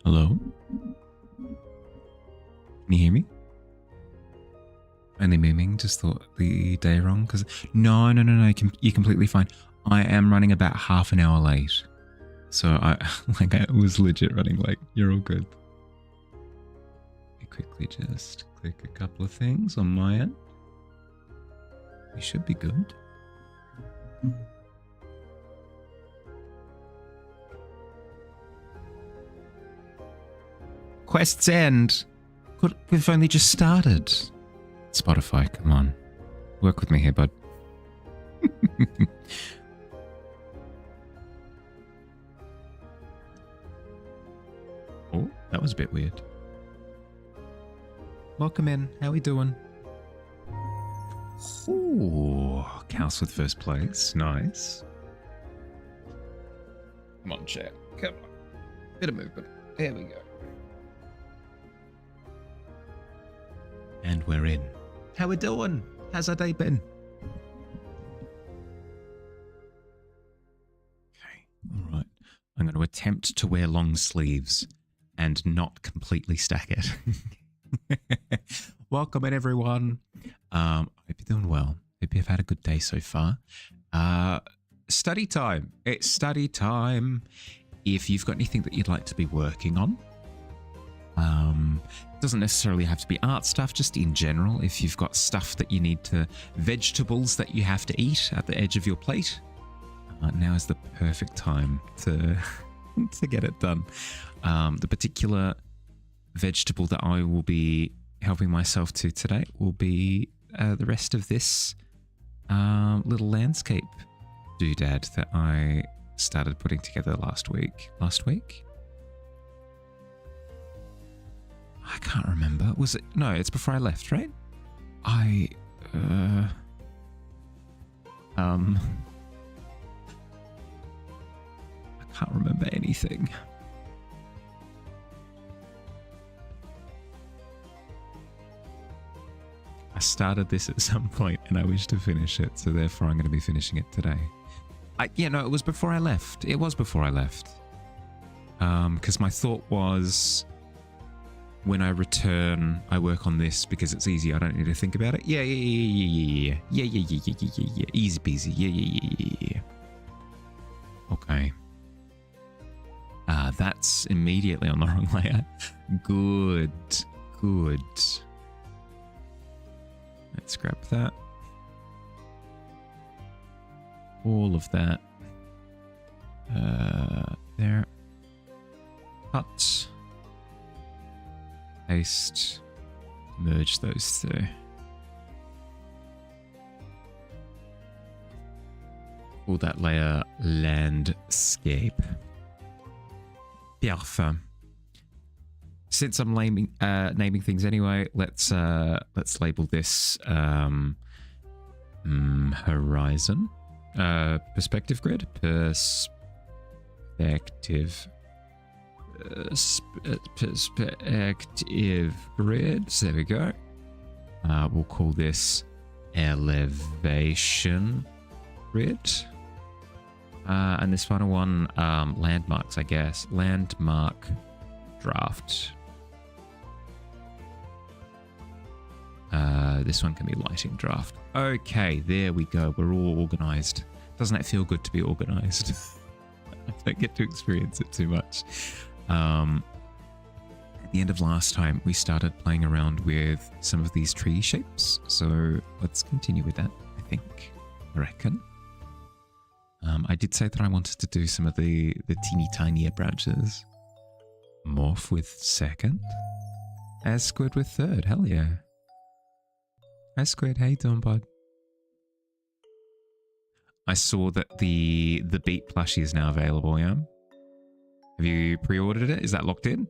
Hello? Can you hear me? Only miming, just thought the day wrong. Because no, you're completely fine. I am running about half an hour late. So I was legit running late. You're all good. Let me quickly just click a couple of things on my end. We should be good. Quest's end. We've only just started. Spotify, come on. Work with me here, bud. Oh, that was a bit weird. Welcome in. How we doing? Ooh, Cows with first place. Nice. Come on, chat. Come on. Bit of movement. There we go. And we're in. How we doing? How's our day been? Okay, all right. I'm going to attempt to wear long sleeves and not completely stack it. Welcome in, everyone. Hope you're doing well. Hope you've had a good day so far. Study time. It's study time. If you've got anything that you'd like to be working on, doesn't necessarily have to be art stuff, just in general. If you've got stuff that you need to, vegetables that you have to eat at the edge of your plate, now is the perfect time to to get it done. The particular vegetable that I will be helping myself to today will be the rest of this little landscape doodad that I started putting together last week. I can't remember. Was it? No, it's before I left, right? I can't remember anything. I started this at some point and I wish to finish it, so therefore I'm going to be finishing it today. It was before I left. It was before I left. Because my thought was, when I return, I work on this because it's easy. I don't need to think about it. Yeah. Easy peasy. Yeah. Okay. That's immediately on the wrong layer. Good. Let's grab that. All of that. There. Cut. Paste, merge those two. Call that layer landscape. Parfait. Since I'm naming things anyway, let's label this horizon. Perspective grid. Perspective grid. There we go. We'll call this elevation grid. And this final one, landmarks, I guess. Landmark draft. This one can be lighting draft. Okay, there we go. We're all organized. Doesn't that feel good to be organized? I don't get to experience it too much. At the end of last time, we started playing around with some of these tree shapes. So let's continue with that, I reckon. I did say that I wanted to do some of the teeny tinier branches. Morph with second. As Squid with third, hell yeah. Hi Squid, how you doing, bud? I saw that the Beat plushie is now available, yeah? Have you pre-ordered it? Is that locked in?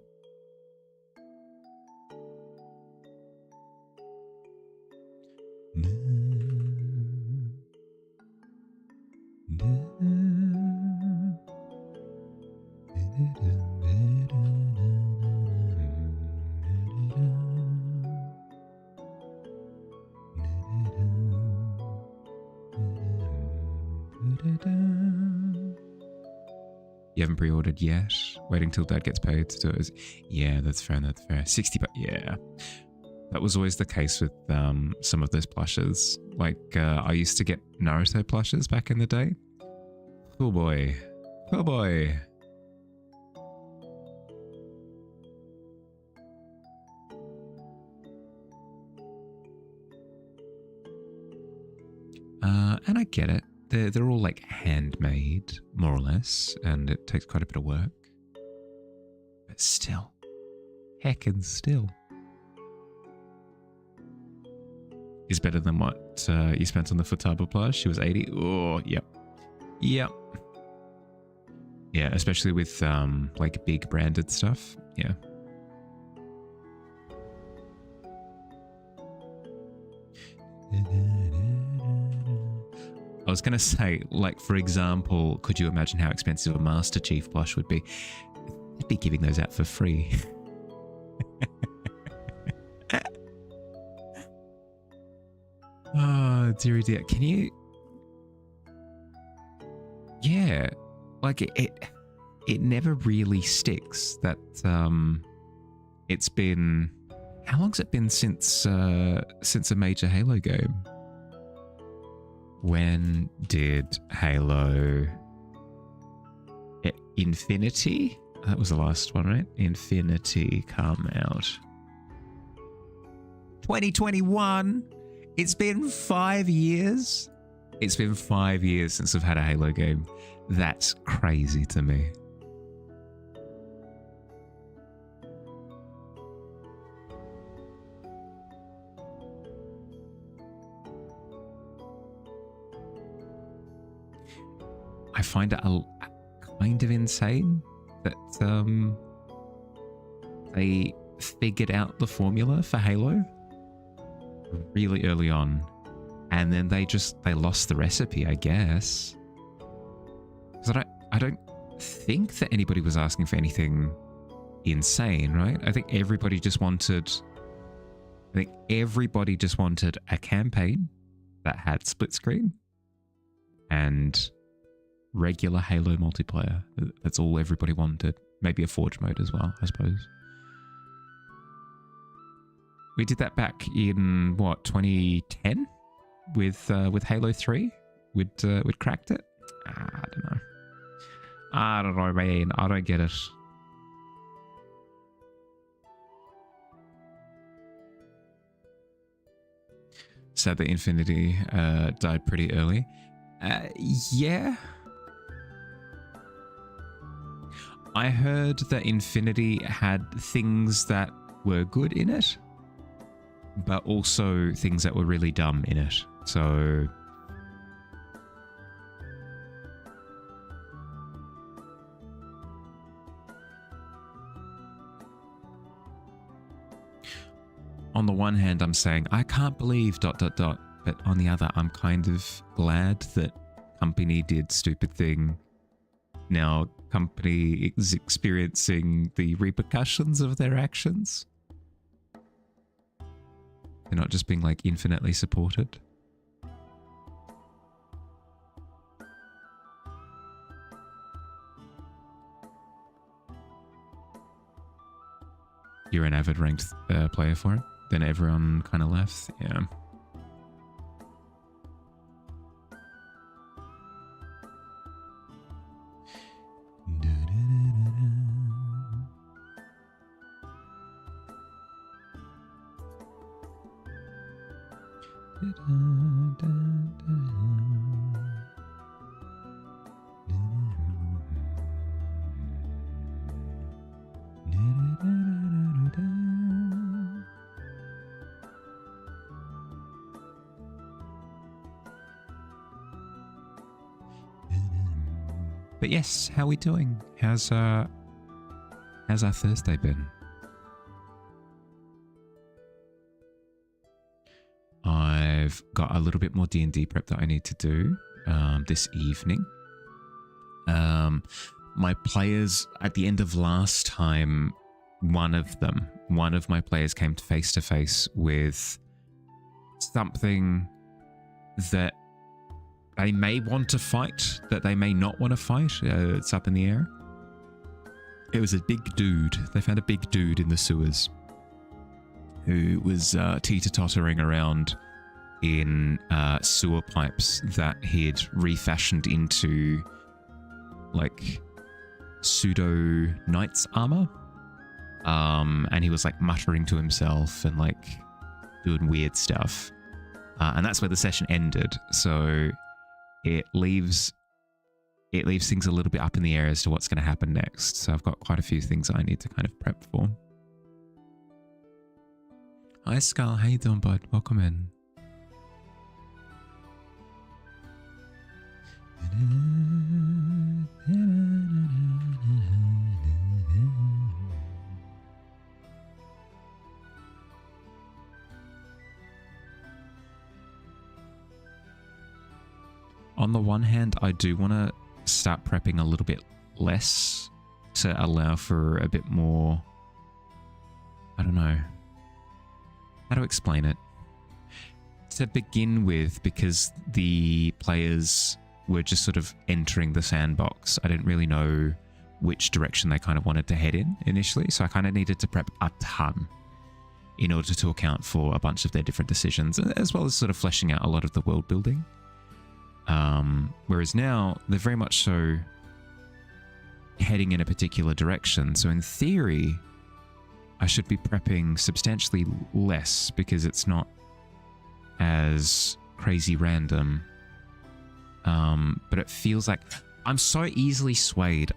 You haven't pre-ordered yet? Waiting till Dad gets paid to do it. Yeah, that's fair. That's fair. 60 bucks. Yeah. That was always the case with some of those plushes. Like, I used to get Naruto plushes back in the day. Oh boy. Oh boy. And I get it. They're all like handmade, more or less, and it takes quite a bit of work. But still. Heckin' still. Is better than what you spent on the Futaba plush. She was 80. Oh, yep. Yep. Yeah, especially with like big branded stuff. Yeah. I was going to say, like, for example, could you imagine how expensive a Master Chief plush would be? They'd be giving those out for free. Oh, dearie dear. Can you... Yeah. Like, it never really sticks that, it's been... How long's it been since a major Halo game? When did Halo... Infinity? That was the last one, right? Infinity come out. 2021? It's been 5 years? It's been 5 years since I've had a Halo game. That's crazy to me. I find it kind of insane that they figured out the formula for Halo really early on, and then they lost the recipe, I guess. Because I don't think that anybody was asking for anything insane, right? I think everybody just wanted a campaign that had split screen and regular Halo multiplayer. That's all everybody wanted. Maybe a Forge mode as well, I suppose. We did that back in what, 2010 with Halo 3. We'd cracked it. I don't know, man. I don't get it. Sad that Infinity died pretty early. Yeah. I heard that Infinity had things that were good in it, but also things that were really dumb in it. So on the one hand, I'm saying, I can't believe ... But on the other, I'm kind of glad that company did stupid thing. Now company is experiencing the repercussions of their actions. They're not just being like infinitely supported. You're an avid ranked player for it? Then everyone kind of left? Yeah. But yes, how are we doing? How's our Thursday been? I've got a little bit more D&D prep that I need to do this evening. My players, at the end of last time, one of my players came face to face with something that they may want to fight, that they may not want to fight. It's up in the air. It was a big dude. They found a big dude in the sewers who was teeter-tottering around in sewer pipes that he had refashioned into like pseudo knight's armor. And he was like muttering to himself and like doing weird stuff. And that's where the session ended. So it leaves things a little bit up in the air as to what's going to happen next. So I've got quite a few things I need to kind of prep for. Hi Skull, how you doing, bud? Welcome in. On the one hand, I do want to start prepping a little bit less to allow for a bit more, I don't know how to explain it. To begin with, because the players were just sort of entering the sandbox, I didn't really know which direction they kind of wanted to head in initially, so I kind of needed to prep a ton in order to account for a bunch of their different decisions, as well as sort of fleshing out a lot of the world building. Whereas now, they're very much so heading in a particular direction. So in theory, I should be prepping substantially less because it's not as crazy random. But it feels like I'm so easily swayed.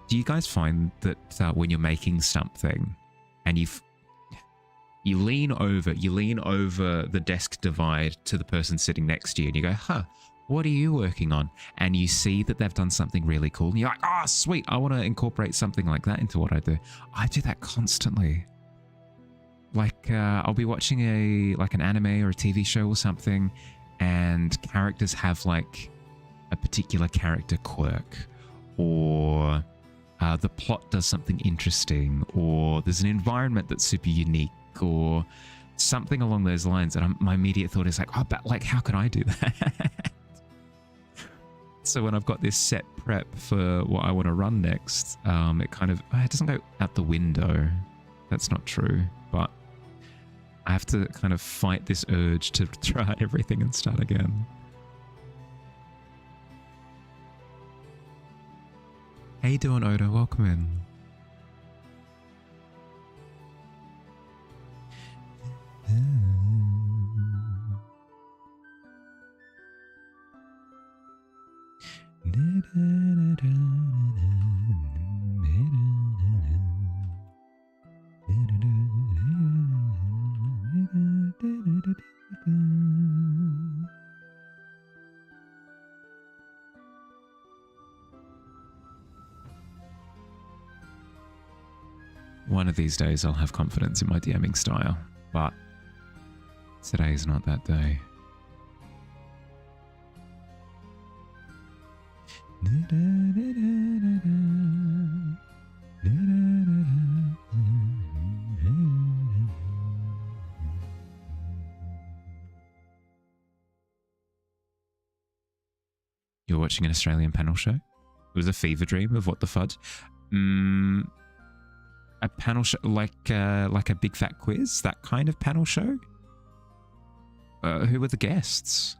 Do you guys find that when you're making something and you lean over the desk divide to the person sitting next to you and you go, huh, what are you working on? And you see that they've done something really cool. And you're like, oh, sweet. I want to incorporate something like that into what I do. I do that constantly. Like, I'll be watching an anime or a TV show or something, and characters have like a particular character quirk, or the plot does something interesting, or there's an environment that's super unique, or something along those lines. And my immediate thought is like, oh, but like, how could I do that? So when I've got this set prep for what I want to run next, it doesn't go out the window. That's not true, but I have to kind of fight this urge to try everything and start again. How you doing, Oda? Welcome in. One of these days I'll have confidence in my DMing style, but today's not that day. You're watching an Australian panel show? It was a fever dream of what the fudge? A panel show like a big fat quiz, that kind of panel show? Who were the guests?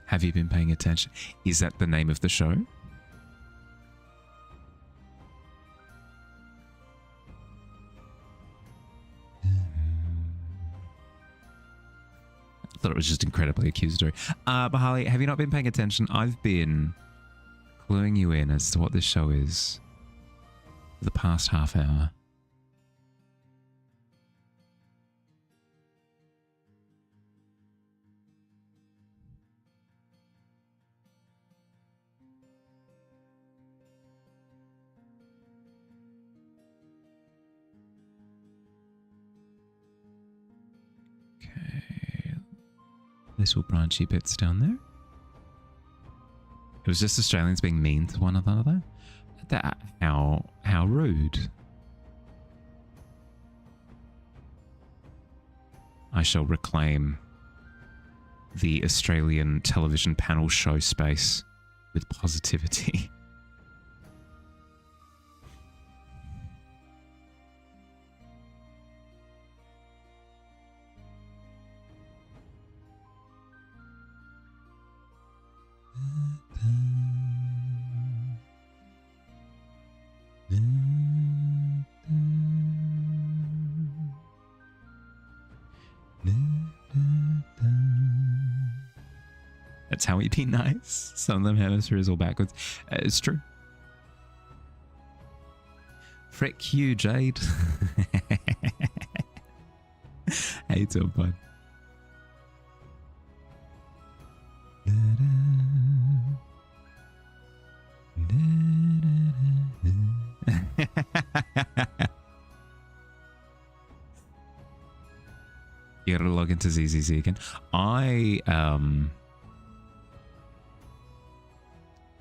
Have you been paying attention? Is that the name of the show? I thought it was just incredibly accusatory. Bahali, have you not been paying attention? I've been cluing you in as to what this show is for the past half hour. little branchy bits down there. It was just Australians being mean to one another. How rude. I shall reclaim the Australian television panel show space with positivity. That's how we be nice. Some of them hemispheres all backwards. It's true. Frick you, Jade. How you doing, bud? You gotta log into ZZZ again.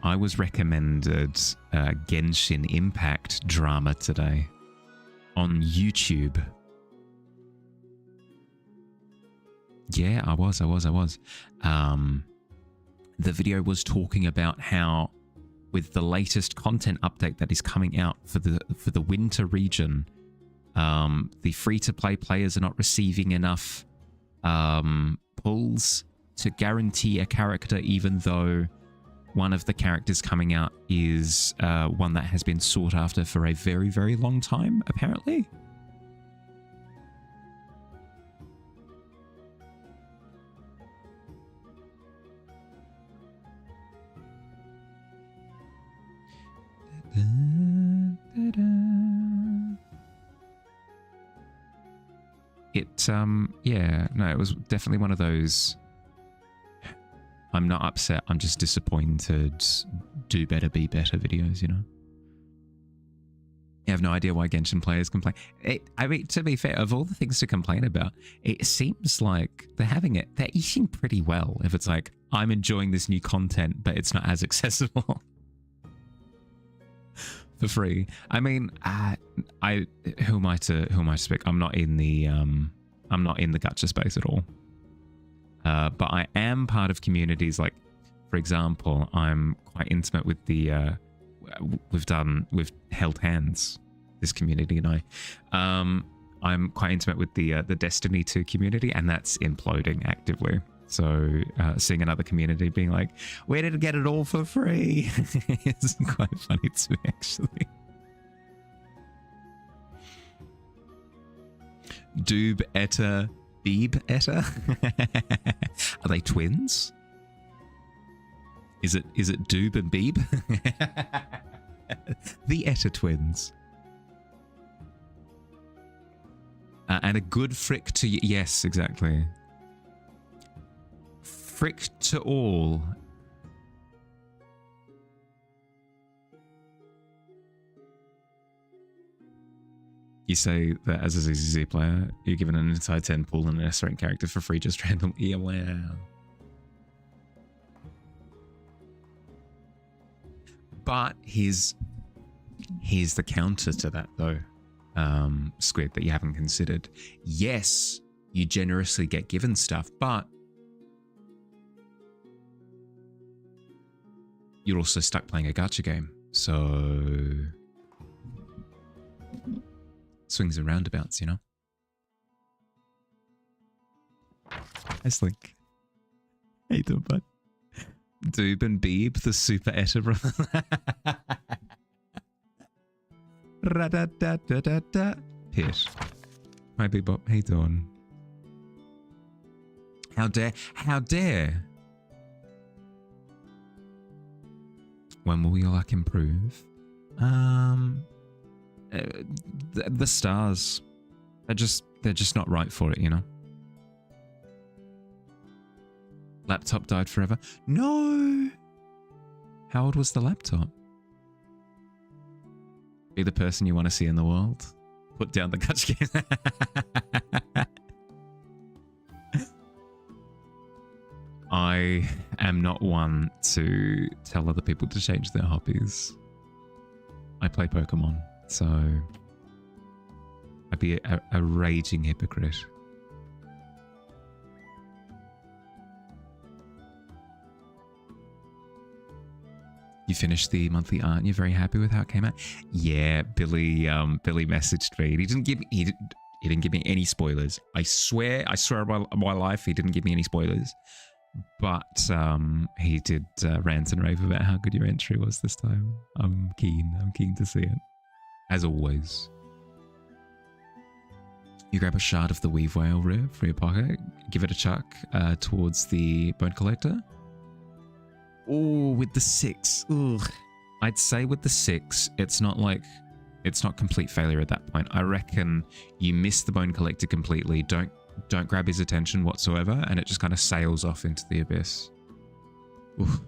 I was recommended Genshin Impact drama today on YouTube. Yeah, I was. The video was talking about how, with the latest content update that is coming out for the winter region, the free-to-play players are not receiving enough pulls to guarantee a character, even though one of the characters coming out is one that has been sought after for a very, very long time, apparently. Yeah, no, it was definitely one of those. I'm not upset, I'm just disappointed. Do better, be better videos, you know? You have no idea why Genshin players complain. I mean, to be fair, of all the things to complain about, it seems like they're eating pretty well. If it's like, I'm enjoying this new content, but it's not as accessible for free. I mean, who am I to speak? I'm not in the gacha space at all. But I am part of communities. Like, for example, I'm quite intimate with the we've held hands, this community and I'm quite intimate with the Destiny 2 community, and that's imploding actively. So seeing another community being like, we didn't get it all for free, it's quite funny to me, actually. Doob Etta Beeb Etta? Are they twins? Is it Doob and Beeb? The Etta twins. And a good frick to yes, exactly. Frick to all. You say that as a ZZZ player, you're given an entire 10 pool and an S-rank character for free just randomly. Yeah, wow. But here's the counter to that, though, Squid, that you haven't considered. Yes, you generously get given stuff, but you're also stuck playing a gacha game. So swings and roundabouts, you know? Hi, Slink. How you doing, bud? Doob and Beeb, the super Etta brother. Ra-da-da-da-da-da. Pish. Hi, Bebop. How you doing? How dare? How dare? When will your luck improve? The stars. They're just not right for it, you know? Laptop died forever. No! How old was the laptop? Be the person you want to see in the world. Put down the gacha game. I am not one to tell other people to change their hobbies. I play Pokemon, so I'd be a raging hypocrite. You finished the monthly art and you're very happy with how it came out? Yeah, Billy messaged me. He didn't give me any spoilers. I swear by my life he didn't give me any spoilers. But he did rant and rave about how good your entry was this time. I'm keen to see it. As always. You grab a shard of the Weave Whale rare for your pocket, give it a chuck towards the Bone Collector. Oh, with the 6. Ugh. I'd say with the 6, it's not complete failure at that point. I reckon you miss the Bone Collector completely, don't grab his attention whatsoever, and it just kind of sails off into the abyss. Oof.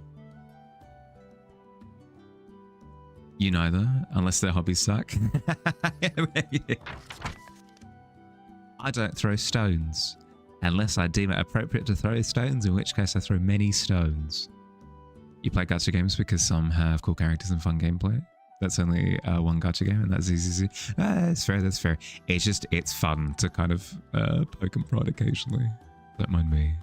You neither, unless their hobbies suck. I don't throw stones, unless I deem it appropriate to throw stones, in which case I throw many stones. You play gacha games because some have cool characters and fun gameplay. That's only one gacha game, and that's easy. That's fair, that's fair. It's fun to kind of poke and prod occasionally. Don't mind me.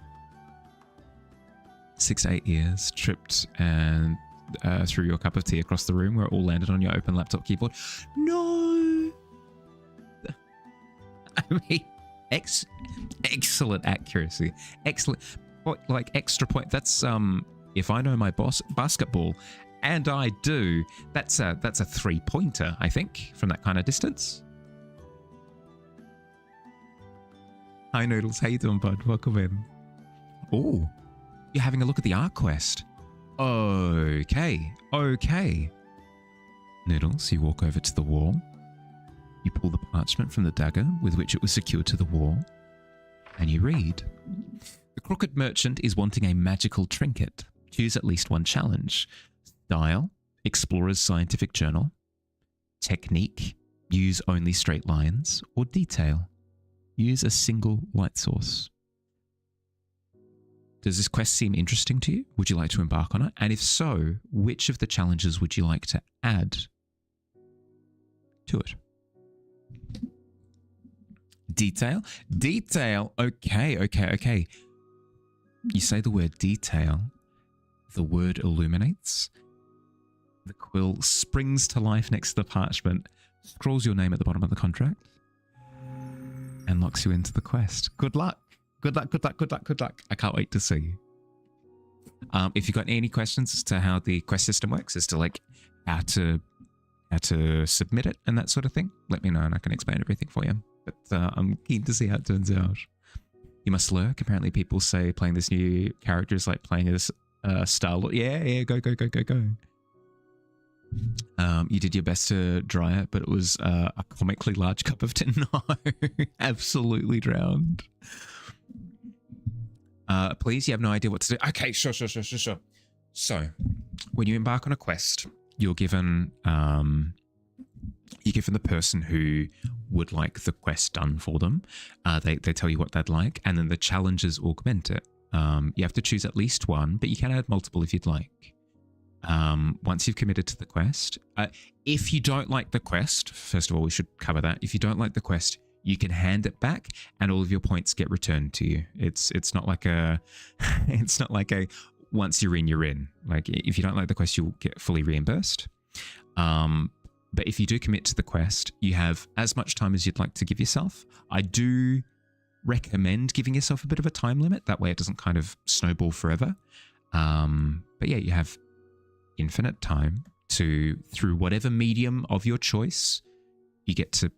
6 to 8 years, tripped and threw your cup of tea across the room where it all landed on your open laptop keyboard. No! I mean, excellent accuracy. Excellent, like extra point. That's, if I know my basketball, and I do, that's a 3-pointer, I think, from that kind of distance. Hi Noodles, how you doing, bud? Welcome in. Oh, you're having a look at the art quest. Okay. Noodles, you walk over to the wall. You pull the parchment from the dagger with which it was secured to the wall, and you read. The crooked merchant is wanting a magical trinket. Choose at least one challenge. Style, Explorer's Scientific Journal. Technique, use only straight lines. Or detail, use a single light source. Does this quest seem interesting to you? Would you like to embark on it? And if so, which of the challenges would you like to add to it? Detail? Detail. Okay. You say the word detail. The word illuminates. The quill springs to life next to the parchment, scrawls your name at the bottom of the contract, and locks you into the quest. Good luck. Good luck. I can't wait to see. If you've got any questions as to how the quest system works, as to like how to submit it and that sort of thing, let me know and I can explain everything for you. But I'm keen to see how it turns out. You must lurk. Apparently people say playing this new character is like playing as Star-Lord. Yeah, go. You did your best to dry it, but it was a comically large cup of tea. No, absolutely drowned. Please, you have no idea what to do. Okay, sure. So, when you embark on a quest, you're given the person who would like the quest done for them. They tell you what they'd like, and then the challenges augment it. You have to choose at least one, but you can add multiple if you'd like. Once you've committed to the quest, if you don't like the quest, first of all, we should cover that. If you don't like the quest, you can hand it back, and all of your points get returned to you. It's not like a once you're in. Like if you don't like the quest, you'll get fully reimbursed. But if you do commit to the quest, you have as much time as you'd like to give yourself. I do recommend giving yourself a bit of a time limit. That way it doesn't kind of snowball forever. But yeah, you have infinite time to, through whatever medium of your choice, you get to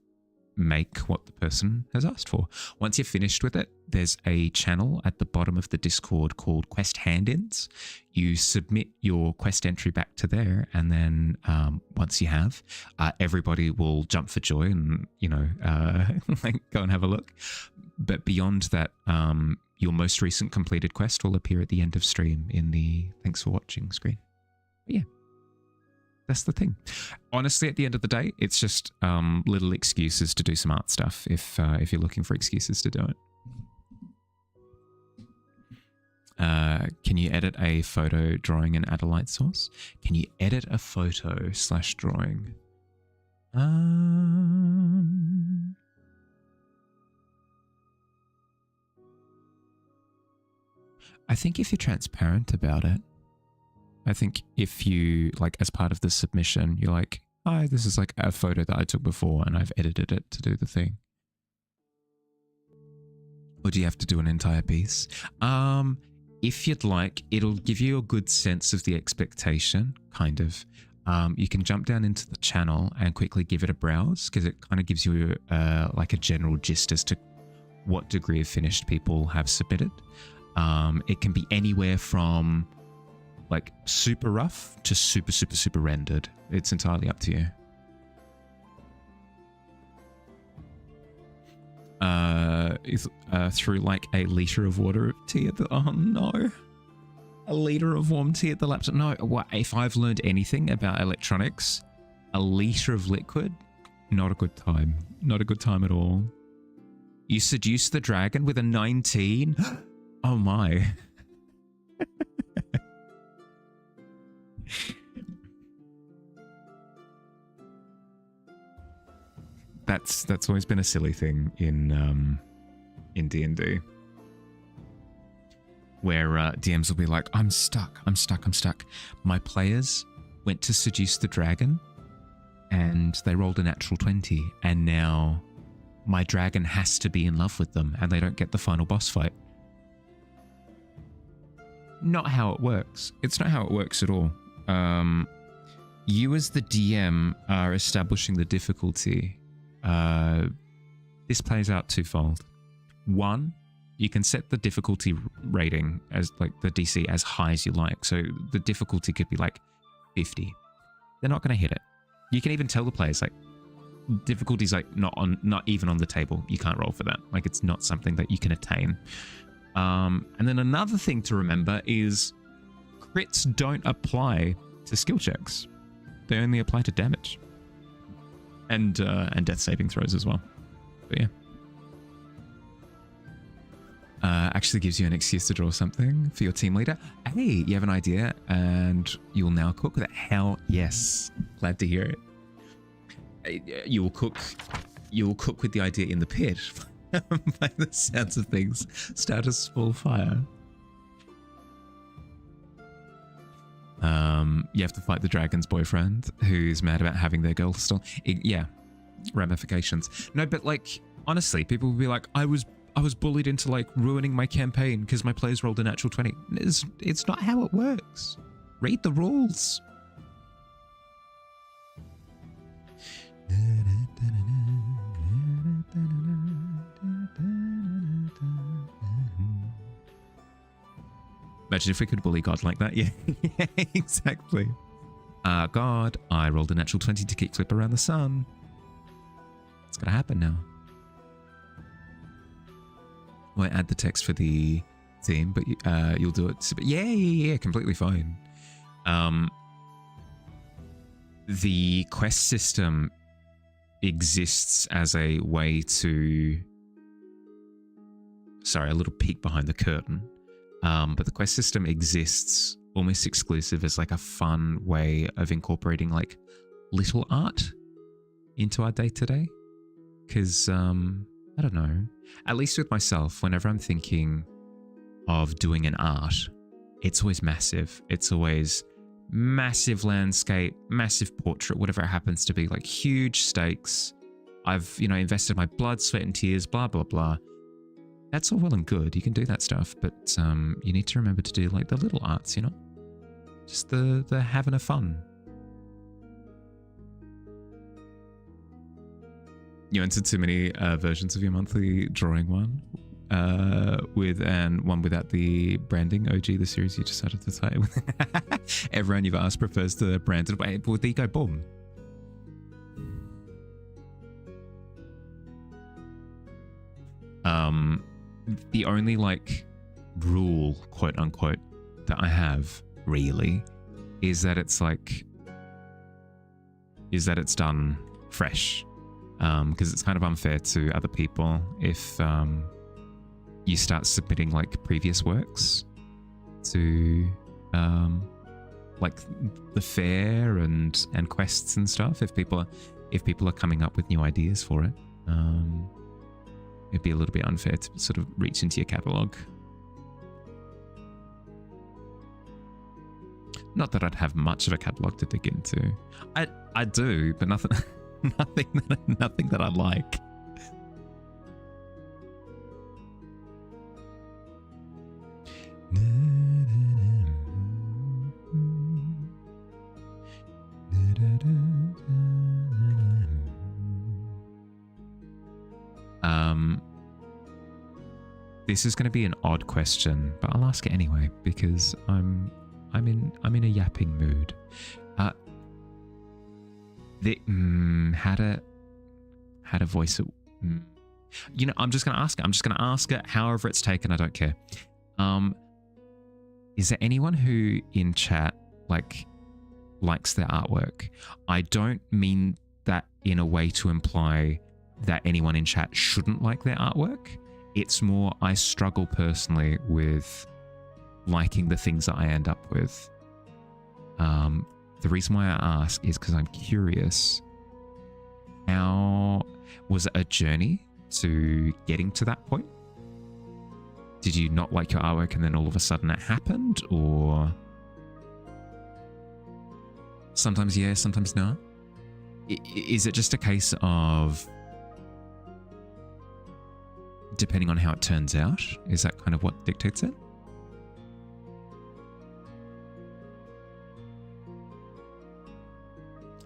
make what the person has asked for. Once you're finished with it, there's a channel at the bottom of the Discord called Quest Hand-ins. You submit your quest entry back to there, and then once you have, everybody will jump for joy and, like go and have a look. But beyond that, your most recent completed quest will appear at the end of stream in the thanks for watching screen. But yeah. That's the thing. Honestly, at the end of the day, it's just little excuses to do some art stuff if you're looking for excuses to do it. Can you edit a photo, drawing, and add a light source? Can you edit a photo / drawing? I think if you're transparent about it, I think if you, like, as part of the submission, you're like, hi, this is like a photo that I took before and I've edited it to do the thing. Or do you have to do an entire piece? If you'd like, it'll give you a good sense of the expectation, kind of. You can jump down into the channel and quickly give it a browse, because it kind of gives you like a general gist as to what degree of finished people have submitted. It can be anywhere from like super rough to super rendered. It's entirely up to you. Through like a liter of water of tea at the, oh no, a liter of warm tea at the laptop. No, what, if I've learned anything about electronics, a liter of liquid, not a good time. Not a good time at all. You seduce the dragon with a 19? Oh my. That's always been a silly thing in D&D, where DMs will be like, I'm stuck. My players went to seduce the dragon and they rolled a natural 20, and now my dragon has to be in love with them and they don't get the final boss fight. Not how it works. It's not how it works at all. You as the DM are establishing the difficulty. This plays out twofold. One, you can set the difficulty rating as like the DC as high as you like. So the difficulty could be like 50. They're not going to hit it. You can even tell the players like difficulty's like not even on the table. You can't roll for that. Like it's not something that you can attain. And then another thing to remember is crits don't apply to skill checks. They only apply to damage. And death saving throws as well. But yeah. Actually gives you an excuse to draw something for your team leader. Hey, you have an idea and you'll now cook with it. Hell yes. Glad to hear it. You will cook with the idea in the pit. By the sounds of things. Start a small fire. You have to fight the dragon's boyfriend who's mad about having their girl still. Yeah, ramifications. No, but like honestly, people will be like, I was bullied into like ruining my campaign because my players rolled a natural 20. It's not how it works. Read the rules. Imagine if we could bully God like that. Yeah, yeah, exactly. God, I rolled a natural 20 to kickflip around the sun. It's gonna happen now. Well, I add the text for the theme, but you'll do it. But yeah, completely fine. The quest system exists as a way to... Sorry, a little peek behind the curtain. But the quest system exists almost exclusive as like a fun way of incorporating like little art into our day-to-day. Because, I don't know, at least with myself, whenever I'm thinking of doing an art, it's always massive. It's always massive landscape, massive portrait, whatever it happens to be, like huge stakes. I've, invested my blood, sweat and tears, blah, blah, blah. That's all well and good. You can do that stuff, but you need to remember to do like the little arts, just the having a fun. You entered too many versions of your monthly drawing one, one without the branding. OG, the series you just added to the title. Everyone you've asked prefers the branded way. Well, there you go, boom. The only like rule, quote unquote, that I have really is that it's done fresh. Because it's kind of unfair to other people if you start submitting like previous works to like the fair and quests and stuff. If people are coming up with new ideas for it, it'd be a little bit unfair to sort of reach into your catalog. Not that I'd have much of a catalog to dig into. I do, but nothing nothing that I like. This is going to be an odd question, but I'll ask it anyway because I'm in a yapping mood. How to voice it? You know, I'm just going to ask it. I'm just going to ask it. However it's taken, I don't care. Is there anyone who in chat likes their artwork? I don't mean that in a way to imply that anyone in chat shouldn't like their artwork. It's more I struggle personally with liking the things that I end up with. The reason why I ask is because I'm curious. How was it a journey to getting to that point? Did you not like your artwork and then all of a sudden it happened? Or sometimes yes, sometimes no? Is it just a case of depending on how it turns out? Is that kind of what dictates it?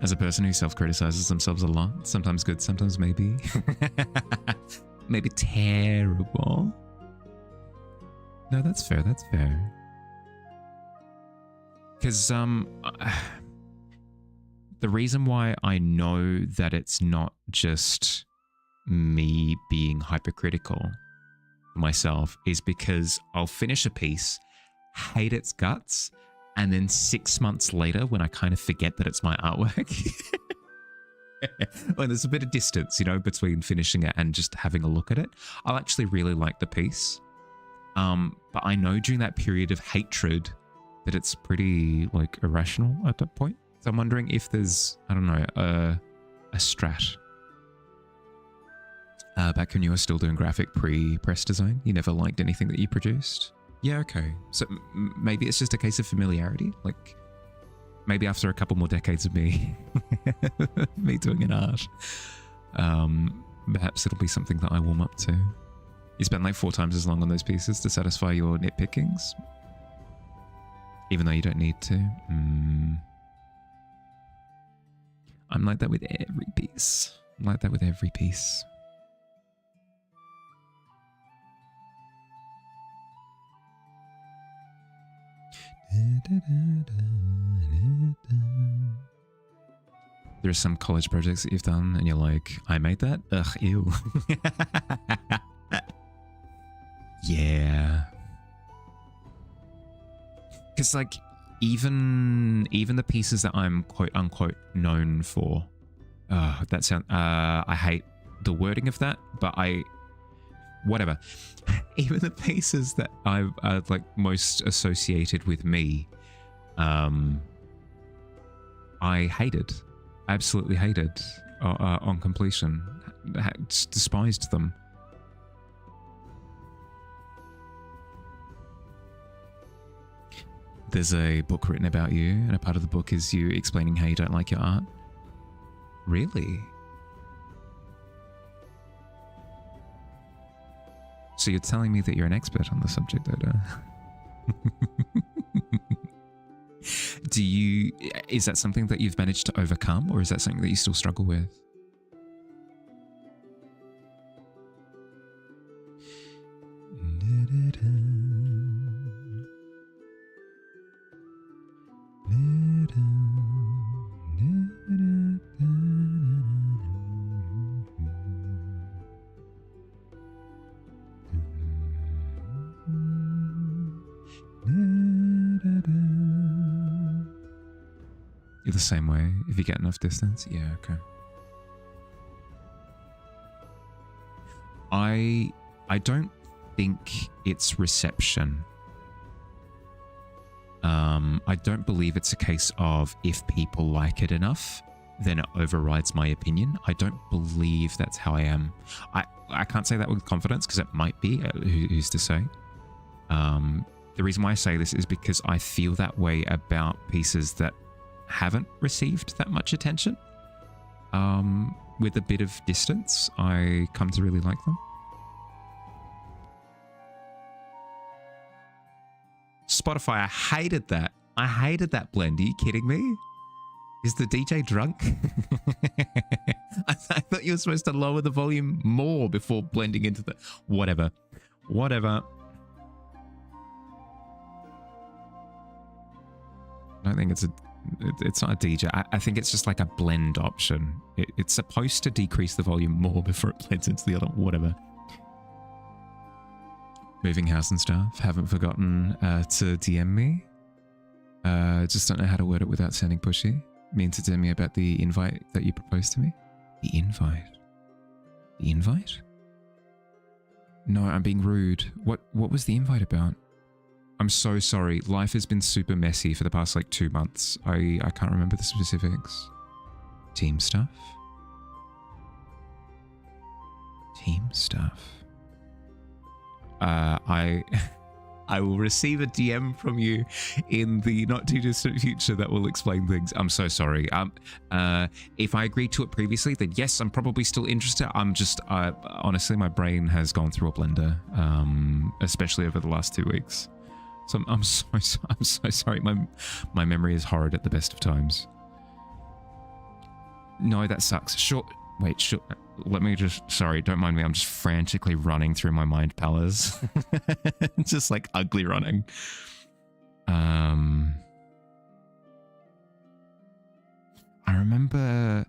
As a person who self-criticizes themselves a lot, sometimes good, sometimes maybe maybe terrible. No, that's fair, that's fair. Because the reason why I know that it's not just me being hypercritical for myself is because I'll finish a piece, hate its guts, and then 6 months later, when I kind of forget that it's my artwork, when there's a bit of distance, you know, between finishing it and just having a look at it, I'll actually really like the piece. But I know during that period of hatred that it's pretty irrational at that point. So I'm wondering if there's, I don't know, a strat. Back when you were still doing graphic pre-press design, you never liked anything that you produced? Yeah, okay. So maybe it's just a case of familiarity. Maybe after a couple more decades of me me doing an art, perhaps it'll be something that I warm up to. You spent 4 times as long on those pieces to satisfy your nitpickings? Even though you don't need to? I'm like that with every piece. I'm like that with every piece. There are some college projects that you've done and you're like, I made that? Ugh, ew. Yeah. Because even the pieces that I'm quote unquote known for, that sound, I hate the wording of that, but whatever. Even the pieces that I've most associated with me, I hated, absolutely hated on completion. Despised them. There's a book written about you, and a part of the book is you explaining how you don't like your art. Really? So you're telling me that you're an expert on the subject, Oda? Is that something that you've managed to overcome, or is that something that you still struggle with? You're the same way if you get enough distance? Yeah, okay. I don't think it's reception. I don't believe it's a case of if people like it enough, then it overrides my opinion. I don't believe that's how I am. I can't say that with confidence because it might be. Who's to say? The reason why I say this is because I feel that way about pieces that haven't received that much attention. With a bit of distance, I come to really like them. Spotify, I hated that. I hated that blend. Are you kidding me? Is the DJ drunk? I thought you were supposed to lower the volume more before blending into the... Whatever. Whatever. I don't think it's a... It's not a DJ. I think it's just like a blend option. It's supposed to decrease the volume more before it blends into the other... Whatever. Moving house and stuff. Haven't forgotten to DM me. Just don't know how to word it without sounding pushy. Mean to tell me about the invite that you proposed to me? The invite? The invite? No, I'm being rude. What was the invite about? I'm so sorry. Life has been super messy for the past like 2 months. I can't remember the specifics. Team stuff? Team stuff. I will receive a DM from you in the not too distant future that will explain things. I'm so sorry. If I agreed to it previously, then yes, I'm probably still interested. I'm just, honestly, my brain has gone through a blender, especially over the last 2 weeks. So I'm so sorry. My memory is horrid at the best of times. No, that sucks. Sure. Wait, sure. Let me just, sorry, don't mind me. I'm just frantically running through my mind palace. Just like ugly running. I remember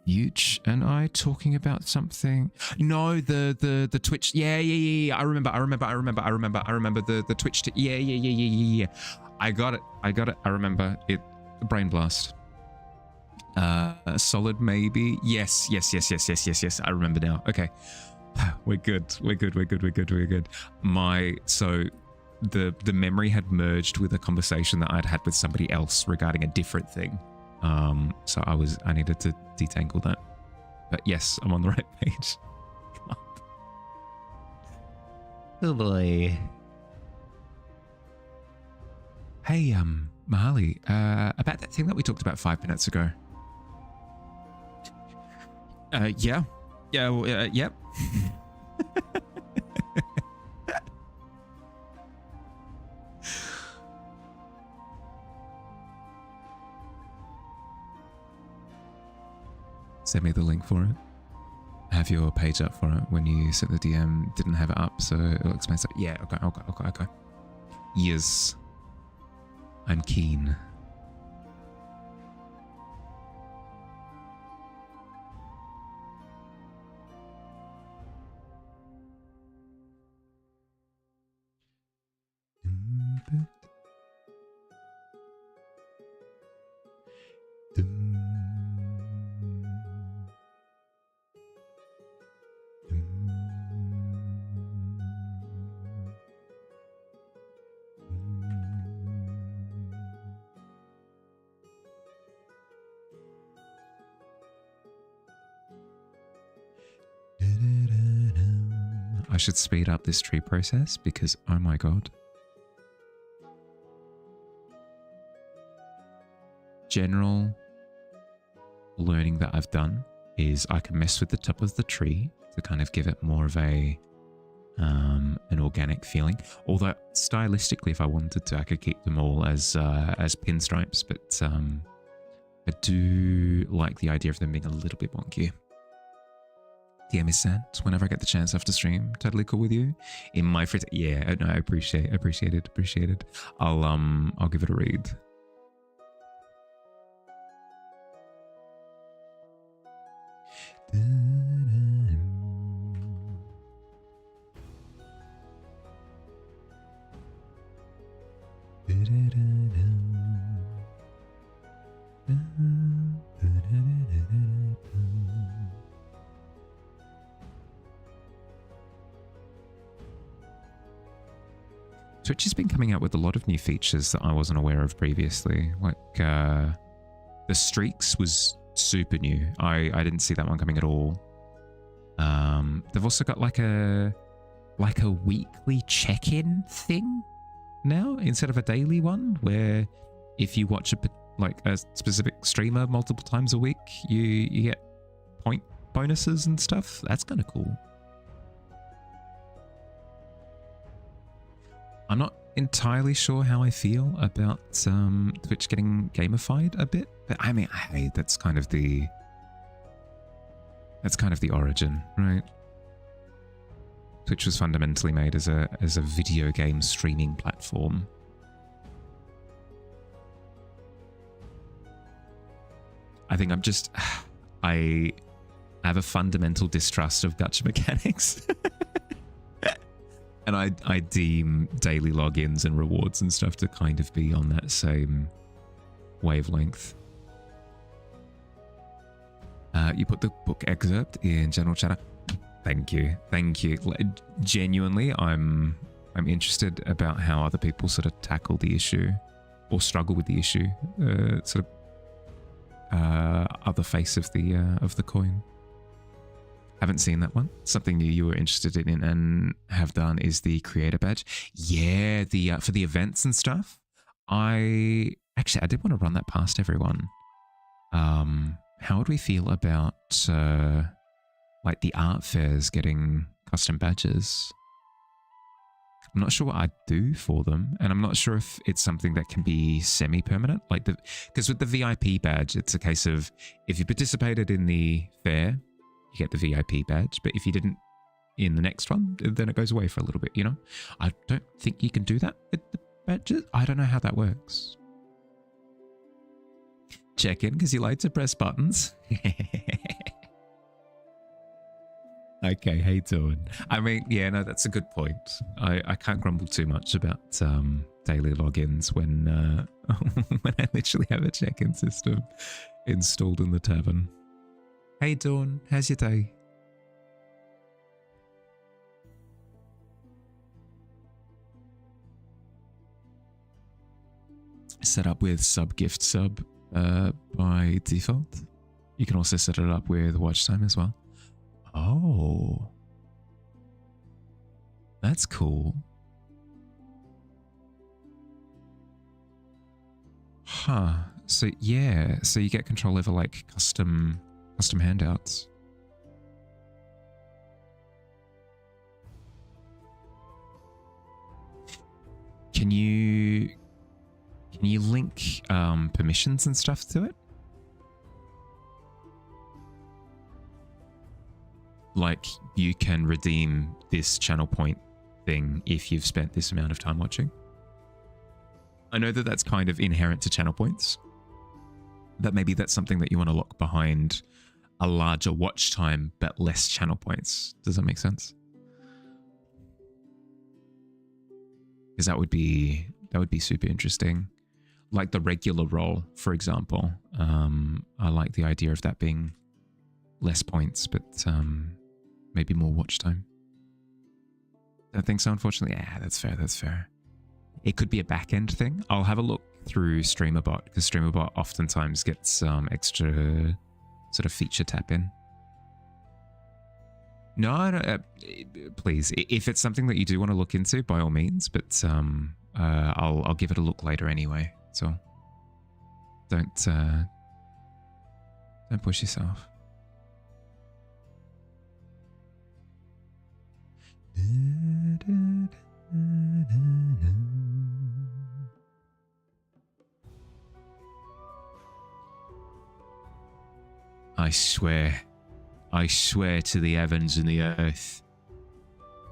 Fuge and I talking about something. No, the Twitch. Yeah. I remember the Twitch. Yeah. I got it. I remember it. Brain blast. Solid maybe. Yes. I remember now. Okay. We're good. So the memory had merged with a conversation that I'd had with somebody else regarding a different thing. So I needed to detangle that. But yes, I'm on the right page. Oh boy. Hey, Mahali, about that thing that we talked about 5 minutes ago. Yeah. Yep. Send me the link for it. Have your page up for it. When you sent the DM, didn't have it up, so it'll explain stuff. Yeah, okay. Yes. I'm keen. I should speed up this tree process because, oh my god. General learning that I've done is I can mess with the top of the tree to kind of give it more of a an organic feeling. Although stylistically, if I wanted to, I could keep them all as pinstripes, but I do like the idea of them being a little bit wonky. DM is sent whenever I get the chance after stream. Totally cool with you. In my free yeah, no, I appreciate it. I'll give it a read. Twitch has been coming out with a lot of new features that I wasn't aware of previously. Like the streaks was super new. I didn't see that one coming at all. They've also got like a weekly check-in thing now instead of a daily one, where if you watch a specific streamer multiple times a week, you get point bonuses and stuff. That's kind of cool. I'm not entirely sure how I feel about Twitch getting gamified a bit, but I mean, hey, that's kind of the origin, right? Twitch was fundamentally made as a video game streaming platform. I think I have a fundamental distrust of gacha mechanics. And I deem daily logins and rewards and stuff to kind of be on that same wavelength. You put the book excerpt in general chatter. Thank you. Thank you. Genuinely, I'm interested about how other people sort of tackle the issue or struggle with the issue. Sort of other face of the coin. Haven't seen that one. Something new you were interested in and have done is the creator badge. Yeah, the for the events and stuff. I did want to run that past everyone. How would we feel about like the art fairs getting custom badges? I'm not sure what I'd do for them, and I'm not sure if it's something that can be semi-permanent. Like because with the VIP badge, it's a case of if you participated in the fair, you get the VIP badge, but if you didn't in the next one, then it goes away for a little bit, you know? I don't think you can do that with the badges. I don't know how that works. Check in because you like to press buttons. Okay, hey Dawn. I mean, yeah, no, that's a good point. I can't grumble too much about daily logins when when I literally have a check-in system installed in the Tavern. Hey Dawn, how's your day? Set up with gift sub by default. You can also set it up with watch time as well. Oh, that's cool. Huh. So yeah, so you get control over like custom handouts. Can you link permissions and stuff to it? Like you can redeem this channel point thing if you've spent this amount of time watching. I know that that's kind of inherent to channel points, but maybe that's something that you want to lock behind a larger watch time but less channel points. Does that make sense? Because that would be super interesting. Like the regular roll, for example. I like the idea of that being less points, but maybe more watch time. Don't think so, unfortunately. Yeah, that's fair. That's fair. It could be a back-end thing. I'll have a look through StreamerBot because StreamerBot oftentimes gets extra sort of feature tap in. No, please. If it's something that you do want to look into, by all means. But I'll give it a look later anyway. So don't push yourself. I swear to the heavens and the earth,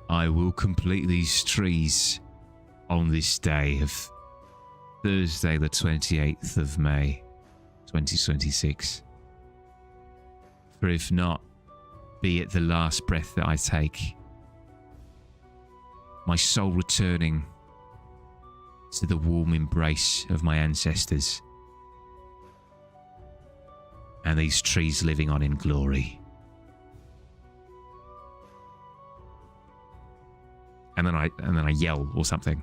I will complete these trees on this day of Thursday the 28th of May 2026. For if not, be it the last breath that I take, my soul returning to the warm embrace of my ancestors, and these trees living on in glory. and then I yell or something.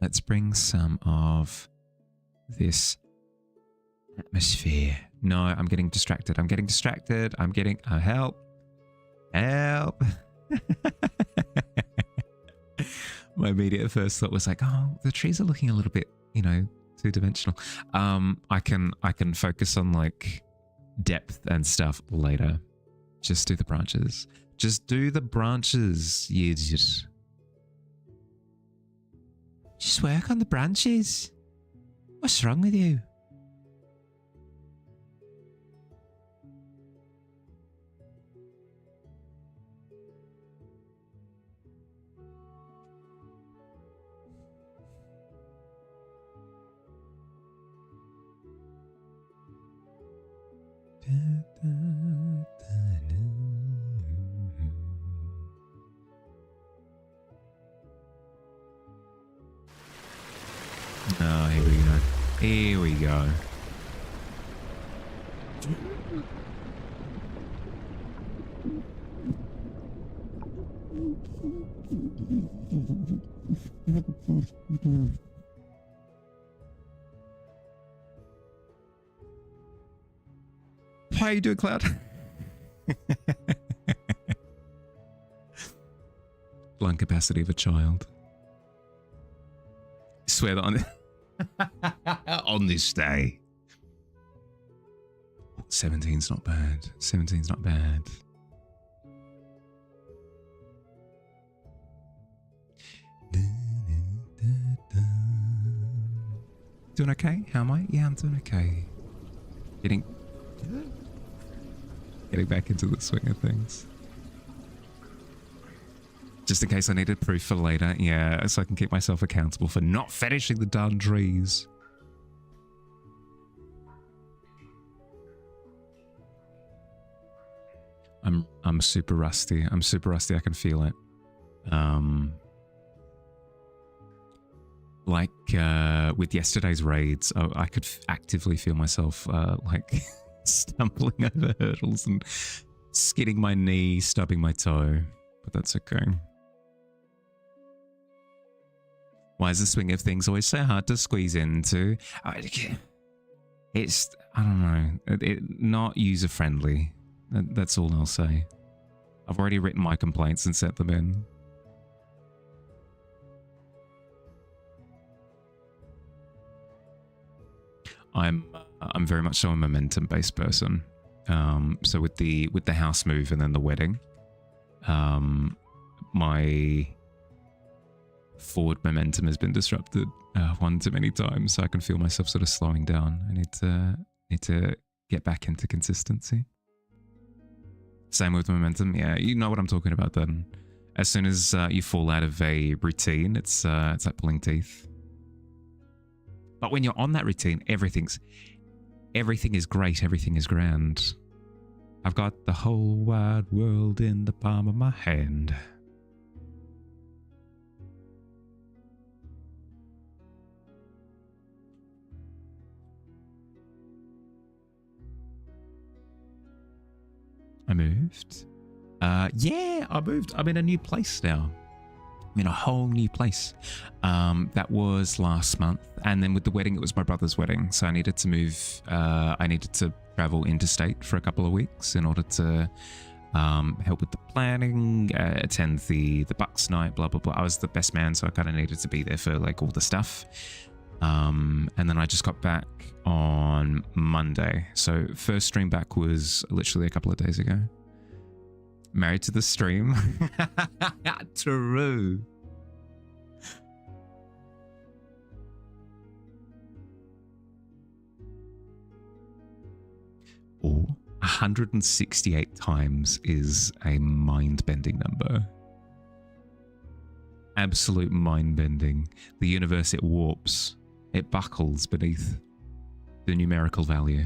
Let's bring some of this atmosphere. No, I'm getting distracted. I'm getting help. Help. My immediate first thought was like, oh, the trees are looking a little bit, two-dimensional. I can focus on like depth and stuff later. Just do the branches. Just do the branches, you just work on the branches. What's wrong with you? Oh, here we go. Here we go. How are you doing, Cloud? Lung capacity of a child. I swear that on this day. 17's not bad. 17's not bad. Doing okay? How am I? Yeah, I'm doing okay. Getting back into the swing of things. Just in case I needed proof for later. Yeah, so I can keep myself accountable for not finishing the darn trees. I'm super rusty. I'm super rusty. I can feel it. With yesterday's raids, I could actively feel myself like stumbling over hurdles and skidding my knee, stubbing my toe, but that's okay. Why is the swing of things always so hard to squeeze into? It's, I don't know, not user-friendly. That's all I'll say. I've already written my complaints and sent them in. I'm very much so a momentum-based person. So with the house move and then the wedding, my forward momentum has been disrupted one too many times, so I can feel myself sort of slowing down. I need to get back into consistency. Same with momentum. Yeah, you know what I'm talking about then. As soon as you fall out of a routine, it's like pulling teeth. But when you're on that routine, everything is great, everything is grand. I've got the whole wide world in the palm of my hand. I moved. Yeah, I moved. I'm in a new place now. I'm in a whole new place. That was last month. And then with the wedding, it was my brother's wedding. So I needed to move. I needed to travel interstate for a couple of weeks in order to help with the planning, attend the Bucks night, blah, blah, blah. I was the best man, so I kind of needed to be there for like all the stuff. And then I just got back on Monday. So first stream back was literally a couple of days ago. Married to the stream. True. Oh, 168 times is a mind-bending number. Absolute mind-bending. The universe, it warps. It buckles beneath the numerical value.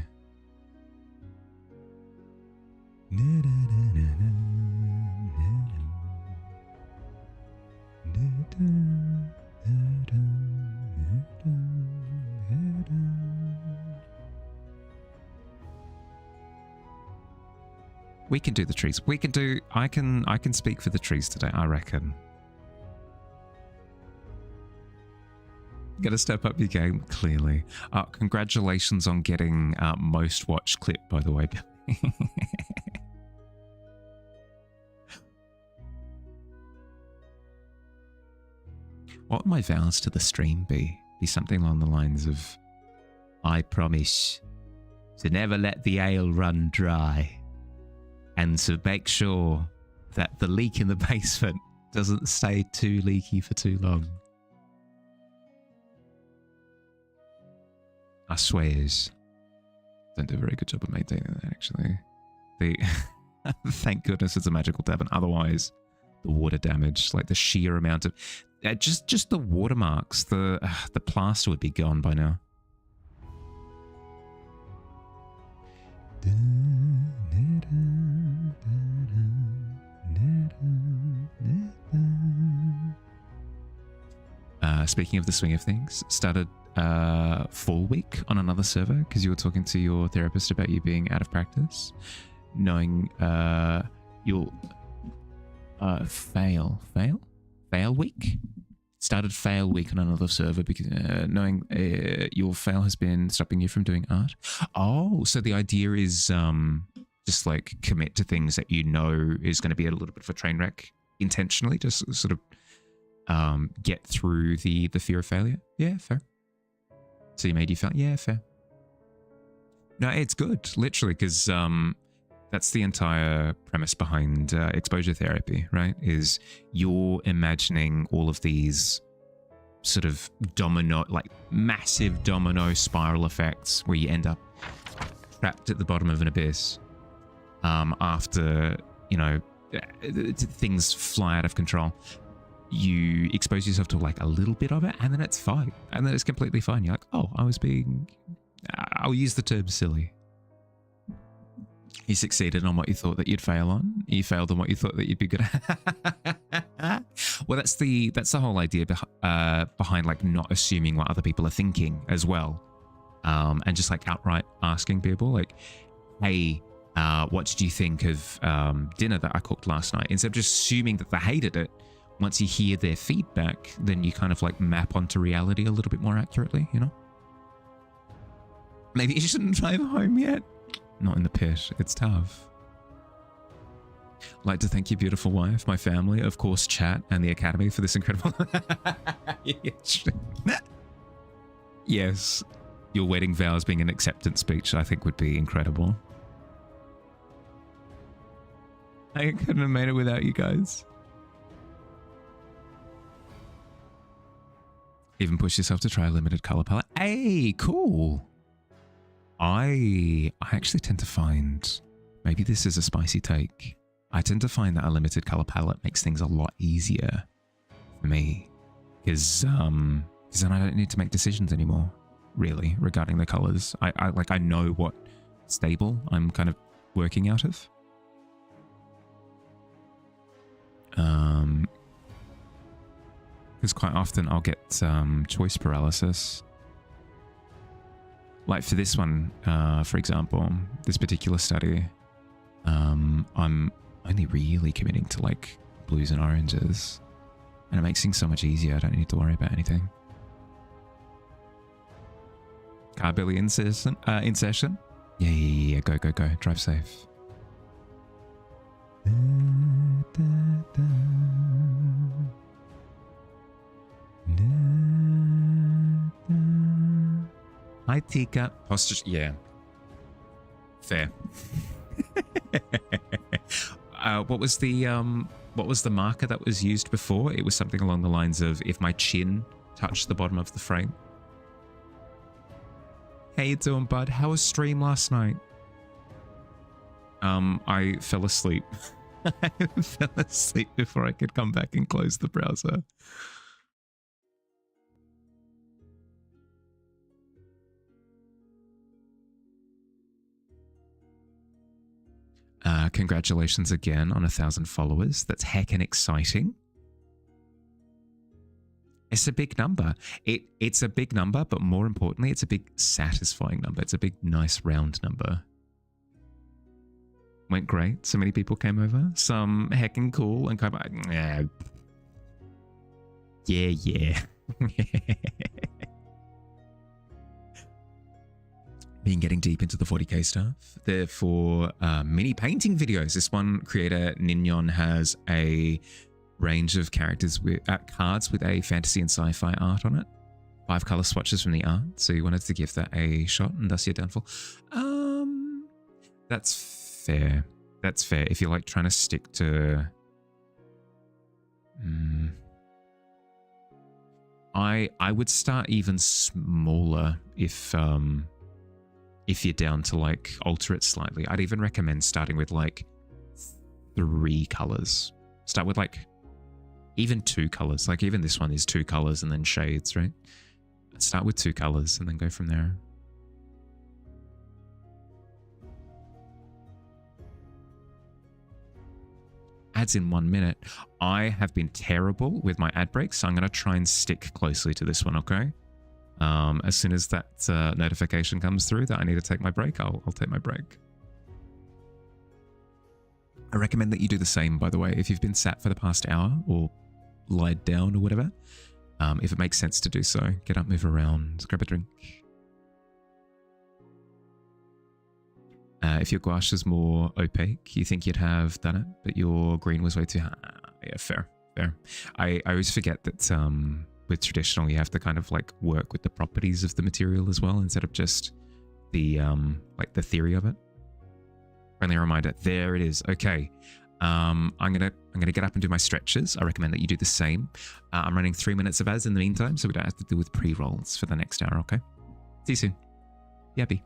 We can do the trees. We can do. I can speak for the trees today, I reckon. Gotta step up your game, clearly. Congratulations on getting most watched clip, by the way. What would my vows to the stream be? Be something along the lines of, I promise to never let the ale run dry, and to make sure that the leak in the basement doesn't stay too leaky for too long. I swears. Don't do a very good job of maintaining that, actually. Thank goodness it's a magical tavern. Otherwise, the water damage, like the sheer amount of... just the watermarks, the plaster would be gone by now. Speaking of the swing of things, started full week on another server because you were talking to your therapist about you being out of practice, knowing you'll fail week. Started fail week on another server because knowing your fail has been stopping you from doing art. Oh, so the idea is just like commit to things that you know is going to be a little bit of a train wreck intentionally, just sort of get through the fear of failure. Yeah, fair. So you made you fail. Yeah, fair. No, it's good, literally, because that's the entire premise behind exposure therapy, right? Is you're imagining all of these sort of domino, like massive domino spiral effects where you end up trapped at the bottom of an abyss after, you know, things fly out of control. You expose yourself to like a little bit of it and then it's fine. And then it's completely fine. You're like, oh, I'll use the term silly. You succeeded on what you thought that you'd fail on. You failed on what you thought that you'd be good at. Well, that's the whole idea behind like not assuming what other people are thinking as well. And just like outright asking people like, hey, what did you think of dinner that I cooked last night? Instead of just assuming that they hated it, once you hear their feedback, then you kind of like map onto reality a little bit more accurately, you know? Maybe you shouldn't drive home yet. Not in the pit. It's tough. Like to thank your beautiful wife, my family, of course, chat, and the Academy for this incredible... Yes, your wedding vows being an acceptance speech, I think would be incredible. I couldn't have made it without you guys. Even push yourself to try a limited color palette. Hey, cool. I actually tend to find, maybe this is a spicy take, I tend to find that a limited color palette makes things a lot easier for me. Because then I don't need to make decisions anymore, really, regarding the colors. I know what stable I'm kind of working out of. Because quite often I'll get choice paralysis. Like for this one, for example, this particular study, I'm only really committing to like blues and oranges. And it makes things so much easier. I don't need to worry about anything. Car Billy in session? Yeah. Go. Drive safe. Hi, Tika. Posture. Yeah. Fair. What was the marker that was used before? It was something along the lines of if my chin touched the bottom of the frame. How you doing, bud? How was stream last night? I fell asleep. I fell asleep before I could come back and close the browser. Congratulations again on 1,000 followers. That's heckin' exciting. It's a big number. It's a big number, but more importantly, it's a big satisfying number. It's a big, nice round number. Went great. So many people came over. Some heckin' cool and kind of like, yeah. Been getting deep into the 40k stuff. They're for mini painting videos. This one creator, Nignon, has a range of characters with cards with a fantasy and sci-fi art on it. 5 color swatches from the art. So you wanted to give that a shot, and thus your downfall. That's fair. That's fair. If you're like trying to stick to, I would start even smaller if you're down to like alter it slightly. I'd even recommend starting with like 3 colors. Start with like even 2 colors. Like even this one is 2 colors and then shades, right? Start with 2 colors and then go from there. Ads in 1 minute. I have been terrible with my ad breaks, so I'm going to try and stick closely to this one, okay? As soon as that notification comes through that I need to take my break, I'll take my break. I recommend that you do the same, by the way, if you've been sat for the past hour or lied down or whatever. If it makes sense to do so, get up, move around, grab a drink. If your gouache is more opaque, you think you'd have done it, but your green was way too high. Yeah, fair. I always forget that with traditional, you have to kind of like work with the properties of the material as well, instead of just the like the theory of it. Friendly reminder, there it is. Okay. I'm gonna get up and do my stretches. I recommend that you do the same. I'm running 3 minutes of ads in the meantime, so we don't have to deal with pre-rolls for the next hour, okay? See you soon. Yappy.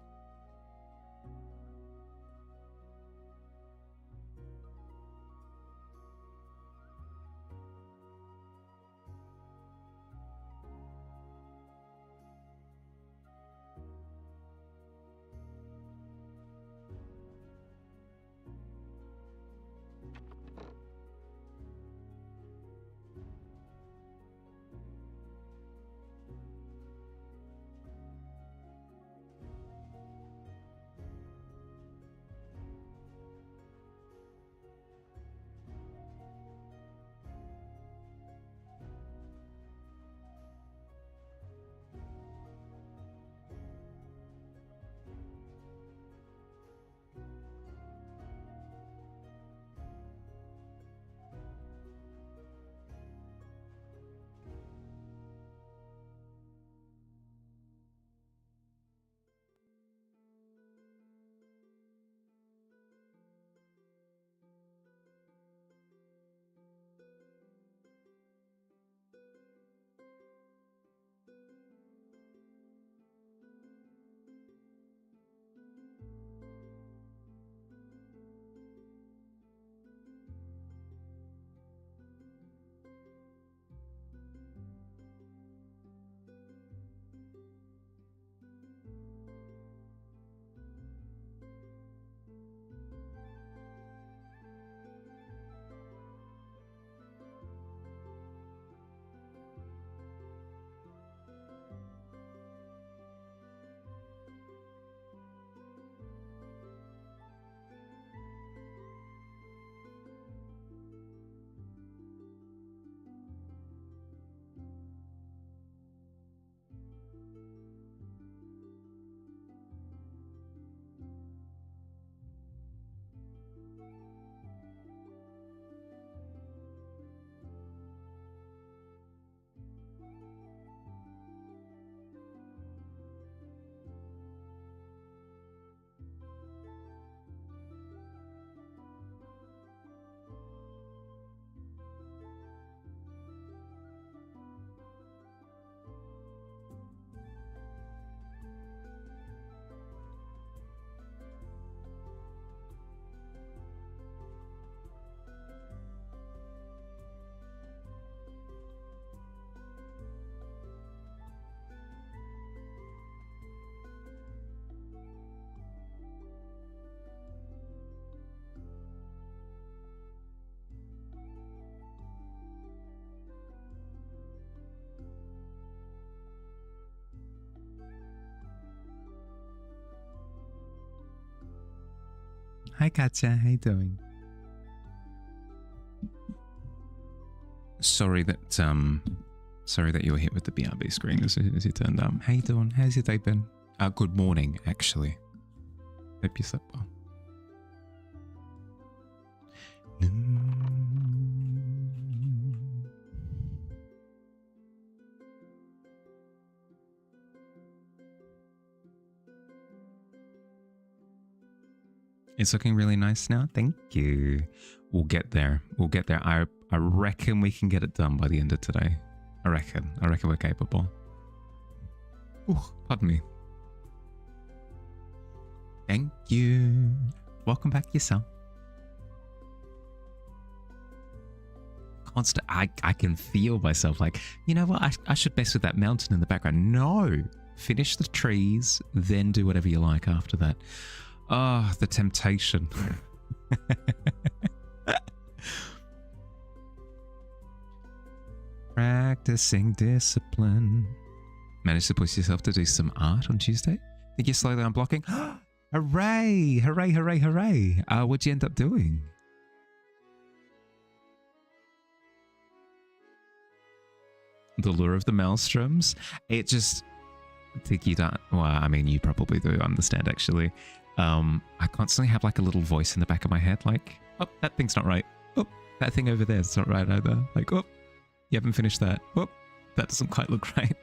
Hi, Katya. How you doing? Sorry that you were hit with the BRB screen as you turned up. How you doing? How's your day been? Good morning, actually. Hope you slept well. It's looking really nice now. Thank you. We'll get there. We'll get there. I reckon we can get it done by the end of today. I reckon we're capable. Ooh, pardon me. Thank you. Welcome back yourself. Constant. I can feel myself like, you know what? I should mess with that mountain in the background. No. Finish the trees, then do whatever you like after that. Oh, the temptation. Practicing discipline. Managed to push yourself to do some art on Tuesday? Think you're slowly unblocking? Hooray! Hooray, hooray, hooray! What'd you end up doing? The lure of the maelstroms? It just... I think you don't... Well, I mean, you probably do understand, actually. I constantly have like a little voice in the back of my head, like, oh, that thing's not right. Oh, that thing over there is not right either. Like, oh, you haven't finished that. Oh, that doesn't quite look right.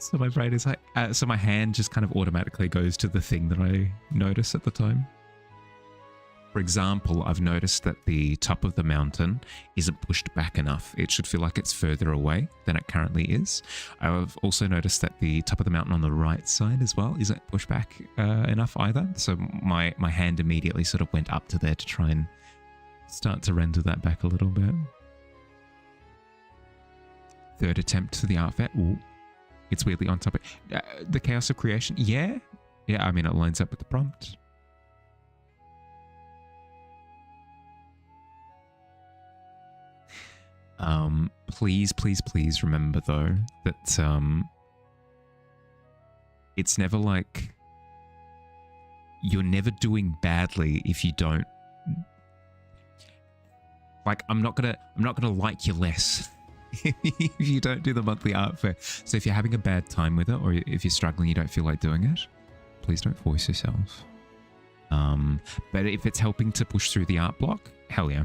So my brain is like, so my hand just kind of automatically goes to the thing that I notice at the time. For example, I've noticed that the top of the mountain isn't pushed back enough. It should feel like it's further away than it currently is. I've also noticed that the top of the mountain on the right side as well isn't pushed back enough either. So my hand immediately sort of went up to there to try and start to render that back a little bit. Third attempt to the art fair. Ooh, it's weirdly on topic. The chaos of creation. Yeah. Yeah, I mean, it lines up with the prompt. Please remember though that it's never like you're never doing badly if you don't, like, I'm not gonna like you less if you don't do the monthly art fair. So if you're having a bad time with it, or if you're struggling, you don't feel like doing it, please don't force yourself. But if it's helping to push through the art block, hell yeah.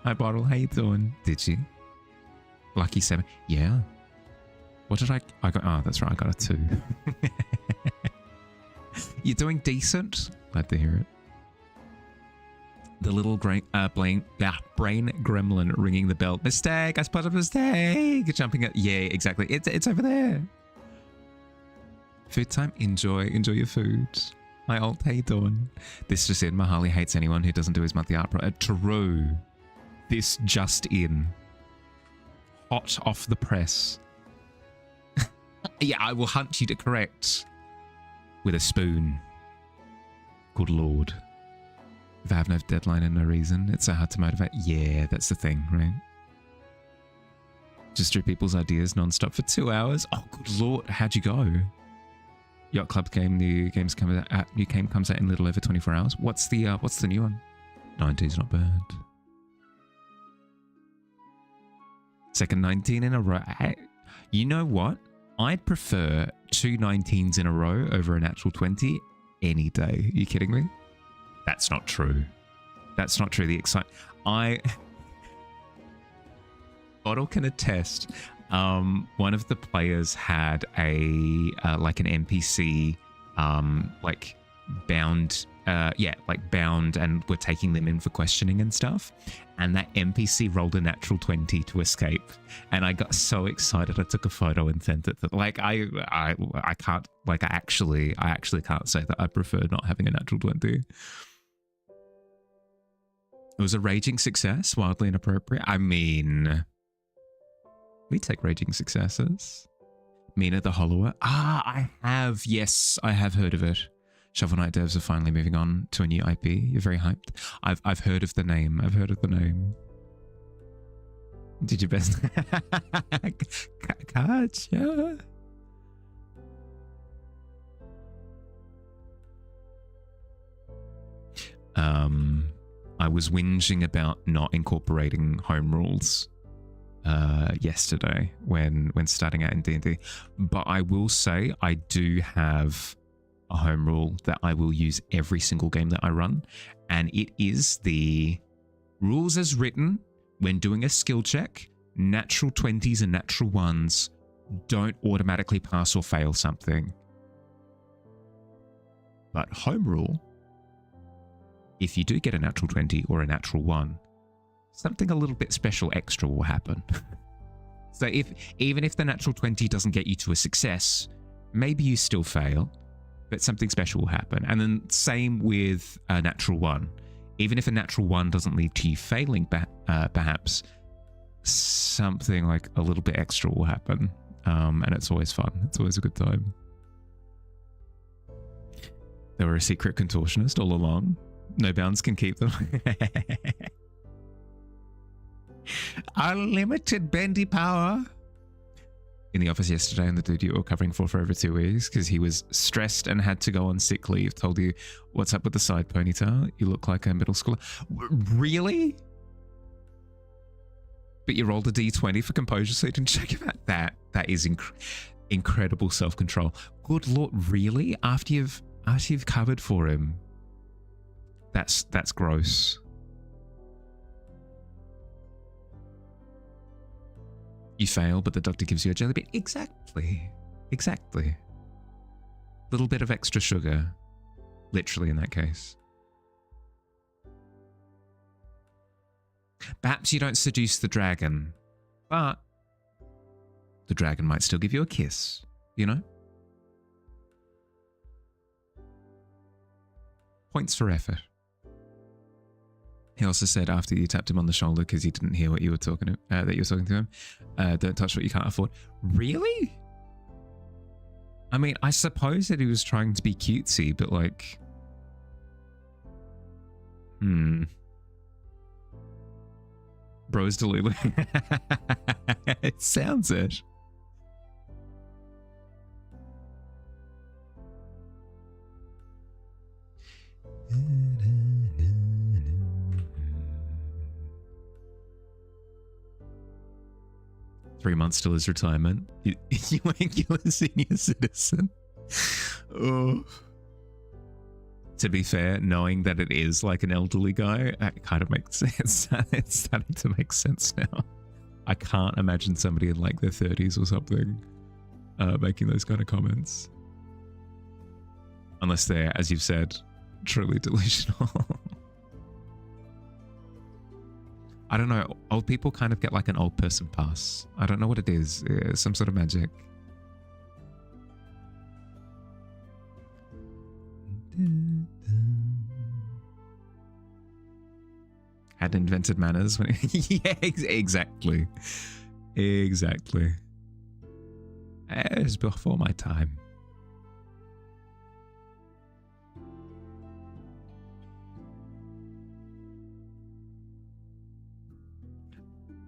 Hi Bottle, how you doing? Did you? Lucky 7. Yeah. What did I got? Oh, that's right, I got a 2. You're doing decent. Glad to hear it. The little brain gremlin ringing the bell. Mistake! I spotted a mistake! Jumping at, yeah, exactly. It's over there. Food time. Enjoy your food. Hi alt, how you doing? This just in. Mahali hates anyone who doesn't do his monthly art pro. True. This just in. Hot off the press. Yeah, I will hunt you to correct. With a spoon. Good lord. If I have no deadline and no reason, it's so hard to motivate. Yeah, that's the thing, right? Just do people's ideas non-stop for 2 hours. Oh, good lord. How'd you go? Yacht Club game, new game comes out in a little over 24 hours. What's the new one? 19's not bad. Second 19 in a row. You know what? I'd prefer 2 19s in a row over a natural 20 any day. Are you kidding me? That's not true. That's not true. The Bottle can attest. One of the players had a like an NPC like bound bound, and we're taking them in for questioning and stuff, and that NPC rolled a natural 20 to escape, and I got so excited I took a photo and sent it. Like I can't, like, I actually can't say that I prefer not having a natural 20. It was a raging success, wildly inappropriate. I mean, we take raging successes. Mina the Hollower. I have, yes, I have heard of it. Shovel Knight devs are finally moving on to a new IP. You're very hyped. I've heard of the name. I've heard of the name. Did your best. Gotcha. I was whinging about not incorporating home rules yesterday when starting out in D&D, but I will say I do have a home rule that I will use every single game that I run, and it is the rules as written. When doing a skill check, natural 20s and natural 1s don't automatically pass or fail something. But home rule, if you do get a natural 20 or a natural 1, something a little bit special extra will happen. So even if the natural 20 doesn't get you to a success, maybe you still fail, but something special will happen. And then same with a natural 1. Even if a natural 1 doesn't lead to you failing, perhaps something like a little bit extra will happen. And it's always fun. It's always a good time. They were a secret contortionist all along. No bounds can keep them. Unlimited bendy power. In the office yesterday, and the dude you were covering for over 2 weeks because he was stressed and had to go on sick leave told you, what's up with the side ponytail? You look like a middle schooler. Really? But you rolled a d20 for composure, so you didn't check about that. That is incredible self-control. Good Lord, really? After you've covered for him? That's gross. You fail, but the doctor gives you a jelly bean. Exactly. Exactly. Little bit of extra sugar. Literally in that case. Perhaps you don't seduce the dragon, but the dragon might still give you a kiss, you know? Points for effort. He also said after you tapped him on the shoulder because he didn't hear what you were talking to, that you were talking to him, don't touch what you can't afford. Really? I mean, I suppose that he was trying to be cutesy, but like, Bro's Delulu. It sounds it. Three months till his retirement. You ain't kill a senior citizen. Oh. To be fair, knowing that it is like an elderly guy, it kind of makes sense. It's starting to make sense now. I can't imagine somebody in like their 30s or something making those kind of comments. Unless they're, as you've said, truly delusional. I don't know. Old people kind of get like an old person pass. I don't know what it is. It's some sort of magic. Had invented manners when yeah, exactly. Exactly. It was before my time.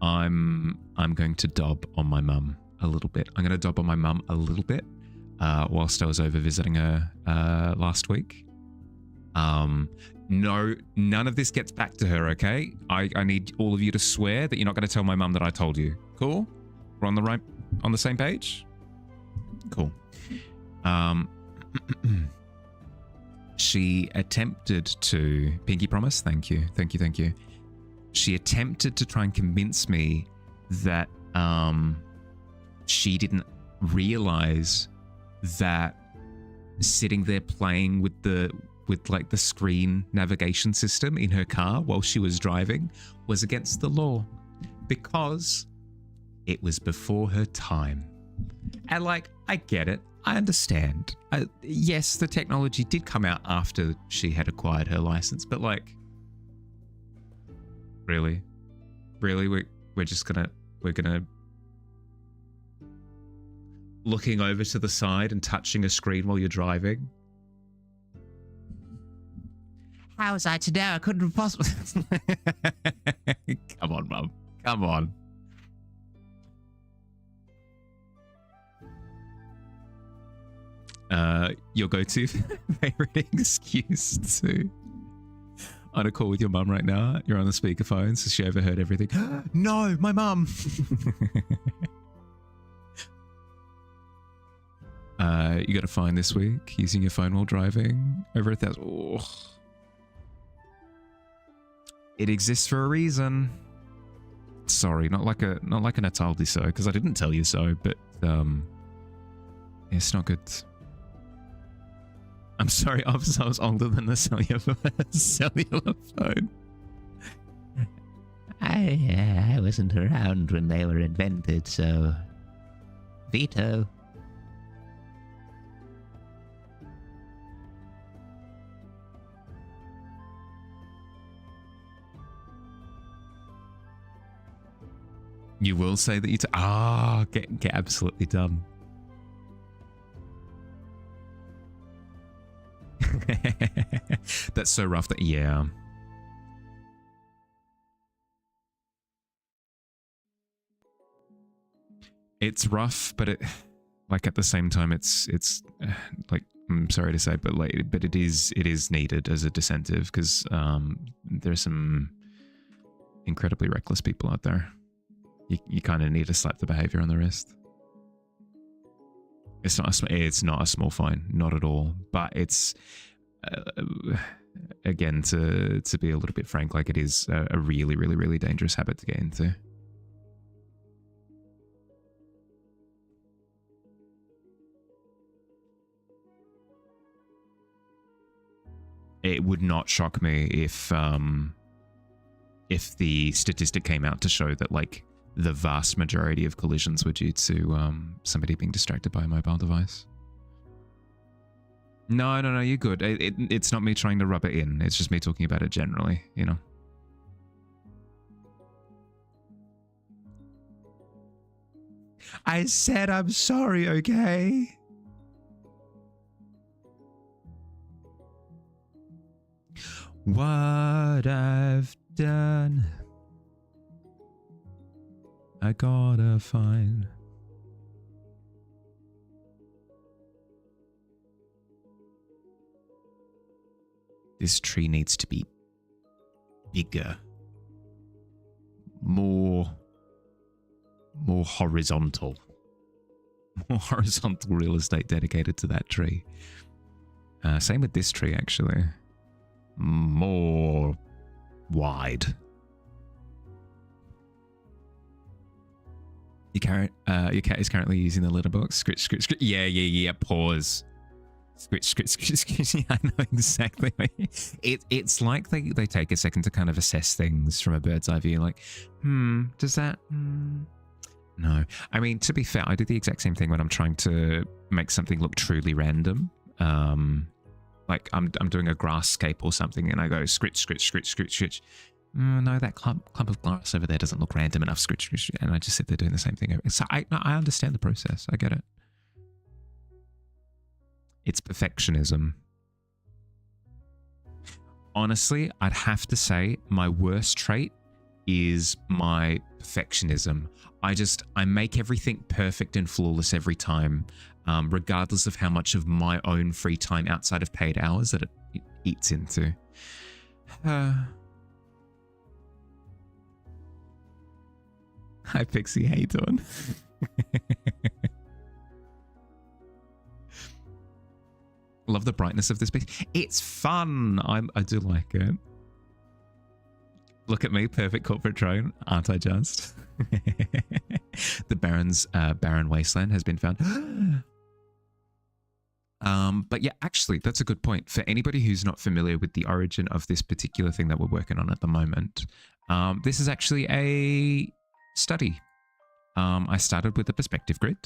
I'm going to dob on my mum a little bit. I'm going to dob on my mum a little bit whilst I was over visiting her last week. No, none of this gets back to her, okay? I need all of you to swear that you're not going to tell my mum that I told you. Cool? We're on the same page? Cool. She attempted to... Pinky promise? Thank you. Thank you, thank you. She attempted to try and convince me that she didn't realize that sitting there playing with like the screen navigation system in her car while she was driving was against the law because it was before her time. And like, I get it. I understand. Yes, the technology did come out after she had acquired her license, but like, really, we're gonna looking over to the side and touching a screen while you're driving. How was I to know? I couldn't have possibly. Come on, Mum. Come on. Your go-to favorite excuse to on a call with your mum right now. You're on the speakerphone, so she overheard everything. No, my mum. You got a fine this week using your phone while driving. Over 1,000. Oh. It exists for a reason. Sorry, not like an I told you so, because I didn't tell you so, but it's not good. I'm sorry, I was older than the cellular phone. I wasn't around when they were invented, so veto. You will say that you get absolutely done. That's so rough that, yeah. It's rough, but it, like, at the same time, it's like, I'm sorry to say, but it is needed as a disincentive, because there's some incredibly reckless people out there. You kind of need to slap the behavior on the wrist. It's not a small fine, not at all. But it's again, to be a little bit frank, like, it is a really, really, really dangerous habit to get into. It would not shock me if the statistic came out to show that, like, the vast majority of collisions were due to somebody being distracted by a mobile device. No, you're good. It's not me trying to rub it in. It's just me talking about it generally, you know. I said I'm sorry, okay? What I've done, I gotta find. This tree needs to be bigger, more horizontal, more horizontal real estate dedicated to that tree. Same with this tree, actually. More wide. Your cat is currently using the litter box. Scritch. Yeah. Pause. Scritch. Yeah, I know exactly. It's like they take a second to kind of assess things from a bird's eye view. Like, does that? No. I mean, to be fair, I do the exact same thing when I'm trying to make something look truly random. Like I'm doing a grasscape or something, and I go scritch. No, that clump of grass over there doesn't look random enough. Scritch, and I just sit there doing the same thing. So I understand the process. I get it. It's perfectionism. Honestly, I'd have to say my worst trait is my perfectionism. I make everything perfect and flawless every time, regardless of how much of my own free time outside of paid hours that it eats into. Hi, Pixie. How you doing? Love the brightness of this piece. It's fun. I do like it. Look at me, perfect corporate drone, aren't I just? The barren wasteland has been found. But yeah, actually, that's a good point. For anybody who's not familiar with the origin of this particular thing that we're working on at the moment, this is actually a study. I started with a perspective grid.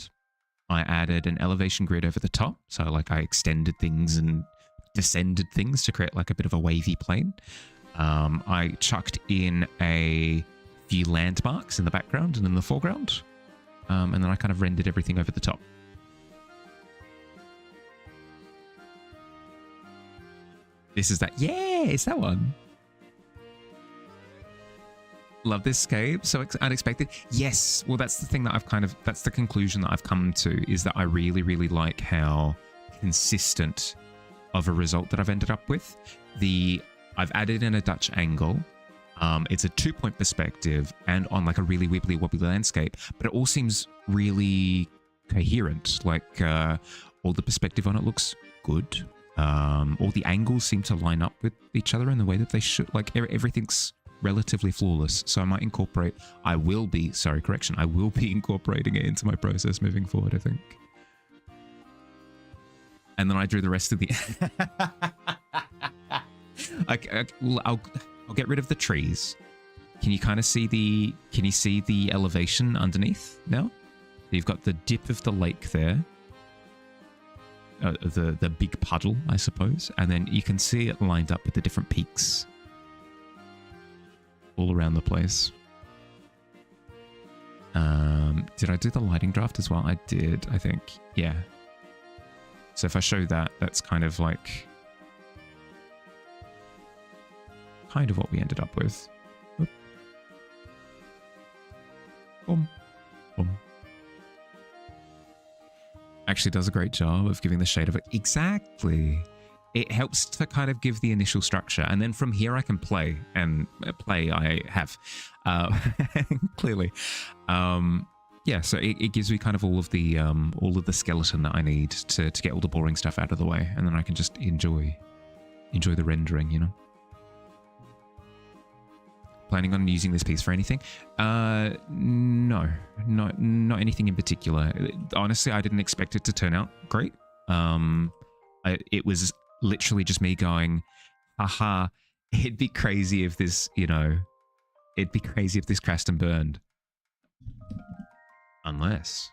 I added an elevation grid over the top. So like I extended things and descended things to create like a bit of a wavy plane. I chucked in a few landmarks in the background and in the foreground. And then I kind of rendered everything over the top. This is that. Yeah, it's that one. Love this scape. So unexpected. Yes. Well, that's the thing that that's the conclusion that I've come to, is that I really, really like how consistent of a result that I've ended up with. The I've added in a Dutch angle. It's a 2-point perspective and on like a really wibbly wobbly landscape, but it all seems really coherent. Like all the perspective on it looks good. All the angles seem to line up with each other in the way that they should. Like everything's relatively flawless. So I will be incorporating it into my process moving forward, I think. And then I drew the rest of the... I'll get rid of the trees. Can you kind of see the elevation underneath now? You've got the dip of the lake there. The big puddle, I suppose. And then you can see it lined up with the different peaks all around the place. Did I do the lighting draft as well? I did, I think. Yeah. So if I show that, that's kind of like... kind of what we ended up with. Oop. Boom. Boom. Actually does a great job of giving the shade of it. Exactly. It helps to kind of give the initial structure. And then from here I can play. And play I have. Clearly. Yeah, so it gives me kind of all of the skeleton that I need to get all the boring stuff out of the way. And then I can just enjoy the rendering, you know? Planning on using this piece for anything? No, not anything in particular. Honestly, I didn't expect it to turn out great. It was literally just me going, haha, it'd be crazy if this, it'd be crazy if this crashed and burned. Unless.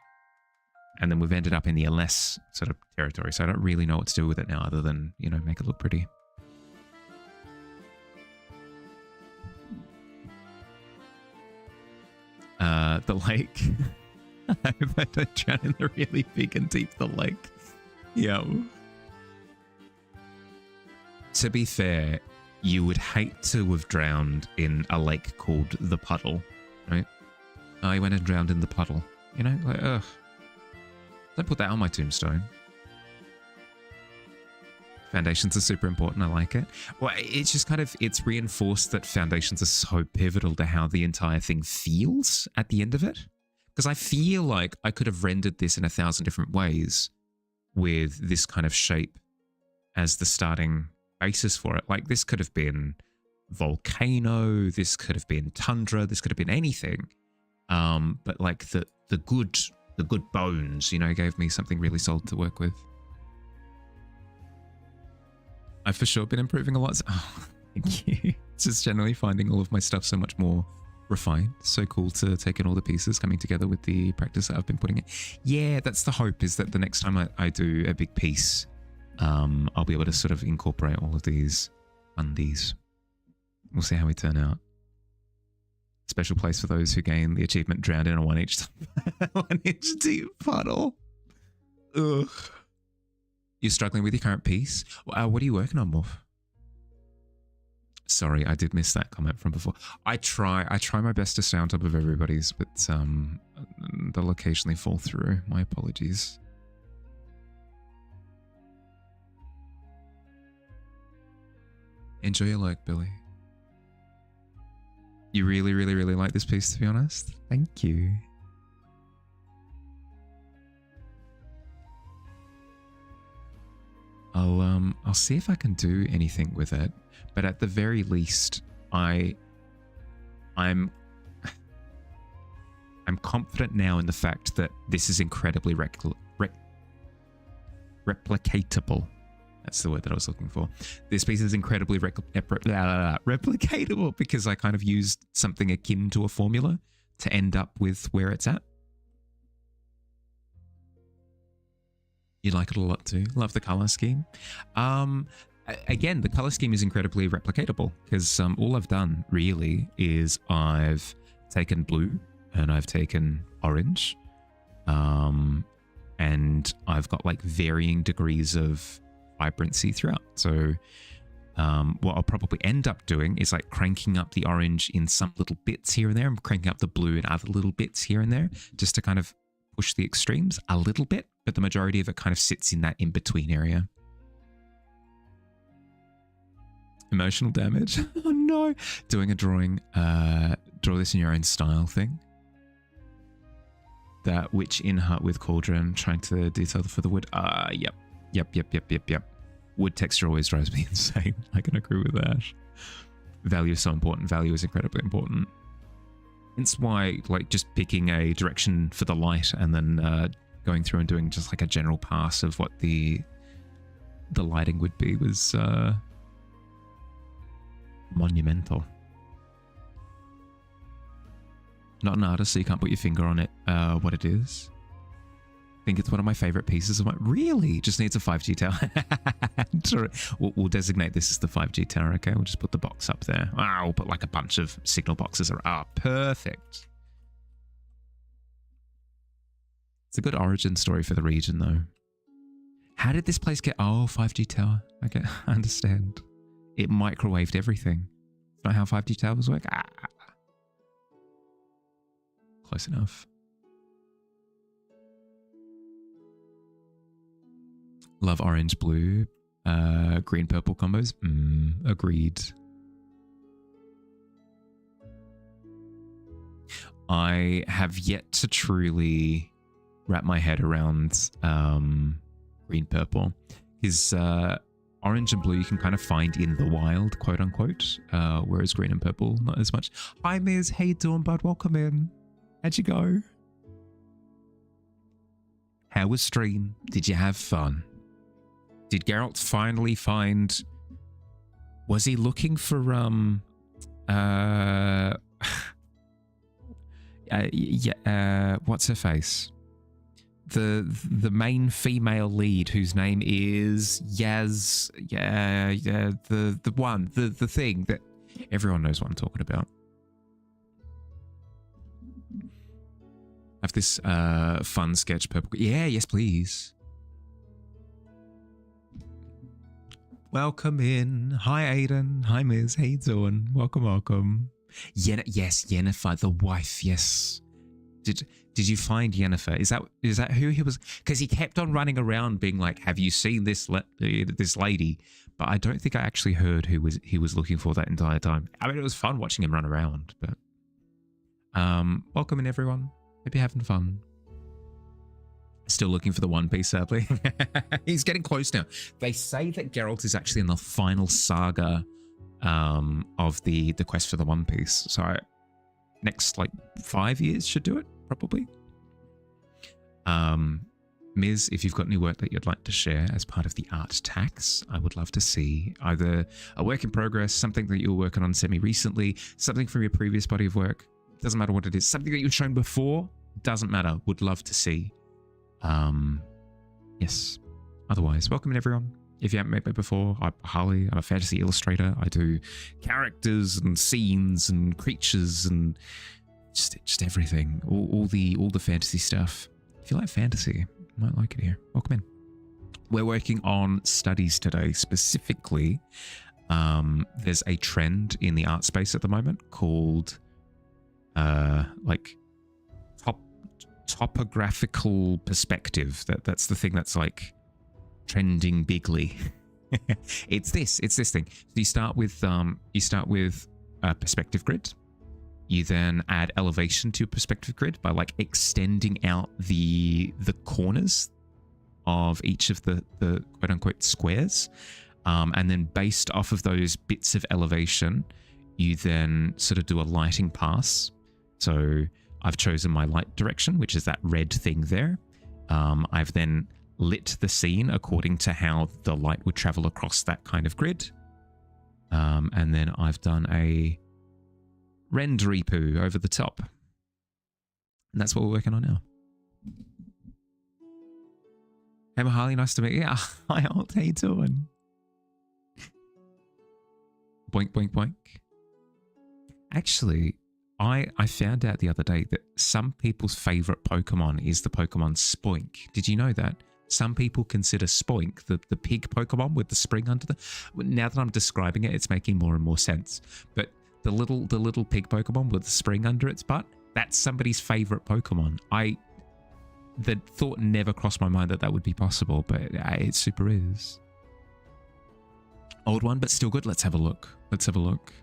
And then we've ended up in the unless sort of territory, so I don't really know what to do with it now other than, make it look pretty. The lake. I hope I don't drown in the really big and deep the lake. Yeah. To be fair, you would hate to have drowned in a lake called the Puddle, right? I went and drowned in the puddle. Like, ugh. Don't put that on my tombstone. Foundations are super important. I like it. Well, it's just kind of, it's reinforced that foundations are so pivotal to how the entire thing feels at the end of it. Because I feel like I could have rendered this in 1,000 different ways with this kind of shape as the starting basis for it. Like this could have been volcano, this could have been tundra, this could have been anything. But like the good bones, gave me something really solid to work with. I've for sure been improving a lot. Oh, thank you. It's just generally finding all of my stuff so much more refined. So cool to take in all the pieces coming together with the practice that I've been putting in. Yeah, that's the hope, is that the next time I do a big piece, I'll be able to sort of incorporate all of these undies. We'll see how we turn out. Special place for those who gain the achievement drowned in a 1-inch deep puddle. Ugh. You're struggling with your current piece? What are you working on, Morph? Sorry, I did miss that comment from before. I try my best to stay on top of everybody's, but they'll occasionally fall through. My apologies. Enjoy your lurk, Billy. You really, really, really like this piece, to be honest. Thank you. I'll see if I can do anything with it, but at the very least, I'm confident now in the fact that this is incredibly replicatable. That's the word that I was looking for. This piece is incredibly replicatable because I kind of used something akin to a formula to end up with where it's at. You like it a lot too. Love the color scheme. Again, the color scheme is incredibly replicatable because all I've done really is I've taken blue and I've taken orange, and I've got like varying degrees of vibrancy throughout. So what I'll probably end up doing is like cranking up the orange in some little bits here and there and cranking up the blue in other little bits here and there just to kind of push the extremes a little bit, but the majority of it kind of sits in that in-between area. Emotional damage. Oh no. Doing a drawing, draw this in your own style thing. That witch in hut with cauldron, trying to detail for the wood. Yep. Wood texture always drives me insane. I can agree with that. Value is so important. Value is incredibly important. It's why, like, just picking a direction for the light and then going through and doing just like a general pass of what the lighting would be was monumental. Not an artist, so you can't put your finger on it, what it is. I think it's one of my favorite pieces of my... Really? Just needs a 5G tower. We'll designate this as the 5G tower, okay? We'll just put the box up there. We'll put like a bunch of signal boxes. Perfect. It's a good origin story for the region, though. How did this place get... Oh, 5G tower. Okay, I understand. It microwaved everything. It's not how 5G towers work? Close enough. Love orange, blue, green, purple combos. Agreed. I have yet to truly wrap my head around green, purple. Because orange and blue you can kind of find in the wild, quote unquote, whereas green and purple, not as much. Hi, Miz. How you doing, bud? Welcome in. How'd you go? How was stream? Did you have fun? Did Geralt finally find... Was he looking for, what's her face? The main female lead, whose name is Yaz... the thing that... Everyone knows what I'm talking about. I have this fun sketch purple... Yeah, yes, please. Welcome in. Hi, Aiden. Hi, Miz. How you doing? Welcome, welcome. Yes, Yennefer, the wife. Yes. Did you find Yennefer? Is that who he was? Because he kept on running around, being like, "Have you seen this lady?" But I don't think I actually heard who he was looking for that entire time. I mean, it was fun watching him run around. But welcome in, everyone. Hope you're having fun. Still looking for the One Piece, sadly. He's getting close now. They say that Geralt is actually in the final saga of the quest for the One Piece. So next, like, 5 years should do it, probably. Miz, if you've got any work that you'd like to share as part of the art tax, I would love to see either a work in progress, something that you were working on semi-recently, something from your previous body of work. Doesn't matter what it is. Something that you've shown before, doesn't matter. Would love to see. Yes. Otherwise, welcome in, everyone. If you haven't met me before, I'm Harley. I'm a fantasy illustrator. I do characters and scenes and creatures and just everything. All the fantasy stuff. If you like fantasy, you might like it here. Welcome in. We're working on studies today. Specifically, there's a trend in the art space at the moment called like topographical perspective. That's the thing that's like trending bigly. it's this thing. So you start with a perspective grid. You then add elevation to your perspective grid by like extending out the corners of each of the quote unquote squares, and then based off of those bits of elevation, you then sort of do a lighting pass. So I've chosen my light direction, which is that red thing there. I've then lit the scene according to how the light would travel across that kind of grid. And then I've done a rendery poo over the top. And that's what we're working on now. Hey, Mahali, nice to meet you. Hi, Alt, how you doing? Boink, boink, boink. Actually, I found out the other day that some people's favorite Pokemon is the Pokemon Spoink. Did you know that? Some people consider Spoink the pig Pokemon with the spring under the... Now that I'm describing it, it's making more and more sense. But the little pig Pokemon with the spring under its butt, that's somebody's favorite Pokemon. The thought never crossed my mind that would be possible, but it super is. Old one, but still good. Let's have a look. Let's have a look.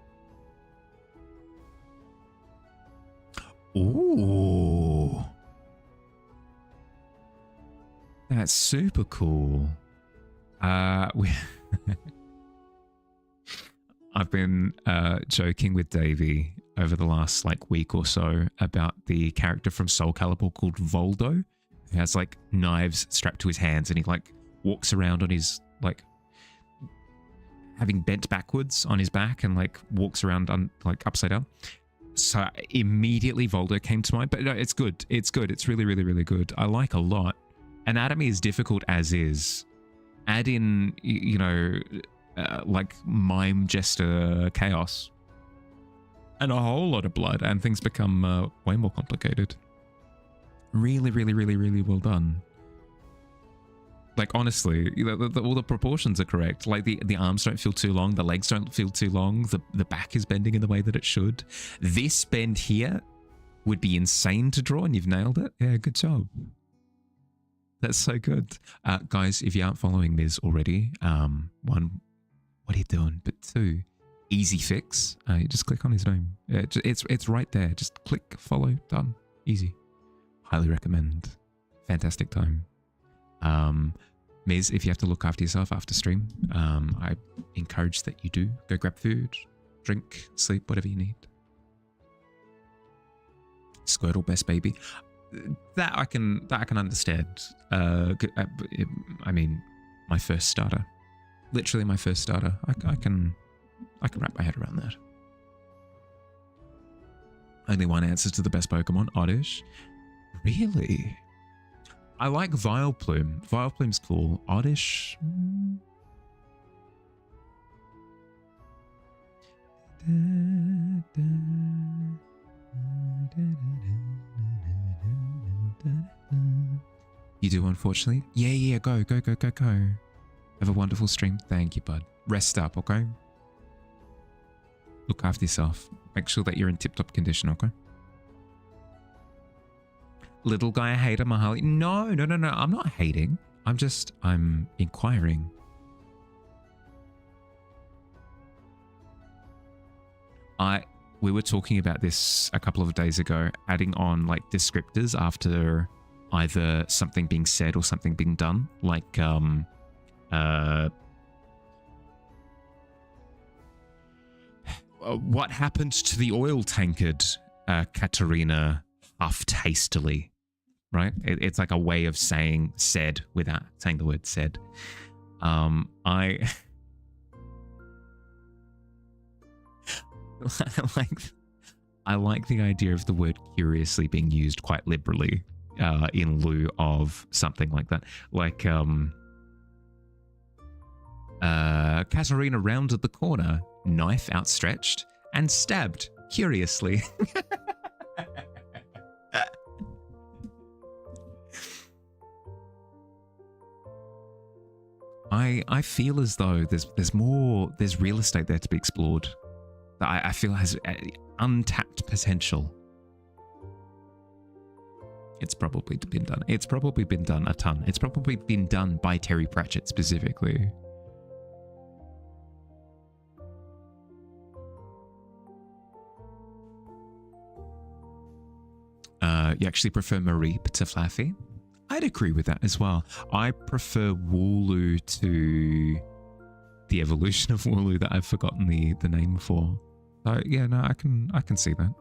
Ooh. That's super cool. I've been joking with Davey over the last like week or so about the character from Soul Calibur called Voldo, who has like knives strapped to his hands, and he like walks around on his like having bent backwards on his back and like walks around like upside down. So immediately Voldo came to mind, but no, it's good. It's good. It's really, really, really good. I like a lot. Anatomy is difficult as is. Add in, you know, like mime jester chaos and a whole lot of blood, and things become way more complicated. Really, really, really, really well done. Like, honestly, you know, all the proportions are correct. Like, the arms don't feel too long. The legs don't feel too long. The back is bending in the way that it should. This bend here would be insane to draw, and you've nailed it. Yeah, good job. That's so good. Guys, if you aren't following Miz already, one, what are you doing? But two, easy fix. You just click on his name. It's right there. Just click, follow, done. Easy. Highly recommend. Fantastic time. Miz, if you have to look after yourself after stream, I encourage that you do. Go grab food, drink, sleep, whatever you need. Squirtle, best baby. That I can understand. I mean, my first starter. Literally my first starter. I can wrap my head around that. Only one answer to the best Pokemon, Oddish. Really? I like Vileplume. Vileplume's cool. Oddish. You do, unfortunately? Yeah, go. Have a wonderful stream. Thank you, bud. Rest up, okay? Look after yourself. Make sure that you're in tip-top condition, okay? Little guy hater, Mahali. No. I'm not hating. I'm inquiring. We were talking about this a couple of days ago, adding on like descriptors after either something being said or something being done. Like, what happened to the oil tankard? Katarina huffed hastily, right? It's like a way of saying said without saying the word said. I like the idea of the word curiously being used quite liberally in lieu of something like that. Like, Katarina rounded the corner, knife outstretched, and stabbed curiously. I feel as though there's real estate there to be explored that I feel has untapped potential. It's probably been done. It's probably been done a ton. It's probably been done by Terry Pratchett specifically. You actually prefer Mareep to Flaffy? I'd agree with that as well. I prefer Wooloo to the evolution of Wooloo that I've forgotten the name for. So yeah, no, I can see that.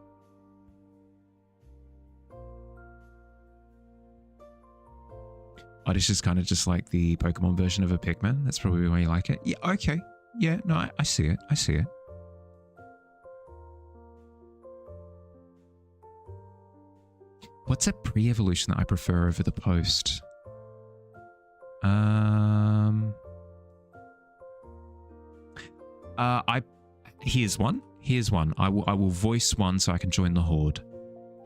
Oddish is kind of just like the Pokemon version of a Pigman. That's probably why you like it. Yeah, okay. Yeah, no, I see it. I see it. What's a pre-evolution that I prefer over the post? Here's one. Here's one. I will voice one so I can join the horde.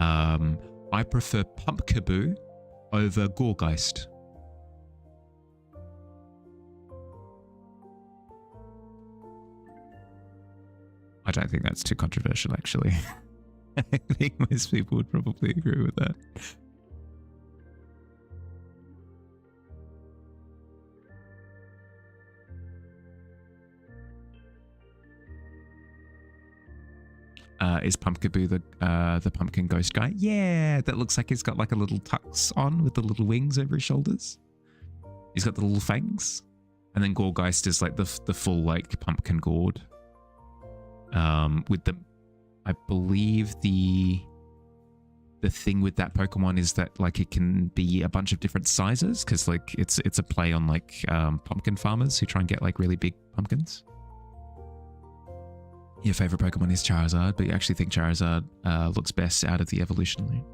I prefer Pumpkaboo over Gorgeist. I don't think that's too controversial, actually. I think most people would probably agree with that. is Pumpkaboo the pumpkin ghost guy? Yeah, that looks like he's got like a little tux on with the little wings over his shoulders. He's got the little fangs. And then Gorgeist is like the full like pumpkin gourd. With the, I believe the thing with that Pokemon is that like it can be a bunch of different sizes because like it's a play on like pumpkin farmers who try and get like really big pumpkins. Your favorite Pokemon is Charizard, but you actually think Charizard looks best out of the evolution line.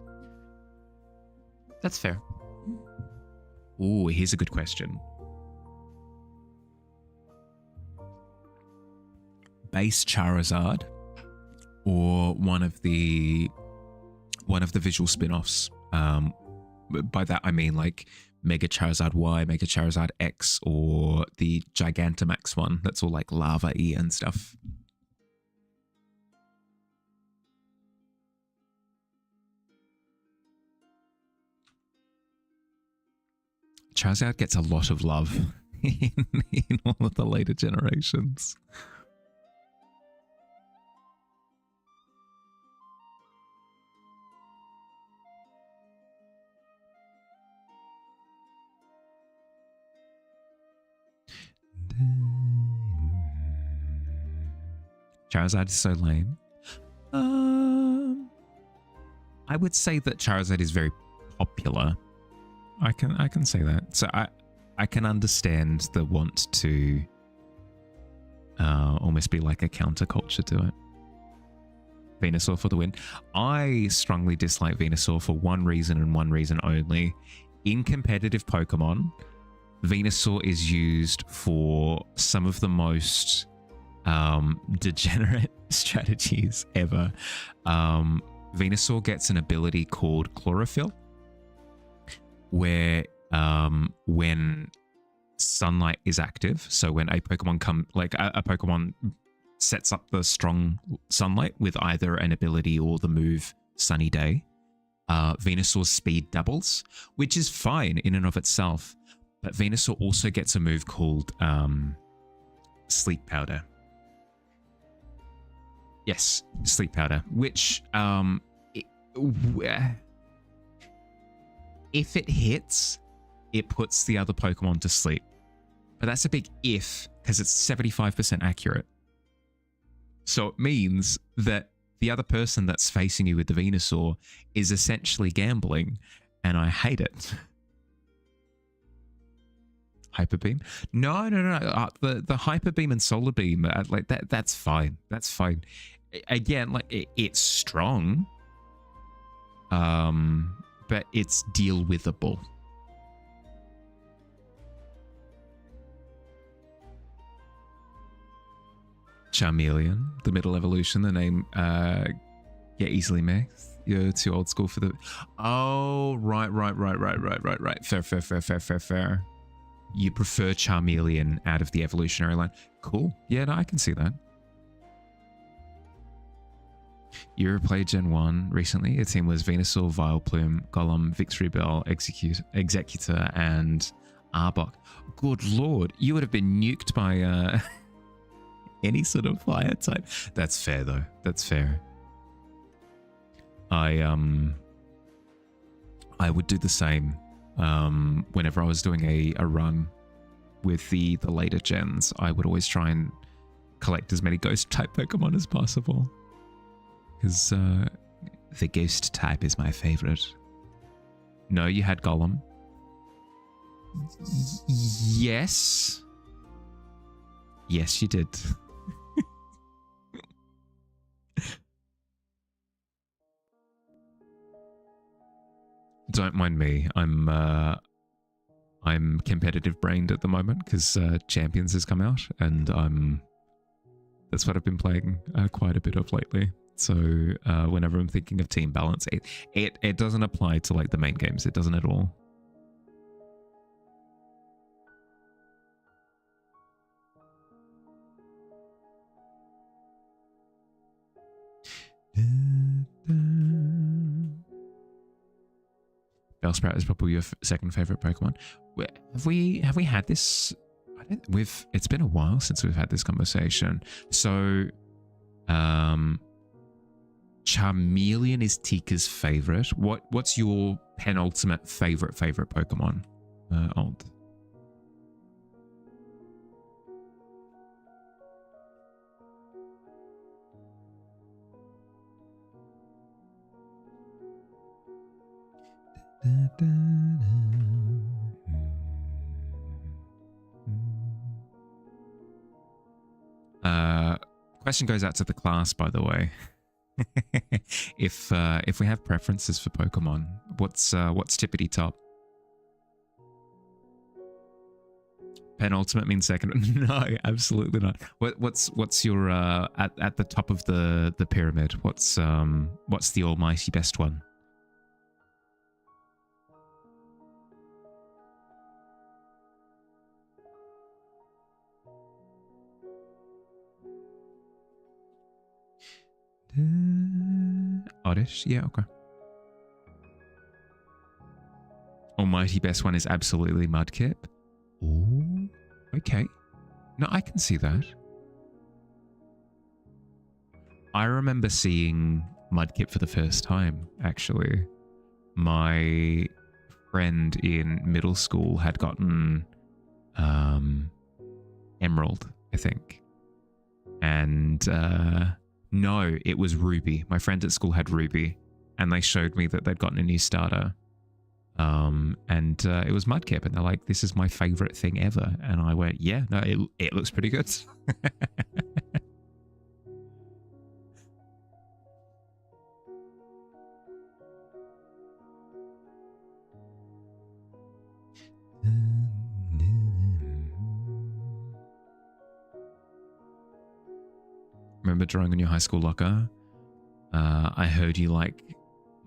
That's fair. Oh, here's a good question. Base Charizard or one of the visual spin-offs. By that I mean like Mega Charizard Y, Mega Charizard X, or the Gigantamax one that's all like lava-y and stuff. Charizard gets a lot of love in all of the later generations. Charizard is so lame. I would say that Charizard is very popular. I can say that. So I can understand the want to almost be like a counterculture to it. Venusaur for the win. I strongly dislike Venusaur for one reason and one reason only. In competitive Pokemon, Venusaur is used for some of the most degenerate strategies ever. Venusaur gets an ability called Chlorophyll, where when sunlight is active, so when a Pokemon a Pokemon sets up the strong sunlight with either an ability or the move Sunny Day, Venusaur's speed doubles, which is fine in and of itself. But Venusaur also gets a move called Sleep Powder. Yes, Sleep Powder, which if it hits, it puts the other Pokemon to sleep. But that's a big if, because it's 75% accurate. So it means that the other person that's facing you with the Venusaur is essentially gambling, and I hate it. Hyper Beam? No. The Hyper Beam and Solar Beam, like that's fine. That's fine. Again, like it's strong, but it's deal withable. Charmeleon, the middle evolution, the name get easily mixed. You're too old school for the. Oh, right. Fair. You prefer Charmeleon out of the evolutionary line. Cool. Yeah, no, I can see that. You replayed Gen 1 recently. Your team was Venusaur, Vileplume, Golem, Victory Bell, Executor, and Arbok. Good lord, you would have been nuked by any sort of fire type. That's fair though. That's fair. I would do the same whenever I was doing a run with the later gens. I would always try and collect as many ghost type Pokemon as possible, because the ghost type is my favorite. No, you had Golem. Yes, you did. Don't mind me. I'm competitive brained at the moment because Champions has come out, and that's what I've been playing quite a bit of lately. So whenever I'm thinking of team balance, it doesn't apply to like the main games. It doesn't at all. Bellsprout is probably your second favorite Pokemon. Have we had this? It's been a while since we've had this conversation. So, Charmeleon is Tika's favorite. What's your penultimate favorite Pokemon? Old. Question goes out to the class, by the way. If we have preferences for Pokemon, what's tippity top? Penultimate means second. No, absolutely not. What's your at the top of the pyramid? What's the almighty best one? Oddish, yeah, okay. Almighty best one is absolutely Mudkip. Ooh, okay. No, I can see that. I remember seeing Mudkip for the first time, actually. My friend in middle school had gotten Emerald, I think. And no, it was Ruby. My friend at school had Ruby, and they showed me that they'd gotten a new starter. And it was Mudkip, and they're like, "This is my favorite thing ever." And I went, "Yeah, no, it looks pretty good." Remember drawing on your high school locker? I heard you like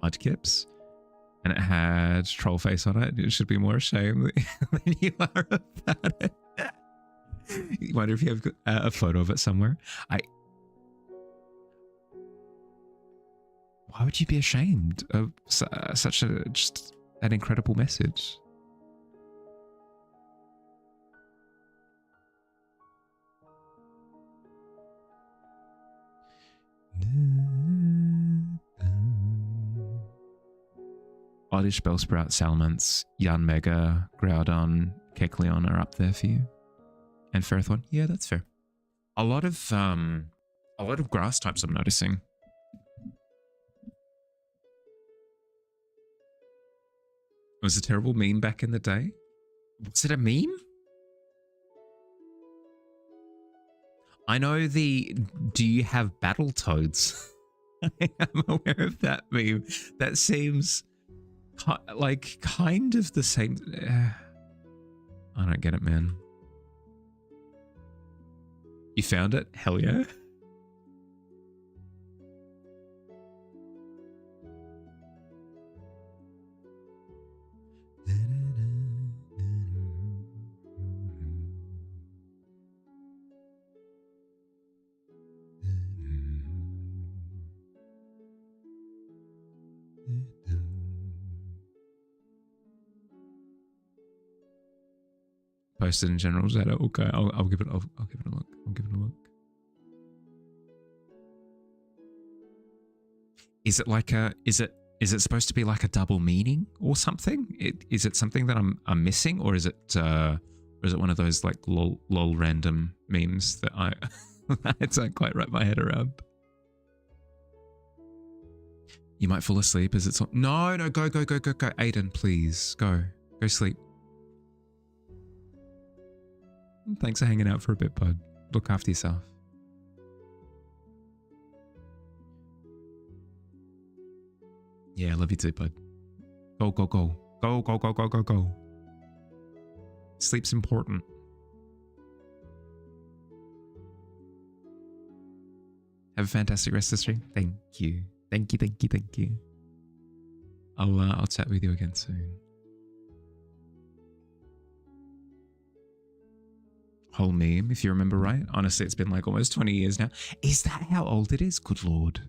Mudkips, and it had troll face on it. You should be more ashamed than you are about it. You wonder if you have a photo of it somewhere. Why would you be ashamed of such just an incredible message? Oddish, Bellsprout, Salamence, Yanmega, Groudon, Kecleon are up there for you. And Ferrothorn? Yeah, that's fair. A lot of grass types I'm noticing. It was a terrible meme back in the day. Was it a meme? I know the "do you have Battletoads?" I'm aware of that meme. That seems like kind of the same. I don't get it, man. You found it? Hell yeah. Posted in general data. Okay, I'll give it. I'll give it a look. I'll give it a look. Is it like a? Is it supposed to be like a double meaning or something? Is it something that I'm missing, or is it one of those like lol random memes that I don't quite wrap my head around? You might fall asleep as it's on. No, go, Aiden, please go sleep. Thanks for hanging out for a bit, bud. Look after yourself. Yeah, love you too, bud. Go. Sleep's important. Have a fantastic rest of the stream. Thank you. I'll chat with you again soon. Whole meme, if you remember right. Honestly, it's been like almost 20 years now. Is that how old it is? Good lord.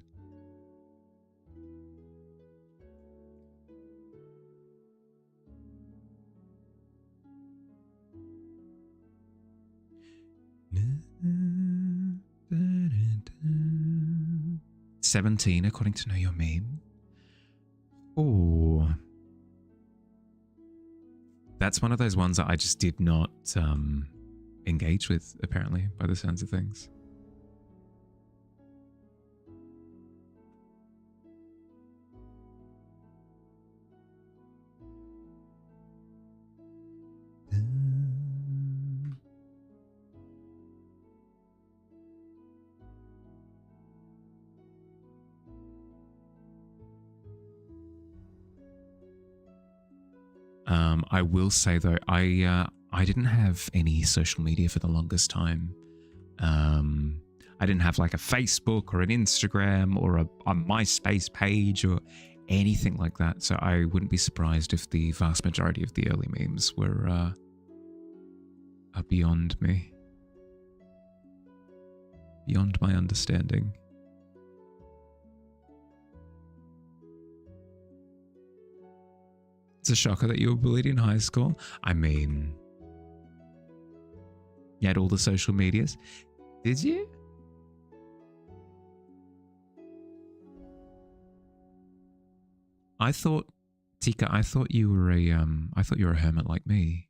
17 according to Know Your Meme. Oh, that's one of those ones that I just did not engage with, apparently, by the sounds of things. I will say though, I didn't have any social media for the longest time. I didn't have like a Facebook or an Instagram or a MySpace page or anything like that. So I wouldn't be surprised if the vast majority of the early memes were are beyond me, beyond my understanding. It's a shocker that you were bullied in high school. I mean, you had all the social medias. Did you? I thought, Tika, I thought you were a hermit like me.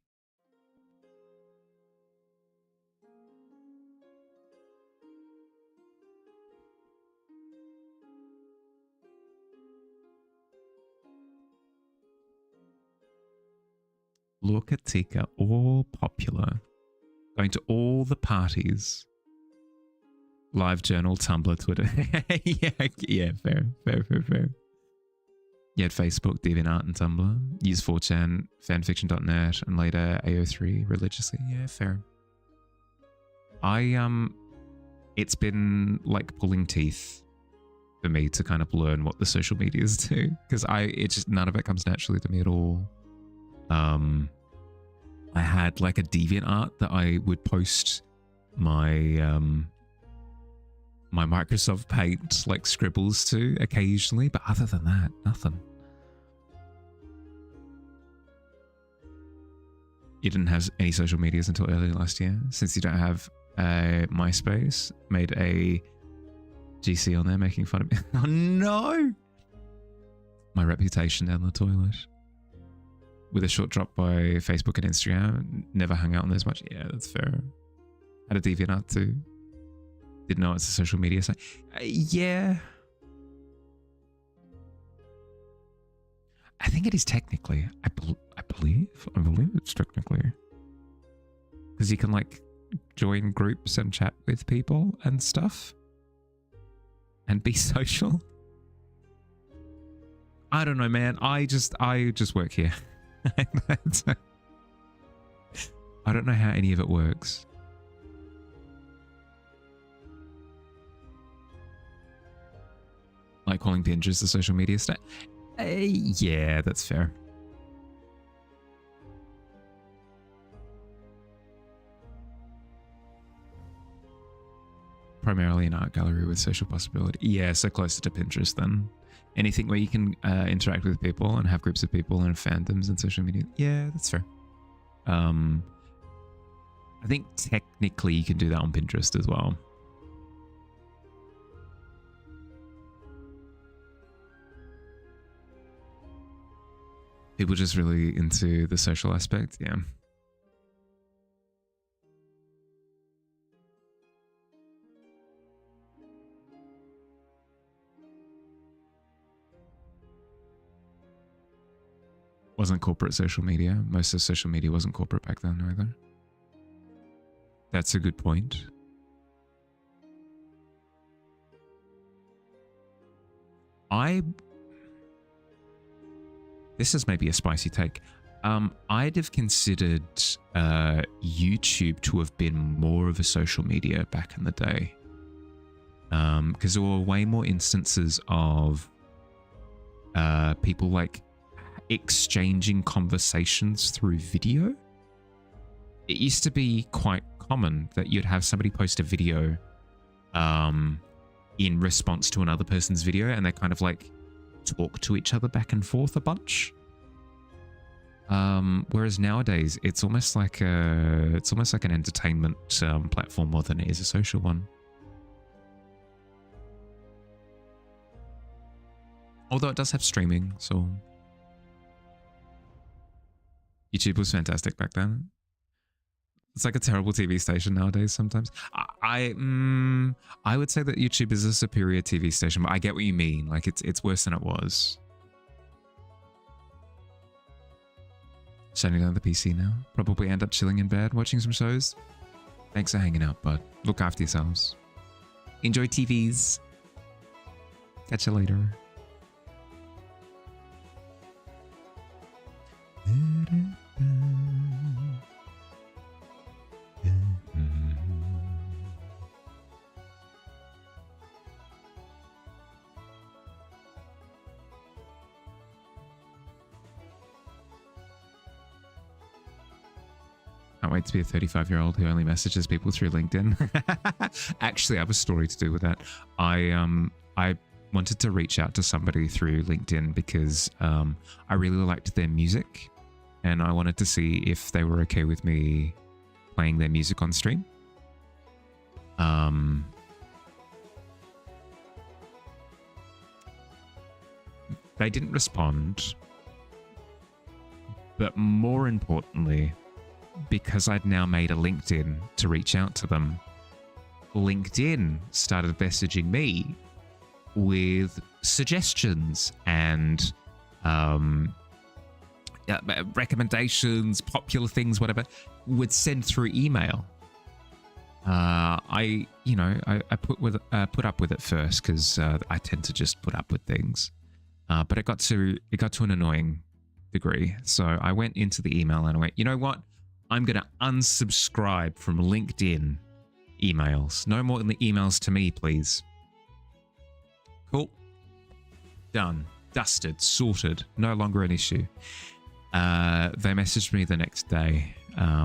Look at Tika, all popular, going to all the parties, live journal, Tumblr, Twitter. yeah, fair. You had Facebook, DeviantArt, and Tumblr. Use 4chan, fanfiction.net, and later AO3 religiously. Yeah, fair. It's been like pulling teeth for me to kind of learn what the social medias do, because none of it comes naturally to me at all. I had like a DeviantArt that I would post my my Microsoft Paint like scribbles to occasionally, but other than that, nothing. You didn't have any social medias until early last year, since you don't have MySpace. Made a GC on there making fun of me. Oh no! My reputation down the toilet. With a short drop by Facebook and Instagram. Never hung out on those much. Yeah, that's fair. Had a DeviantArt too. Didn't know it's a social media site. Yeah. I think it is technically. I believe it's technically. Because you can like join groups and chat with people and stuff. And be social. I don't know, man. I just work here. I don't know how any of it works. Like calling Pinterest a social media site. Yeah, that's fair. Primarily an art gallery with social possibility. Yeah, so closer to Pinterest then. Anything where you can interact with people and have groups of people and fandoms and social media. Yeah, that's fair. I think technically you can do that on Pinterest as well. People just really into the social aspect, yeah. Wasn't corporate social media. Most of social media wasn't corporate back then either. That's a good point. This is maybe a spicy take. I'd have considered YouTube to have been more of a social media back in the day. Because there were way more instances of people like exchanging conversations through video. It used to be quite common that you'd have somebody post a video in response to another person's video, and they kind of like talk to each other back and forth a bunch. Whereas nowadays it's almost like an entertainment platform more than it is a social one. Although it does have streaming, so YouTube was fantastic back then. It's like a terrible TV station nowadays sometimes. I would say that YouTube is a superior TV station, but I get what you mean. Like it's worse than it was. Shutting down the PC now. Probably end up chilling in bed, watching some shows. Thanks for hanging out, bud. Look after yourselves. Enjoy TVs. Catch you later. Can't wait to be a 35-year-old who only messages people through LinkedIn. Actually, I have a story to do with that. I wanted to reach out to somebody through LinkedIn because I really liked their music, and I wanted to see if they were okay with me playing their music on stream. They didn't respond, but more importantly, because I'd now made a LinkedIn to reach out to them, LinkedIn started messaging me with suggestions and recommendations, popular things, whatever, would send through email. I put up with it first because I tend to just put up with things, but it got to an annoying degree. So I went into the email and I went, you know what? I'm going to unsubscribe from LinkedIn emails. No more emails to me, please. Cool. Done. Dusted. Sorted. No longer an issue. They messaged me the next day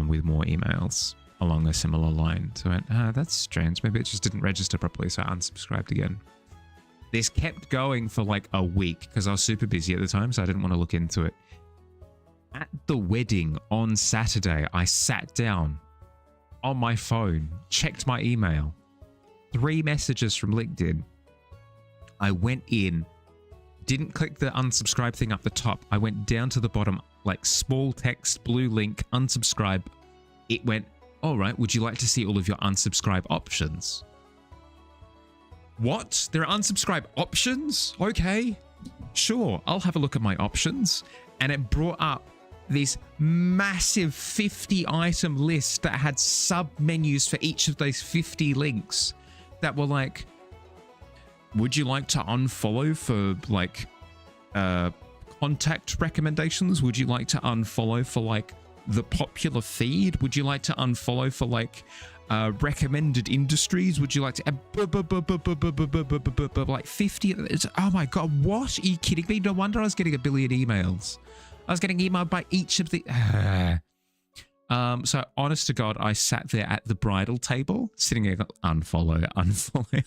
with more emails along a similar line. So I went, that's strange. Maybe it just didn't register properly, so I unsubscribed again. This kept going for like a week because I was super busy at the time, so I didn't want to look into it. At the wedding on Saturday, I sat down on my phone, checked my email, 3 messages from LinkedIn. I went in, didn't click the unsubscribe thing up the top. I went down to the bottom, like small text, blue link, unsubscribe. It went, all right, would you like to see all of your unsubscribe options? What? There are unsubscribe options? Okay, sure, I'll have a look at my options. And it brought up this massive 50-item list that had sub-menus for each of those 50 links that were like, would you like to unfollow for like contact recommendations? Would you like to unfollow for like the popular feed? Would you like to unfollow for like recommended industries? Would you like to like 50? Oh my god, what? Are you kidding me? No wonder I was getting a billion emails. I was getting emailed by each of the so honest to god, I sat there at the bridal table sitting there, unfollow, unselect.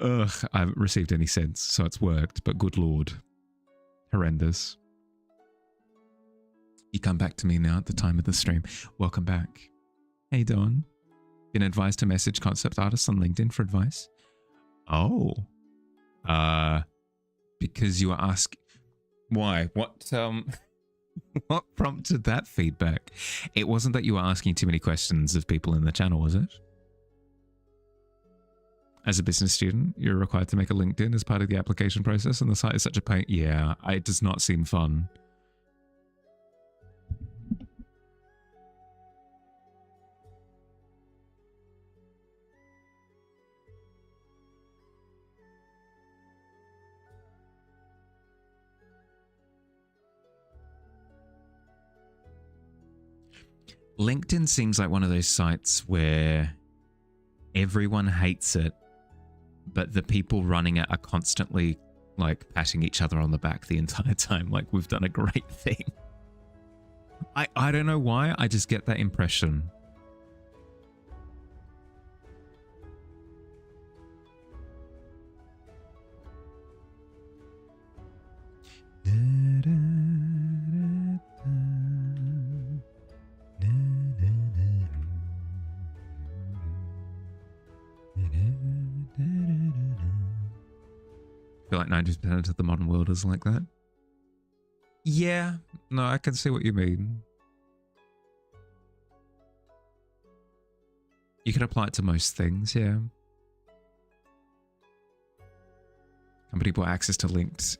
Ugh, I haven't received any sense, so it's worked, but good lord, horrendous. You come back to me now at the time of the stream. Welcome back. How you doing? Been advised to message concept artists on LinkedIn for advice? Oh. Because you were asked why? What what prompted that feedback? It wasn't that you were asking too many questions of people in the channel, was it? As a business student, you're required to make a LinkedIn as part of the application process, and the site is such a pain. Yeah, it does not seem fun. LinkedIn seems like one of those sites where everyone hates it, but the people running it are constantly like patting each other on the back the entire time, like we've done a great thing. I don't know why, I just get that impression. feel like 90% of the modern world is like that. Yeah, no, I can see what you mean. You can apply it to most things, yeah. Company bought access to linked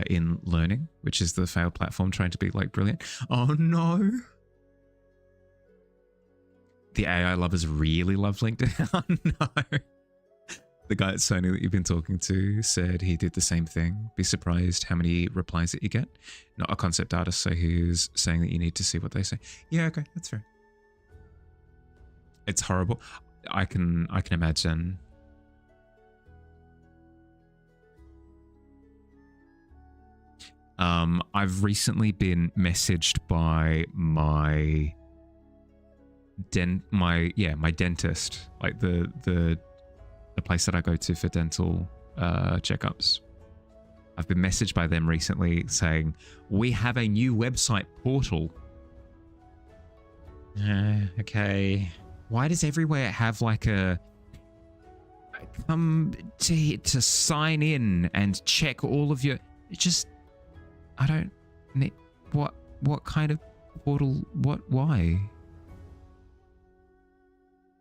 in learning, which is the failed platform trying to be like brilliant. Oh no. The AI lovers really love LinkedIn. Oh no. The guy at Sony that you've been talking to said he did the same thing. Be surprised how many replies that you get. Not a concept artist, so he's saying that you need to see what they say. Yeah, okay, that's fair. It's horrible. I can imagine. I've recently been messaged by my dentist, like the place that I go to for dental checkups. I've been messaged by them recently saying, we have a new website portal. Okay. Why does everywhere have like a come to sign in and check all of your, just, I don't need, what kind of portal, why?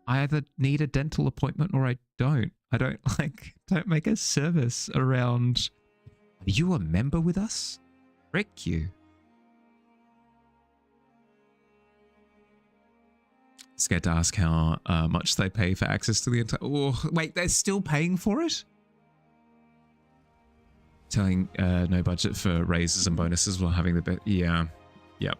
I either need a dental appointment or I don't. I don't make a service around, are you a member with us? Frick you. Scared to ask how much they pay for access to the entire, oh, wait, they're still paying for it? Telling no budget for raises and bonuses while having the bit, yeah. Yep.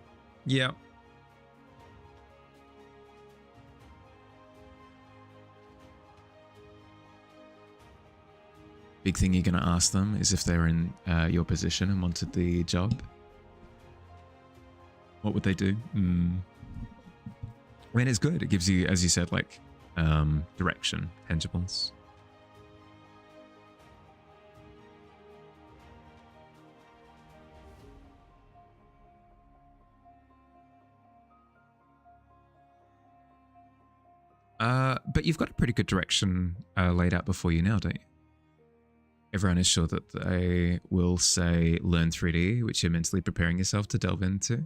Big thing you're going to ask them is if they're in your position and wanted the job. What would they do? I mean, it's good. It gives you, as you said, like direction, tangibles. But you've got a pretty good direction laid out before you now, don't you? Everyone is sure that they will say learn 3D, which you're mentally preparing yourself to delve into.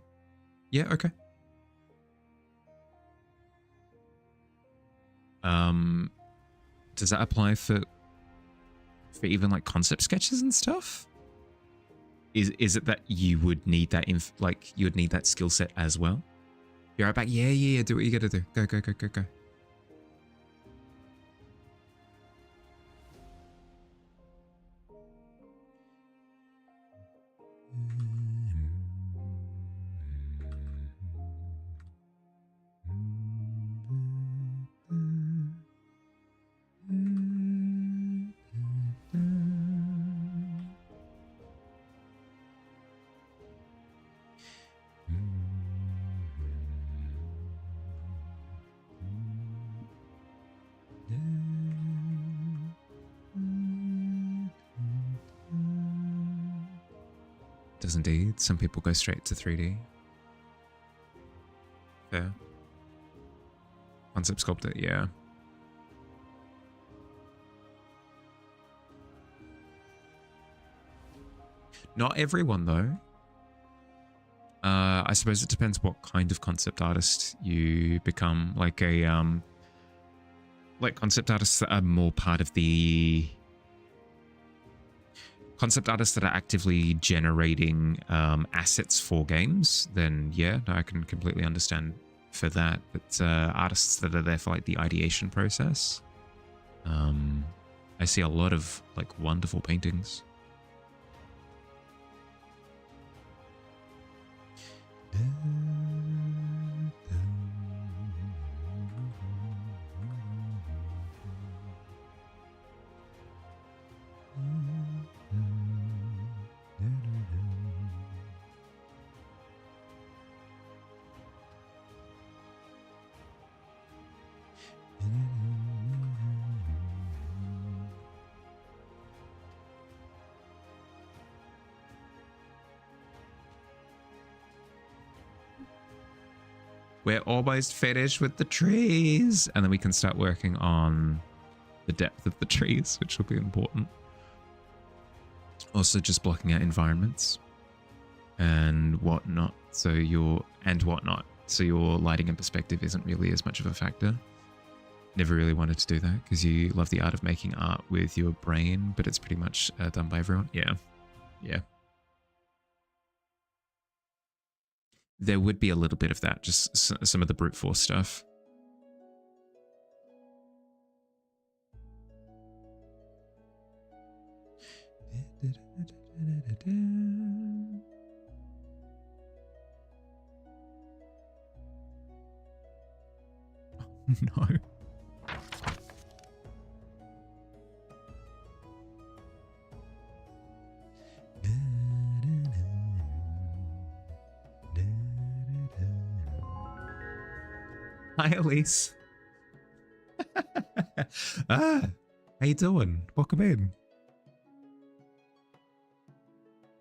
Yeah, okay. Does that apply for even like concept sketches and stuff? Is it that you would need that you would need that skill set as well? You're right back. Yeah. Do what you gotta do. Go. Does indeed. Some people go straight to 3D. Fair. Concept sculptor, yeah. Not everyone though. I suppose it depends what kind of concept artist you become. Like like concept artists that are more part of the concept artists that are actively generating assets for games, then yeah, no, I can completely understand for that. But artists that are there for like the ideation process, I see a lot of like wonderful paintings. We're almost finished with the trees. And then we can start working on the depth of the trees, which will be important. Also just blocking out environments and whatnot. So your lighting and perspective isn't really as much of a factor. Never really wanted to do that because you love the art of making art with your brain, but it's pretty much done by everyone. Yeah. Yeah. There would be a little bit of that, just some of the brute force stuff. No. Hi, Elise. How you doing? Welcome in.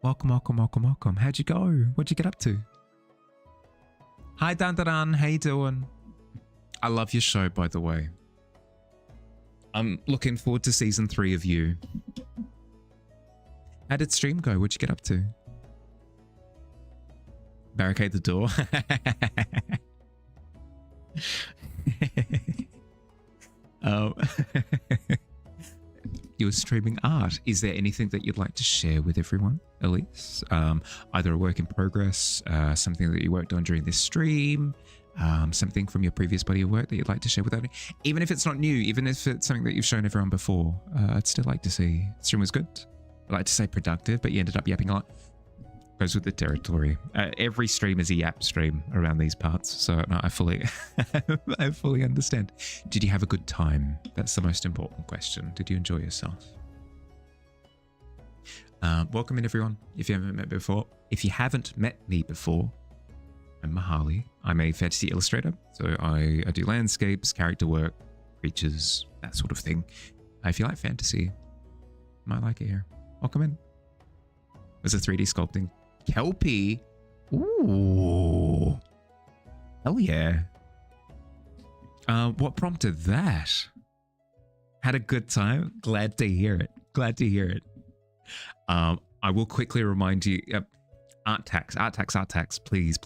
Welcome. How'd you go? What'd you get up to? Hi, Dandaran. How you doing? I love your show, by the way. I'm looking forward to season 3 of you. How did stream go? What'd you get up to? Barricade the door. You're streaming art. Is there anything that you'd like to share with everyone, Elise? Either a work in progress, something that you worked on during this stream, something from your previous body of work that you'd like to share with everyone? Even if it's not new, even if it's something that you've shown everyone before, I'd still like to see. Stream was good. I'd like to say productive, but you ended up yapping a lot. Goes with the territory. Every stream is a yap stream around these parts, so no, I fully understand. Did you have a good time? That's the most important question. Did you enjoy yourself? Welcome in, everyone. If you haven't met before, if you haven't met me before, I'm Mahali. I'm a fantasy illustrator, so I do landscapes, character work, creatures, that sort of thing. If you like fantasy, you might like it here. Welcome in. There's a 3D sculpting. Kelpie. Ooh. Hell yeah. What prompted that? Had a good time? Glad to hear it. Glad to hear it. I will quickly remind you, art tax. Please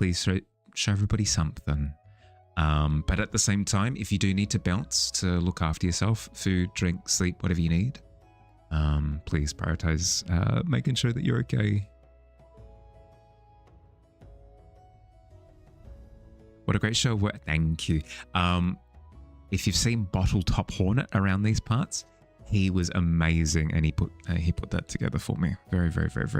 show everybody something. But at the same time, if you do need to bounce to look after yourself, food, drink, sleep, whatever you need, please prioritize making sure that you're okay. What a great show. Thank you. If you've seen Bottle Top Hornet around these parts, he was amazing, and he put that together for me. Very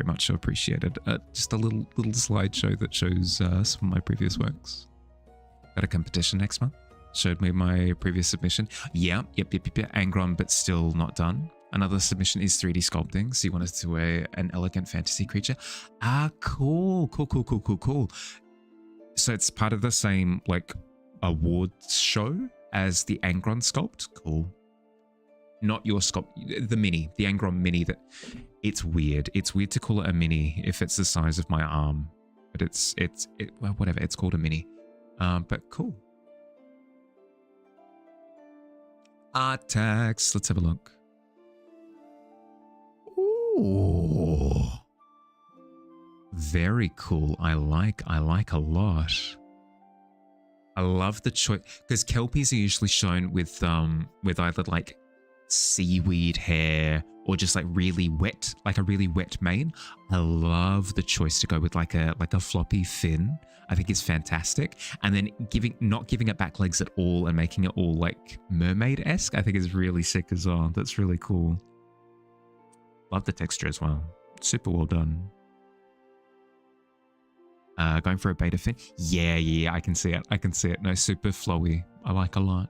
much so appreciated. Just a little slideshow that shows some of my previous works. Got a competition next month. Showed me my previous submission. Yep. Angron, but still not done. Another submission is 3D sculpting. So you wanted to wear an elegant fantasy creature. Cool. So it's part of the same like awards show as the Angron sculpt. Cool. Not your sculpt, the mini, the Angron mini. That it's weird. It's weird to call it a mini if it's the size of my arm, but well, whatever. It's called a mini. But cool. Art tags. Let's have a look. Ooh. Very cool. I like a lot. I love the choice because kelpies are usually shown with either like seaweed hair or just like really wet, like a really wet mane. I love the choice to go with like a floppy fin. I think it's fantastic. And then not giving it back legs at all and making it all like mermaid-esque, I think is really sick as well. That's really cool. Love the texture as well. Super well done. Going for a beta fin? Yeah, I can see it. No, super flowy. I like a lot.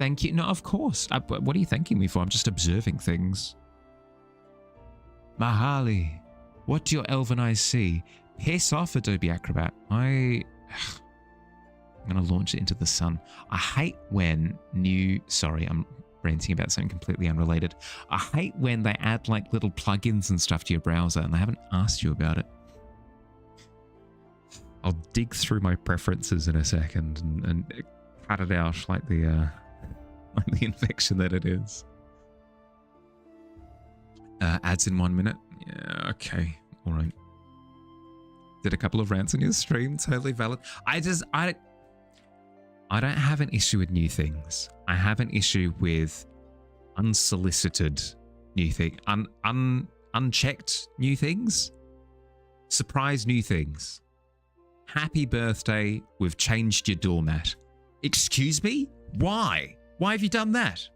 Thank you. No, of course. What are you thanking me for? I'm just observing things. Mahali, what do your elven eyes see? Piss off, Adobe Acrobat. I'm going to launch it into the sun. I hate when I'm ranting about something completely unrelated. I hate when they add like little plugins and stuff to your browser and they haven't asked you about it. I'll dig through my preferences in a second and cut it out like the infection that it is. Ads in 1 minute. Yeah, okay. All right. Did a couple of rants on your stream. Totally valid. I don't have an issue with new things. I have an issue with unsolicited new things. Unchecked new things. Surprise new things. Happy birthday, we've changed your doormat. Excuse me? Why? Why have you done that?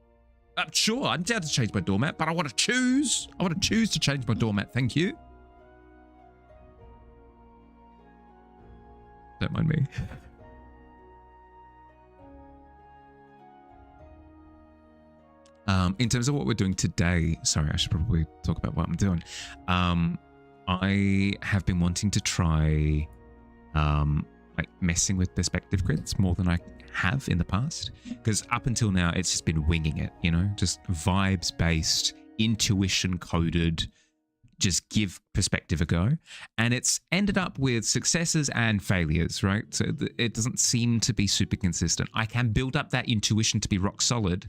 Sure, I'm down to change my doormat, but I want to choose. I want to choose to change my doormat, thank you. Don't mind me. In terms of what we're doing today, sorry, I should probably talk about what I'm doing. I have been wanting to try like messing with perspective grids more than I have in the past, because up until now it's just been winging it, you know, just vibes based, intuition coded, just give perspective a go, and it's ended up with successes and failures, right? So it doesn't seem to be super consistent. I can build up that intuition to be rock solid,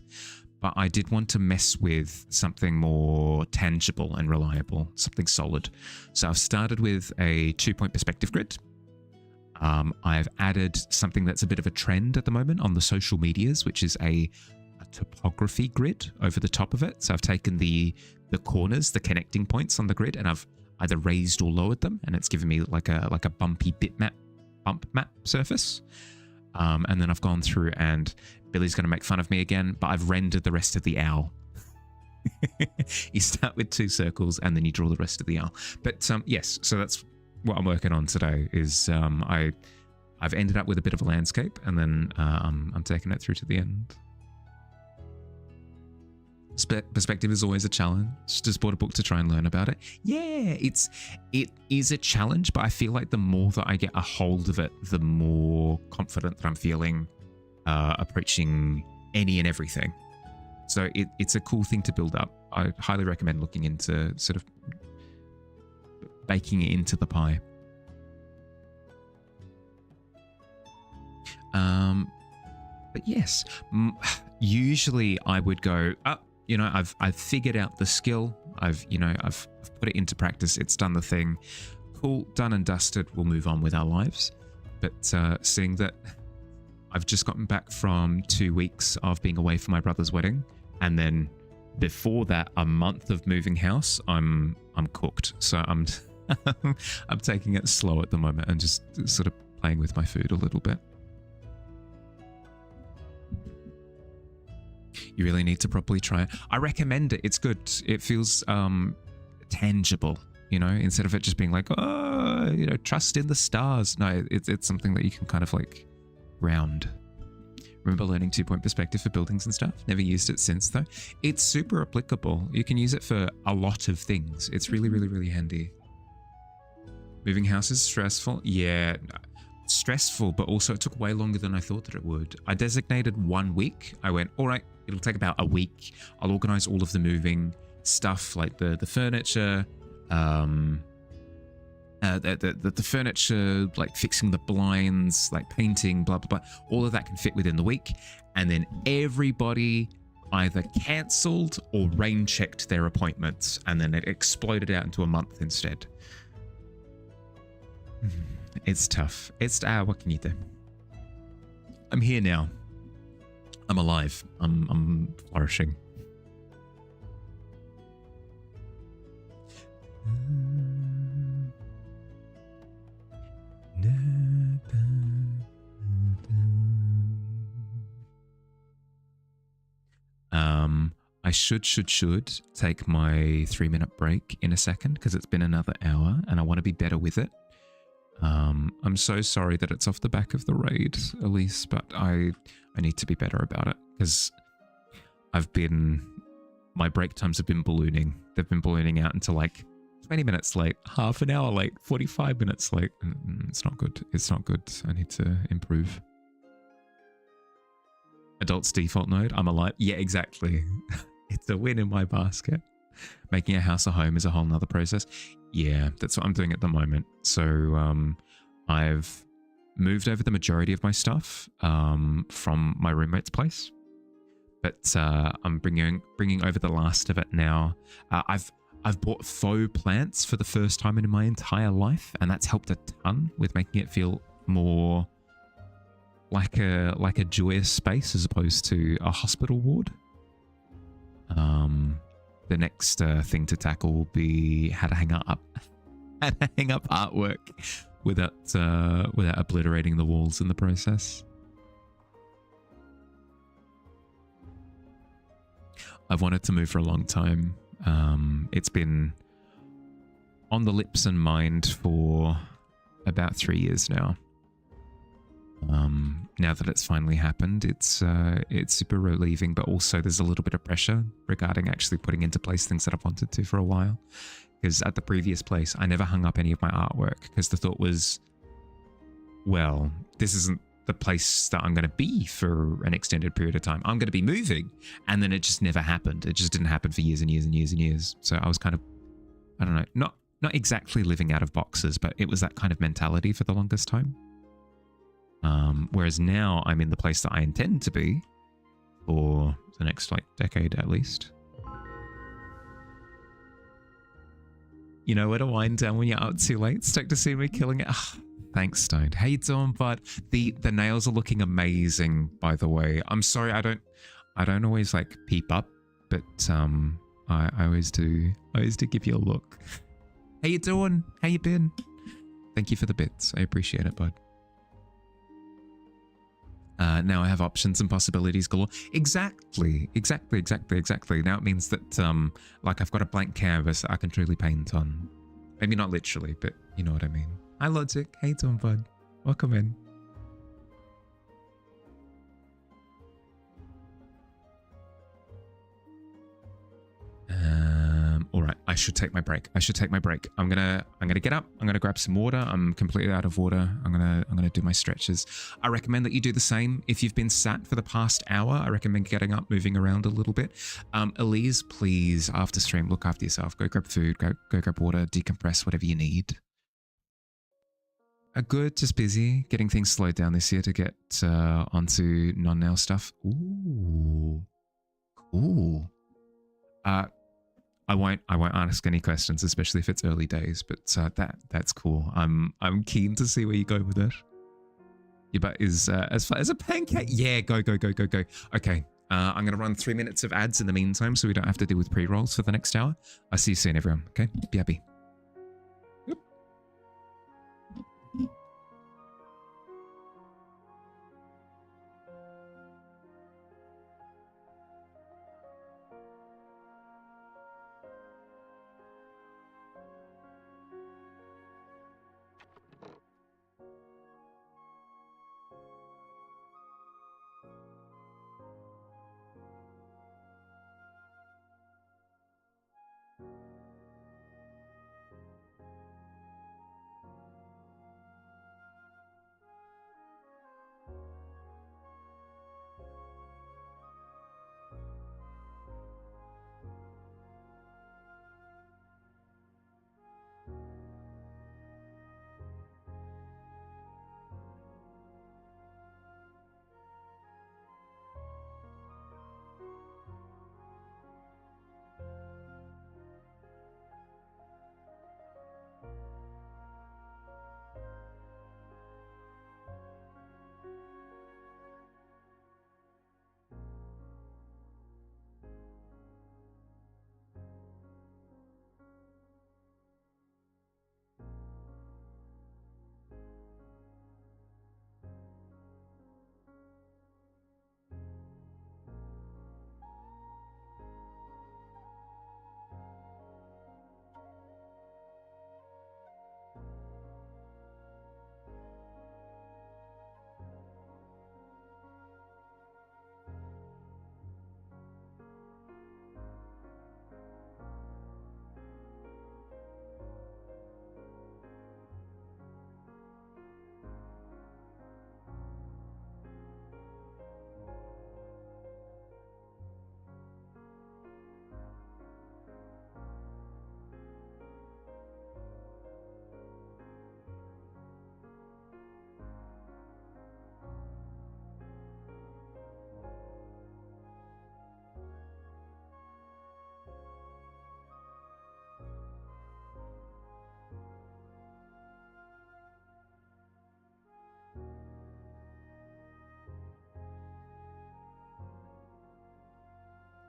but I did want to mess with something more tangible and reliable, something solid. So I've started with a 2-point perspective grid. I've added something that's a bit of a trend at the moment on the social medias, which is a topography grid over the top of it. So I've taken the corners, the connecting points on the grid, and I've either raised or lowered them, and it's given me like a bumpy bump map surface. And then I've gone through, and Billy's going to make fun of me again, but I've rendered the rest of the owl. You start with 2 circles and then you draw the rest of the owl. But yes, so that's what I'm working on today. Is I've ended up with a bit of a landscape, and then I'm taking it through to the end. Perspective is always a challenge. Just bought a book to try and learn about it. Yeah, it is a challenge, but I feel like the more that I get a hold of it, the more confident that I'm feeling approaching any and everything. So it's a cool thing to build up. I highly recommend looking into sort of baking it into the pie. But yes, usually I would go up. You know, I've figured out the skill. I've put it into practice. It's done the thing. Cool, done and dusted. We'll move on with our lives. But seeing that I've just gotten back from 2 weeks of being away for my brother's wedding, and then before that, a month of moving house, I'm cooked. So I'm I'm taking it slow at the moment and just sort of playing with my food a little bit. You really need to properly try it. I recommend it. It's good. It feels tangible, you know, instead of it just being like, oh, you know, trust in the stars. No, it's something that you can kind of like ground. Remember learning 2-point perspective for buildings and stuff? Never used it since though. It's super applicable. You can use it for a lot of things. It's really, really, really handy. Moving house is stressful. Yeah, stressful, but also it took way longer than I thought that it would. I designated 1 week. I went, all right, it'll take about a week. I'll organize all of the moving stuff, like the furniture, the furniture, like fixing the blinds, like painting, blah, blah, blah. All of that can fit within the week. And then everybody either cancelled or rain checked their appointments. And then it exploded out into a month instead. It's tough. What can you do? I'm here now. I'm alive. I'm flourishing. I should take my 3-minute break in a second because it's been another hour and I want to be better with it. I'm so sorry that it's off the back of the raid, Elise, but I need to be better about it because my break times have been ballooning. They've been ballooning out into like 20 minutes late, half an hour late, 45 minutes late. It's not good. It's not good. I need to improve. Adults default mode. I'm alive. Yeah, exactly. It's a win in my basket. Making a house a home is a whole nother process. Yeah, that's what I'm doing at the moment. So I've moved over the majority of my stuff from my roommate's place, but I'm bringing over the last of it now. I've bought faux plants for the first time in my entire life, and that's helped a ton with making it feel more like a joyous space as opposed to a hospital ward. The next thing to tackle will be how to hang up artwork without obliterating the walls in the process. I've wanted to move for a long time. It's been on the lips and mind for about 3 years now. Now that it's finally happened, it's super relieving, but also there's a little bit of pressure regarding actually putting into place things that I've wanted to for a while. Because at the previous place, I never hung up any of my artwork because the thought was, well, this isn't the place that I'm going to be for an extended period of time. I'm going to be moving. And then it just never happened. It just didn't happen for years and years and years and years. So I was kind of, I don't know, not exactly living out of boxes, but it was that kind of mentality for the longest time. Whereas now I'm in the place that I intend to be for the next decade at least. You know where to wind down when you're out too late. Stoked to see me killing it. Oh, thanks, Stoned. How you doing, bud? The nails are looking amazing, by the way. I'm sorry, I don't always peep up, but I always do. I always do give you a look. How you doing? How you been? Thank you for the bits. I appreciate it, bud. Now I have options and possibilities galore. Exactly. Now it means that I've got a blank canvas I can truly paint on. Maybe not literally, but you know what I mean. Hi Logic, how you doing, bud? Welcome in. All right, I should take my break. I'm gonna get up. I'm gonna grab some water. I'm completely out of water. I'm gonna do my stretches. I recommend that you do the same. If you've been sat for the past hour, I recommend getting up, moving around a little bit. Elise, please, after stream, look after yourself. Go grab food. Go grab water. Decompress, whatever you need. Good, just busy getting things slowed down this year to get onto non-nail stuff. Ooh, cool. I won't ask any questions, especially if it's early days, but that's cool. I'm keen to see where you go with it. Your butt is as flat as a pancake. Yeah, go. Okay, I'm gonna run 3 minutes of ads in the meantime, so we don't have to deal with pre-rolls for the next hour. I'll see you soon, everyone. Okay, be happy.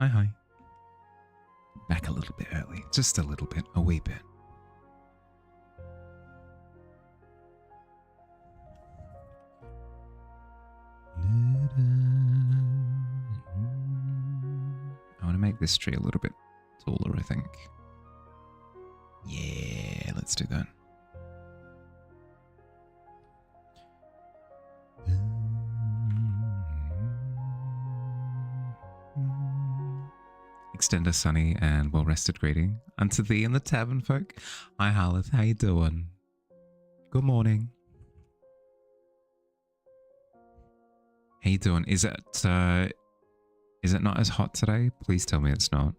Hi, hi. Back a little bit early. Just a little bit. A wee bit. I want to make this tree a little bit taller, I think. Yeah, let's do that. Extend a sunny and well-rested greeting unto thee and the tavern folk. Hi, Harleth. How you doing? Good morning. How you doing? Is it not as hot today? Please tell me it's not.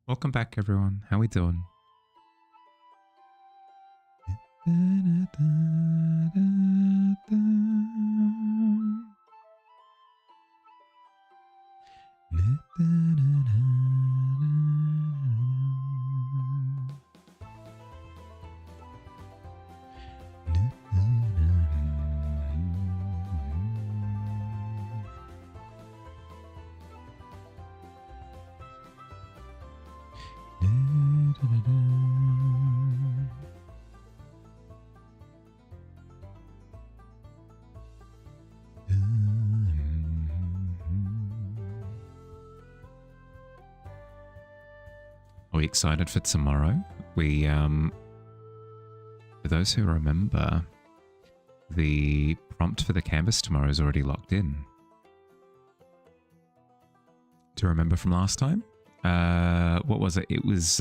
Welcome back, everyone. How we doing? Are we excited for tomorrow? We, for those who remember, the prompt for the canvas tomorrow is already locked in. Do you remember from last time? What was it? It was,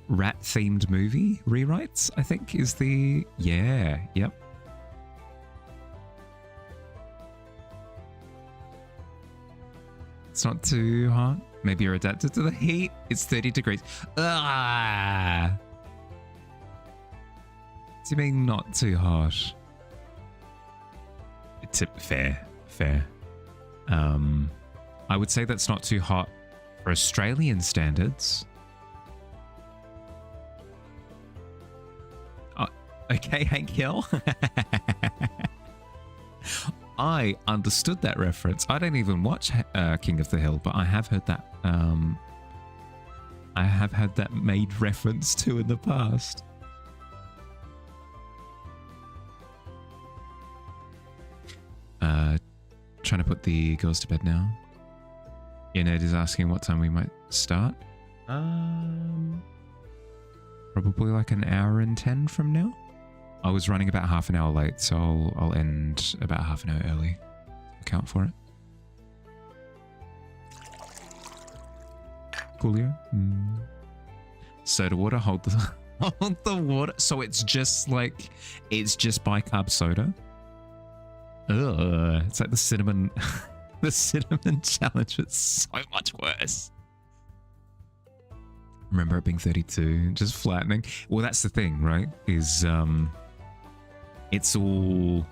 rat-themed movie rewrites, I think, is the... Yeah, yep. It's not too hot. Maybe you're adapted to the heat. It's 30 degrees. Ah! Do you mean not too hot? It's fair. I would say that's not too hot for Australian standards. Okay, Hank Hill. I understood that reference. I don't even watch King of the Hill, but I have heard that. I have had that made reference to in the past. Trying to put the girls to bed now. Yeah, Ned is asking what time we might start. Probably like an hour and 10 from now. I was running about half an hour late, so I'll end about half an hour early. Account for it. Coolio. Soda water, hold the water. So it's just bicarb soda. Ugh, it's like the cinnamon challenge, but so much worse. Remember it being 32, just flattening. Well, that's the thing, right? Is it's all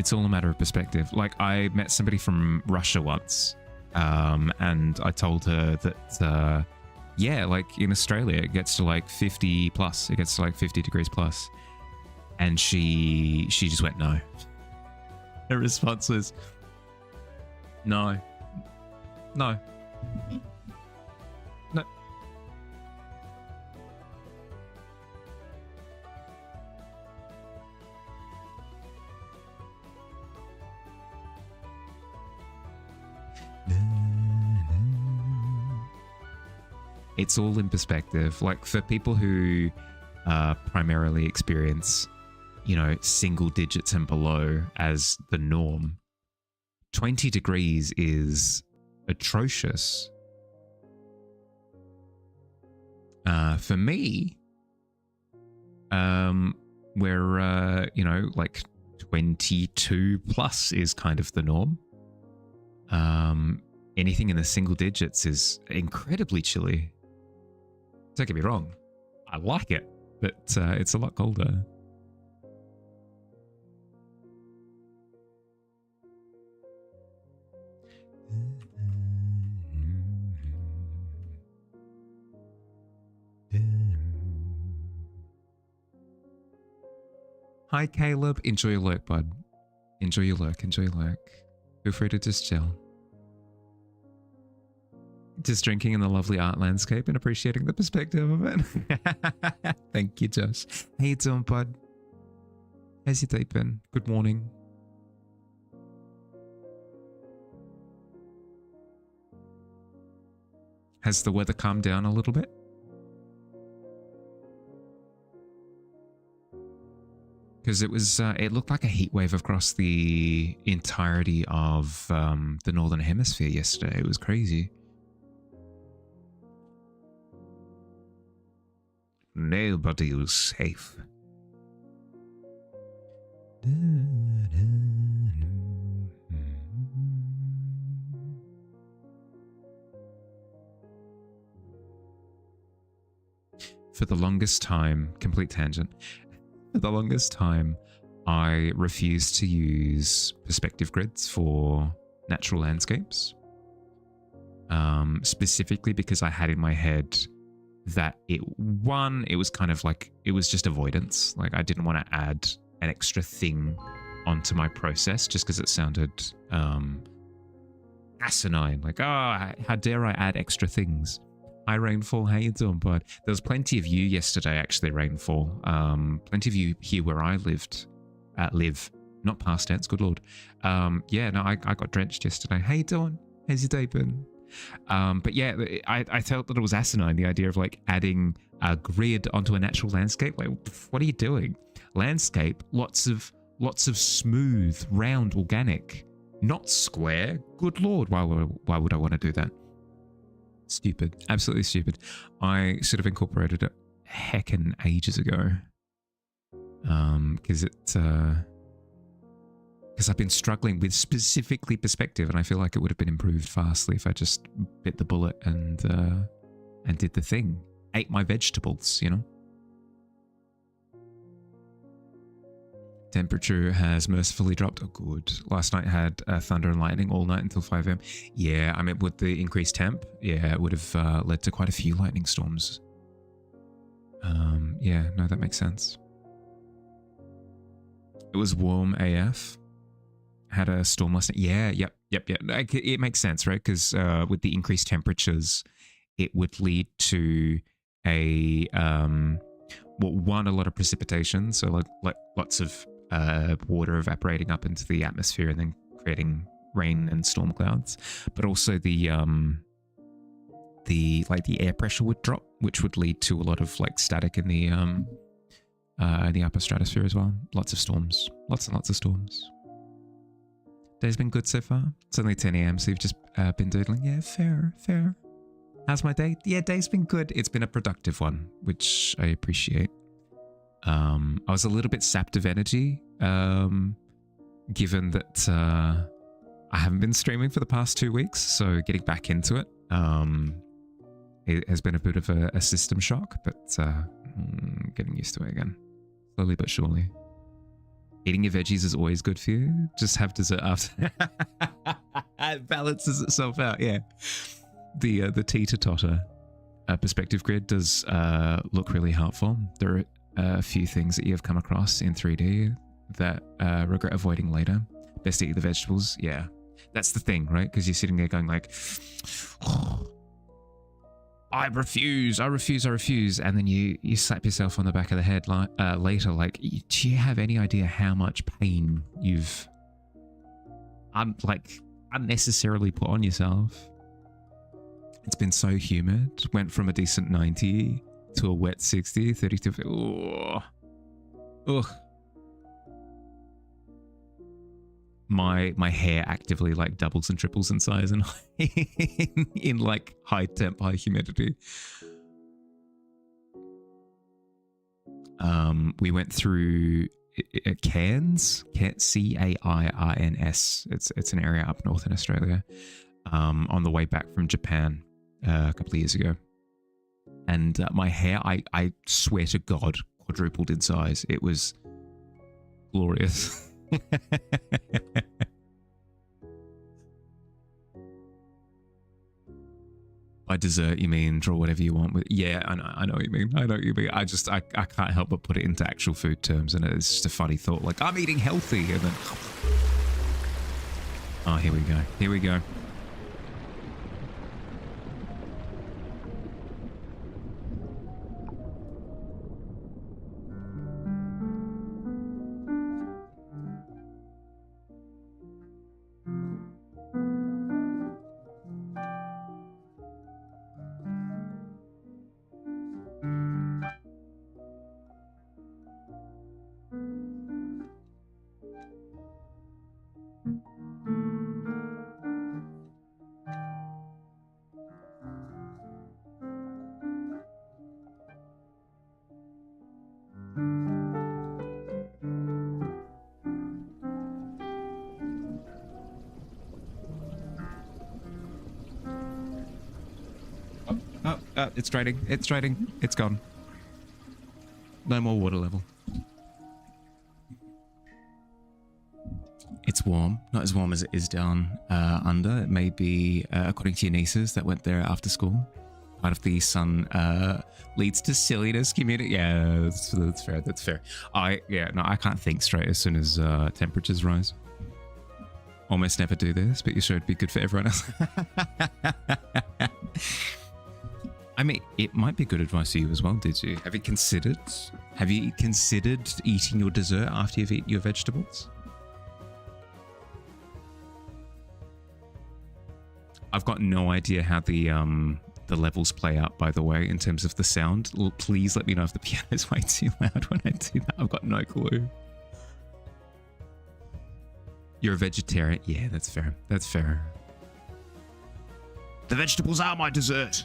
a matter of perspective. Like, I met somebody from Russia once, and I told her that yeah, like in Australia it gets to like 50 plus. It gets to like 50 degrees plus, and she just went no. Her response was no. It's all in perspective. Like, for people who primarily experience, you know, single digits and below as the norm, 20 degrees is atrocious. For me, where, you know, like 22 plus is kind of the norm. Anything in the single digits is incredibly chilly. Don't get me wrong, I like it, but it's a lot colder. Hi, Caleb. Enjoy your lurk, bud. Enjoy your lurk. Enjoy your lurk. Feel free to just chill. Just drinking in the lovely art landscape and appreciating the perspective of it. Thank you, Josh. How you doing, bud? How's your day been? Good morning. Has the weather calmed down a little bit? Because it looked like a heat wave across the entirety of the Northern Hemisphere yesterday. It was crazy. Nobody was safe. For the longest time, complete tangent, for the longest time, I refused to use perspective grids for natural landscapes. Specifically because I had in my head that it was kind of like, it was just avoidance. Like I didn't want to add an extra thing onto my process just because it sounded asinine. Like, oh, how dare I add extra things? Hi, Rainfall. How you doing, bud? There was plenty of you yesterday, actually, Rainfall. Plenty of you here where I live. Not past tense, good lord. Yeah, no, I got drenched yesterday. How you doing? How's your day been? But yeah, I felt that it was asinine, the idea of like adding a grid onto a natural landscape. Like, what are you doing? Landscape, lots of smooth, round, organic, not square. Good lord, why would I want to do that? Stupid, absolutely stupid. I should have incorporated it heckin' ages ago. Because I've been struggling with specifically perspective, and I feel like it would have been improved vastly if I just bit the bullet and did the thing. Ate my vegetables, you know? Temperature has mercifully dropped. Oh, good. Last night had thunder and lightning all night until 5 a.m. Yeah, I mean, with the increased temp, yeah, it would have led to quite a few lightning storms. Yeah, no, that makes sense. It was warm AF. Had a storm last night. Yeah, yep. It makes sense, right? Because with the increased temperatures, it would lead to a a lot of precipitation. So like lots of water evaporating up into the atmosphere and then creating rain and storm clouds. But also the air pressure would drop, which would lead to a lot of like static in the upper stratosphere as well. Lots of storms. Lots and lots of storms. Day's been good so far. It's only 10 a.m, so you've just been doodling. Yeah, fair. How's my day? Yeah, day's been good. It's been a productive one, which I appreciate. I was a little bit sapped of energy, given that I haven't been streaming for the past 2 weeks, so getting back into it, it has been a bit of a system shock, but getting used to it again, slowly but surely. Eating your veggies is always good for you. Just have dessert after. It balances itself out, yeah. The teeter-totter perspective grid does look really helpful. There are a few things that you have come across in 3D that regret avoiding later. Best to eat the vegetables, yeah. That's the thing, right? Because you're sitting there going like, oh, I refuse. And then you slap yourself on the back of the head later, like, do you have any idea how much pain you've unnecessarily put on yourself? It's been so humid. Went from a decent 90 to a wet 60, 32. Ugh. My hair actively like doubles and triples in size and in like high temp, high humidity. We went through Cairns, Cairns. It's an area up north in Australia. On the way back from Japan a couple of years ago, and my hair, I swear to God, quadrupled in size. It was glorious. By dessert, you mean draw whatever you want with. Yeah, I know what you mean. I know what you mean. I can't help but put it into actual food terms, and it's just a funny thought. Like, I'm eating healthy, and then. Oh, here we go. Here we go. It's draining. It's draining. It's gone. No more water level. It's warm. Not as warm as it is down under. It may be, according to your nieces that went there after school. Part of the sun leads to silliness community. Yeah, that's fair. That's fair. I can't think straight as soon as temperatures rise. Almost never do this, but you sure it'd be good for everyone else. I mean, it might be good advice for you as well, did you? Have you considered eating your dessert after you've eaten your vegetables? I've got no idea how the levels play out, by the way, in terms of the sound. Please let me know if the piano is way too loud when I do that. I've got no clue. You're a vegetarian? Yeah, that's fair. That's fair. The vegetables are my dessert.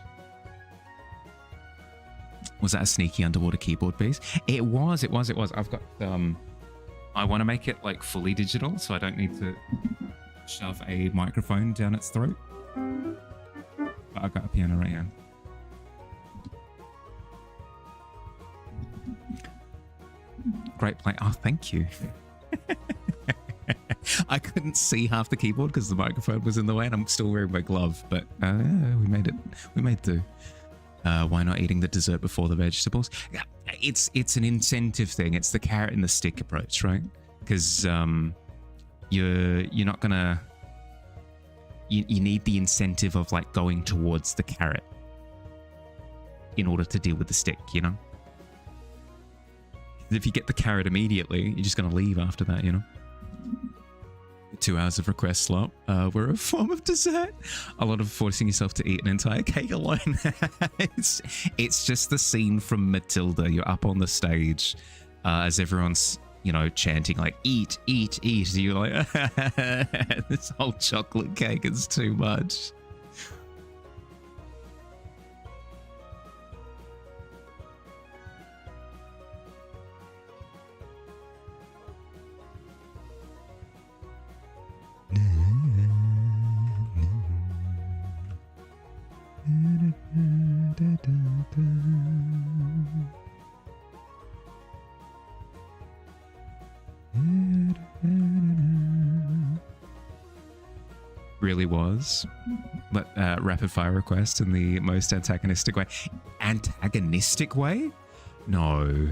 Was that a sneaky underwater keyboard piece? It was. I've got, I want to make it like fully digital, so I don't need to shove a microphone down its throat. But I've got a piano right here. Great play. Oh, thank you. I couldn't see half the keyboard because the microphone was in the way, and I'm still wearing my glove, but we made it. We made do. Why not eating the dessert before the vegetables? It's an incentive thing. It's the carrot and the stick approach, right? Because you're not gonna. You need the incentive of like going towards the carrot in order to deal with the stick, you know? If you get the carrot immediately, you're just gonna leave after that, you know? 2 hours of request slot were a form of dessert. A lot of forcing yourself to eat an entire cake alone. it's just the scene from Matilda. You're up on the stage as everyone's, you know, chanting like, eat, eat, eat. You're like, this whole chocolate cake is too much. Really was, but rapid fire request in the most antagonistic way. Antagonistic way? No.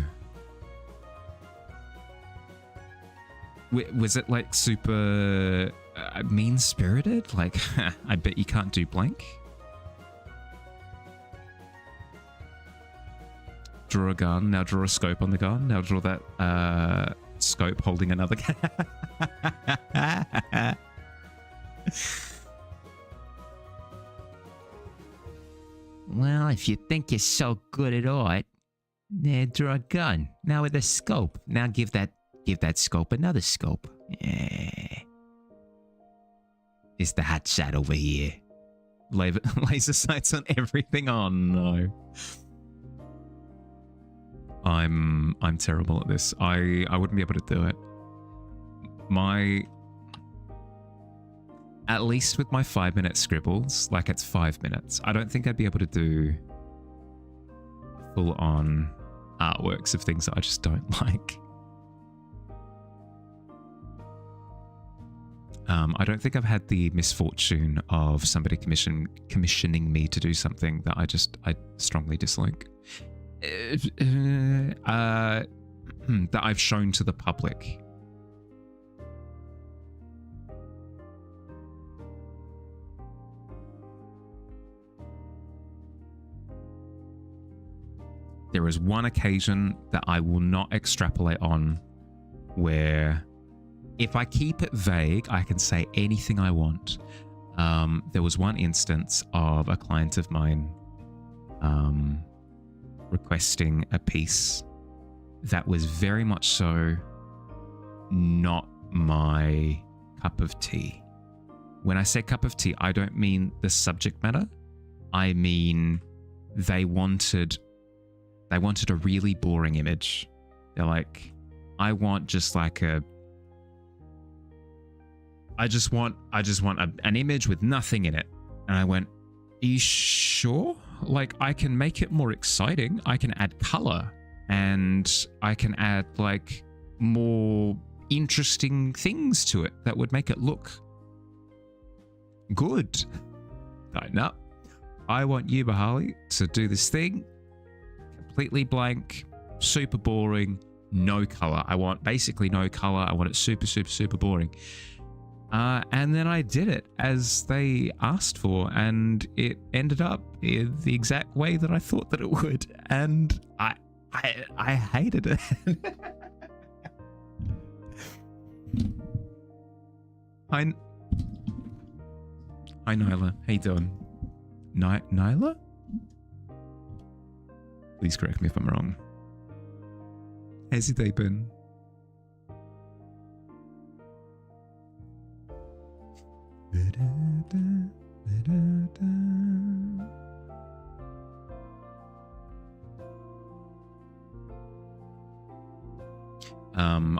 Was it like super mean-spirited? Like, I bet you can't do blank. Draw a gun, now draw a scope on the gun, now draw that scope holding another gun. Well, if you think you're so good at art, then draw a gun. Now with a scope. Now give that scope another scope. Yeah. It's the hot shot over here. Laser sights on everything. Oh no. I'm terrible at this. I wouldn't be able to do it. At least with my 5-minute scribbles, like it's 5 minutes. I don't think I'd be able to do full-on artworks of things that I just don't like. I don't think I've had the misfortune of somebody commissioning me to do something that I strongly dislike. That I've shown to the public. There is one occasion that I will not extrapolate on where if I keep it vague, I can say anything I want. There was one instance of a client of mine requesting a piece that was very much so not my cup of tea. When I say cup of tea, I don't mean the subject matter. I mean they wanted a really boring image. They're like, I want just like I just want an image with nothing in it. And I went, are you sure? Like, I can make it more exciting. I can add color and I can add like more interesting things to it that would make it look good. Like, no, I want you, Bahali, to do this thing completely blank, super boring, no color. I want basically no color. I want it super, super, super boring. And then I did it as they asked for, and it ended up in the exact way that I thought that it would, and I hated it. Hi, Nyla. How you doing? Nyla? Please correct me if I'm wrong. How's your day been?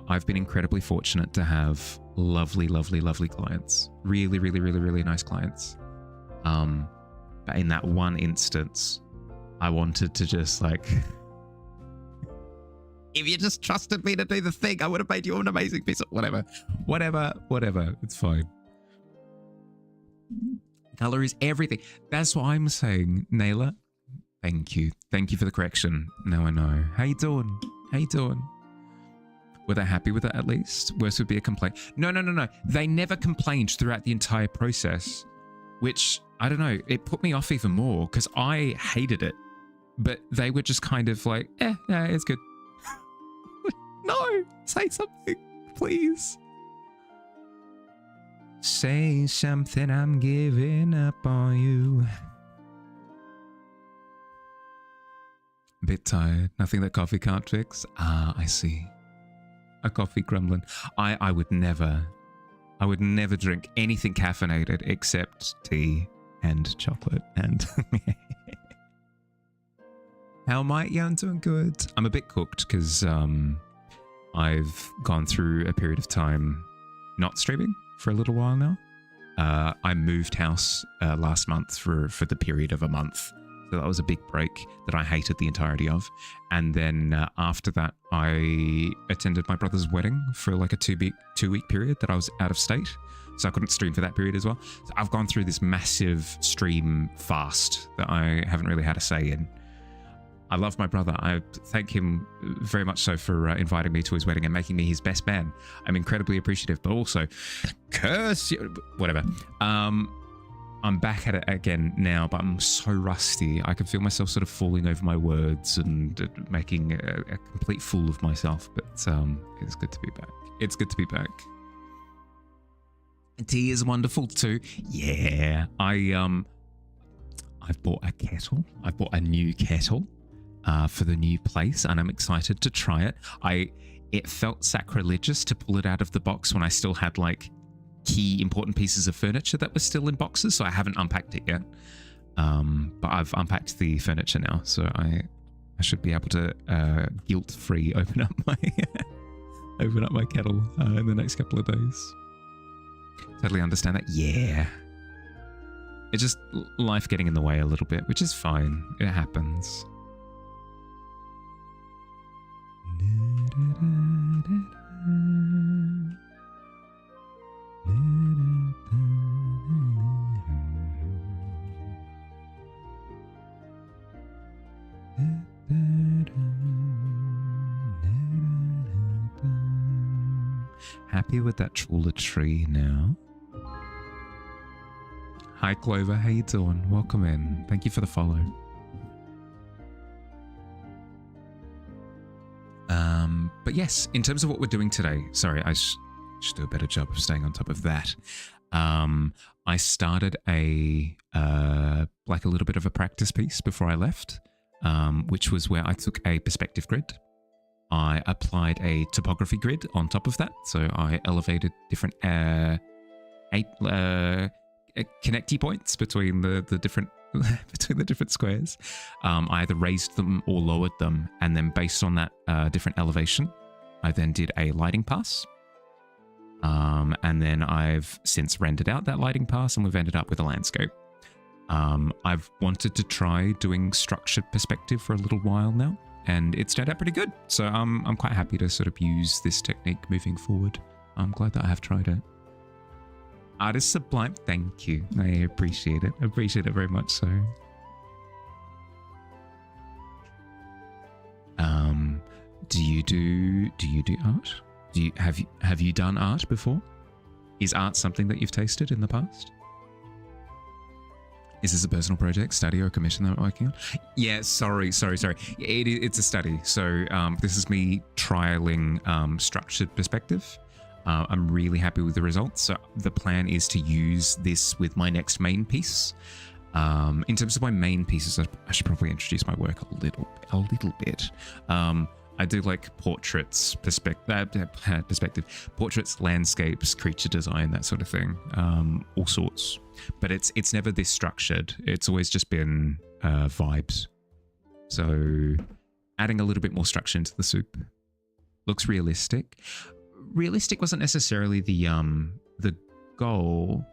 I've been incredibly fortunate to have lovely, lovely, lovely clients. Really, really, really, really nice clients. But in that one instance, I wanted to just like, if you just trusted me to do the thing, I would have made you an amazing piece of whatever. It's fine. Color is everything. That's what I'm saying, Naylor. Thank you. Thank you for the correction. Now I know. How you doing? How you doing? Were they happy with it at least? Worse would be a complaint. No. They never complained throughout the entire process, which, I don't know, it put me off even more because I hated it. But they were just kind of like, yeah, it's good. No, say something, please. Say something, I'm giving up on you. A bit tired. Nothing that coffee can't fix. Ah, I see. A coffee grumbling. I would never drink anything caffeinated except tea and chocolate. And how am I? Yeah, I'm doing good. I'm a bit cooked because I've gone through a period of time not streaming for a little while now. I moved house last month for the period of a month. So that was a big break that I hated the entirety of. And then after that, I attended my brother's wedding for like a two-week period that I was out of state. So I couldn't stream for that period as well. So I've gone through this massive stream fast that I haven't really had a say in. I love my brother. I thank him very much so for inviting me to his wedding and making me his best man. I'm incredibly appreciative, but also curse you, whatever. I'm back at it again now, but I'm so rusty. I can feel myself sort of falling over my words and making a complete fool of myself. But it's good to be back. It's good to be back. Tea is wonderful too. Yeah, I've bought a kettle. I bought a new kettle for the new place, and I'm excited to try it. It felt sacrilegious to pull it out of the box when I still had like key important pieces of furniture that were still in boxes, so I haven't unpacked it yet. But I've unpacked the furniture now, so I should be able to guilt-free open up my kettle in the next couple of days. Totally understand that. Yeah, it's just life getting in the way a little bit, which is fine. It happens. Happy with that taller tree now. Hi Clover, how you doing? Welcome in. Thank you for the follow. But yes, in terms of what we're doing today, sorry, I should do a better job of staying on top of that. I started like a little bit of a practice piece before I left, which was where I took a perspective grid. I applied a topography grid on top of that, so I elevated different connecty points between the different between the different squares. I either raised them or lowered them, and then based on that different elevation, I then did a lighting pass. And then I've since rendered out that lighting pass, and we've ended up with a landscape. I've wanted to try doing structured perspective for a little while now, and it's turned out pretty good. So I'm quite happy to sort of use this technique moving forward. I'm glad that I have tried it. Artist Sublime, thank you. I appreciate it. I appreciate it very much so. Do you do art? Have you done art before? Is art something that you've tasted in the past? Is this a personal project, study, or commission that I'm working on? Yeah, sorry. It's a study. So this is me trialing structured perspective. I'm really happy with the results. So the plan is to use this with my next main piece. In terms of my main pieces, I should probably introduce my work a little bit. I do like portraits, perspective, portraits, landscapes, creature design, that sort of thing, all sorts. But it's never this structured. It's always just been vibes. So adding a little bit more structure into the soup. Looks realistic. Realistic wasn't necessarily the goal.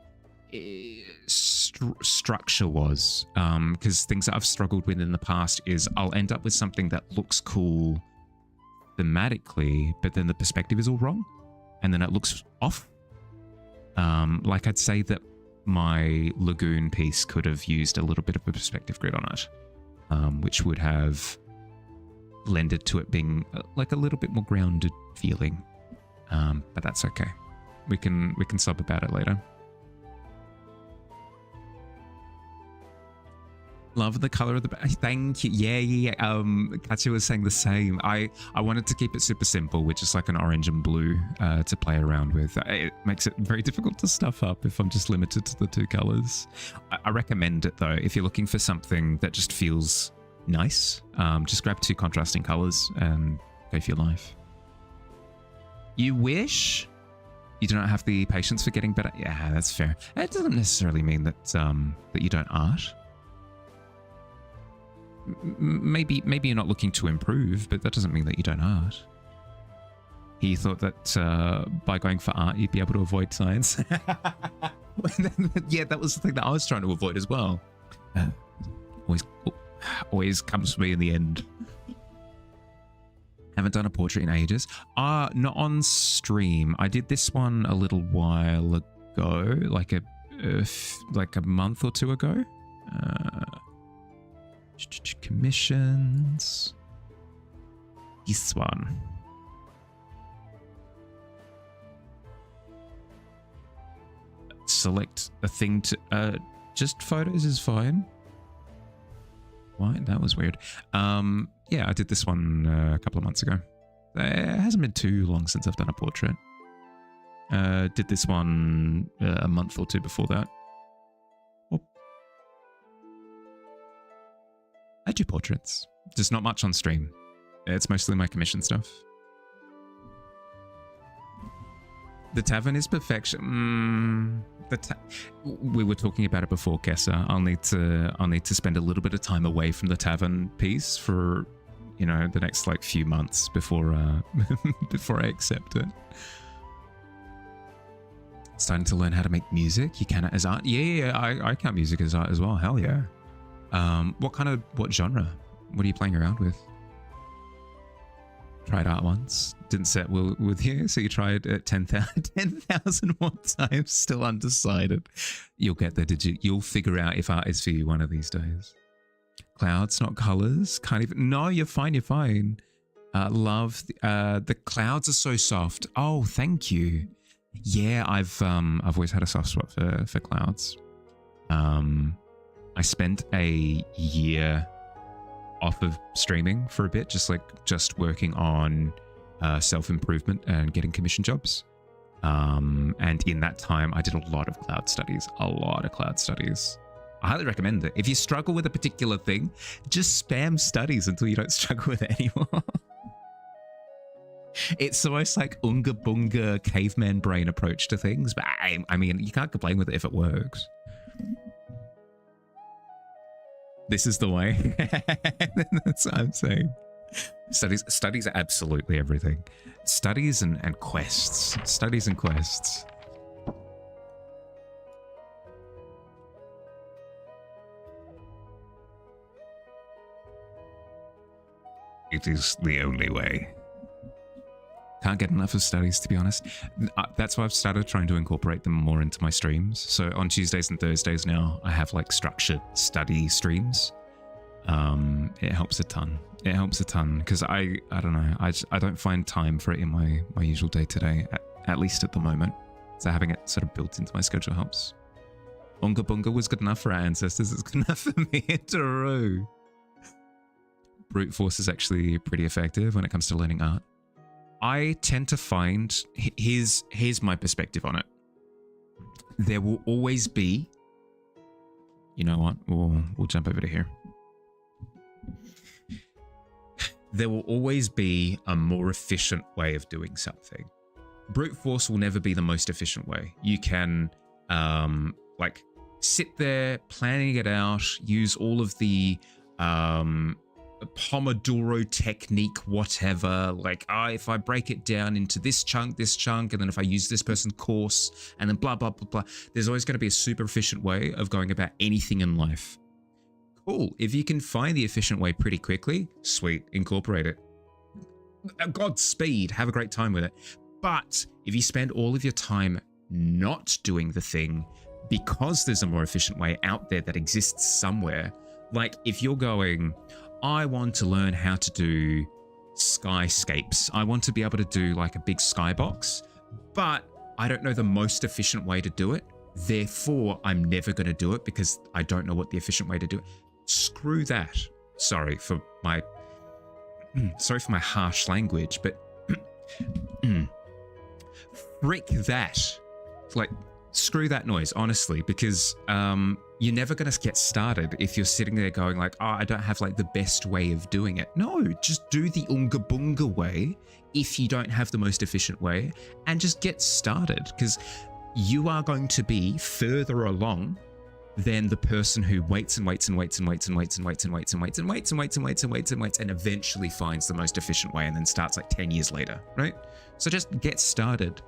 Structure was, because things that I've struggled with in the past is I'll end up with something that looks cool thematically, but then the perspective is all wrong, and then it looks off. Like I'd say that my lagoon piece could have used a little bit of a perspective grid on it, which would have lended to it being like a little bit more grounded feeling. But that's okay. We can sub about it later. Love the color of the thank you. Yeah. Katya was saying the same. I wanted to keep it super simple, which is like an orange and blue to play around with. It makes it very difficult to stuff up if I'm just limited to the two colors. I recommend it though. If you're looking for something that just feels nice, just grab two contrasting colors and go for your life. You wish you do not have the patience for getting better. Yeah, that's fair. It doesn't necessarily mean that that you don't art. Maybe you're not looking to improve, but that doesn't mean that you don't art. He thought that by going for art, you'd be able to avoid science. Yeah, that was the thing that I was trying to avoid as well. Always comes to me in the end. Haven't done a portrait in ages. Not on stream. I did this one a little while ago, like a month or two ago. Commissions. This one. Select a thing to just photos is fine. Why? That was weird. Yeah, I did this one a couple of months ago. It hasn't been too long since I've done a portrait. Did this one a month or two before that. I do portraits, just not much on stream. It's mostly my commission stuff. The Tavern is perfection. We were talking about it before, Kessa. I'll need to spend a little bit of time away from the Tavern piece for, you know, the next like few months before before I accept it. Starting to learn how to make music. You can as art. Yeah, I count music as art as well. Hell yeah. What genre? What are you playing around with? Tried art once, didn't set well with you, so you tried it 10,000 more times, still undecided. You'll get there, you'll figure out if art is for you one of these days. Clouds, not colors. Can't even. No, you're fine. Love. The clouds are so soft. Oh, thank you. Yeah, I've always had a soft spot for clouds. I spent a year off of streaming for a bit, just working on self-improvement and getting commission jobs. And in that time, I did a lot of cloud studies. I highly recommend it. If you struggle with a particular thing, just spam studies until you don't struggle with it anymore. It's almost like Unga Bunga caveman brain approach to things, but I mean, you can't complain with it if it works. This is the way. That's what I'm saying. Studies are absolutely everything. Studies and quests. Studies and quests. It is the only way. Can't get enough of studies, to be honest. That's why I've started trying to incorporate them more into my streams. So on Tuesdays and Thursdays now, I have like structured study streams. It helps a ton. It helps a ton because I don't know. I don't find time for it in my usual day-to-day, at least at the moment. So having it sort of built into my schedule helps. Unga Bunga was good enough for our ancestors. It's good enough for me in Taru. Brute force is actually pretty effective when it comes to learning art. I tend to find, here's my perspective on it. There will always be, you know what, we'll jump over to here. There will always be a more efficient way of doing something. Brute force will never be the most efficient way. You can like sit there planning it out, use all of the Pomodoro technique, whatever, like if I break it down into this chunk, and then if I use this person's course, and then blah, blah, blah, blah, there's always going to be a super efficient way of going about anything in life. Cool. If you can find the efficient way pretty quickly, sweet, incorporate it. Godspeed, have a great time with it. But if you spend all of your time not doing the thing because there's a more efficient way out there that exists somewhere, like if you're going, I want to learn how to do skyscapes. I want to be able to do like a big skybox, but I don't know the most efficient way to do it. Therefore, I'm never going to do it because I don't know what the efficient way to do it. Screw that. Sorry for my harsh language, but frick that. Like, screw that noise, honestly, because you're never going to get started if you're sitting there going like, oh, I don't have like the best way of doing it. No, just do the Unga Bunga way if you don't have the most efficient way and just get started, because you are going to be further along than the person who waits and waits and waits and waits and waits and waits and waits and waits and waits and waits and waits and waits and waits and eventually finds the most efficient way and then starts like 10 years later, right? So just get started,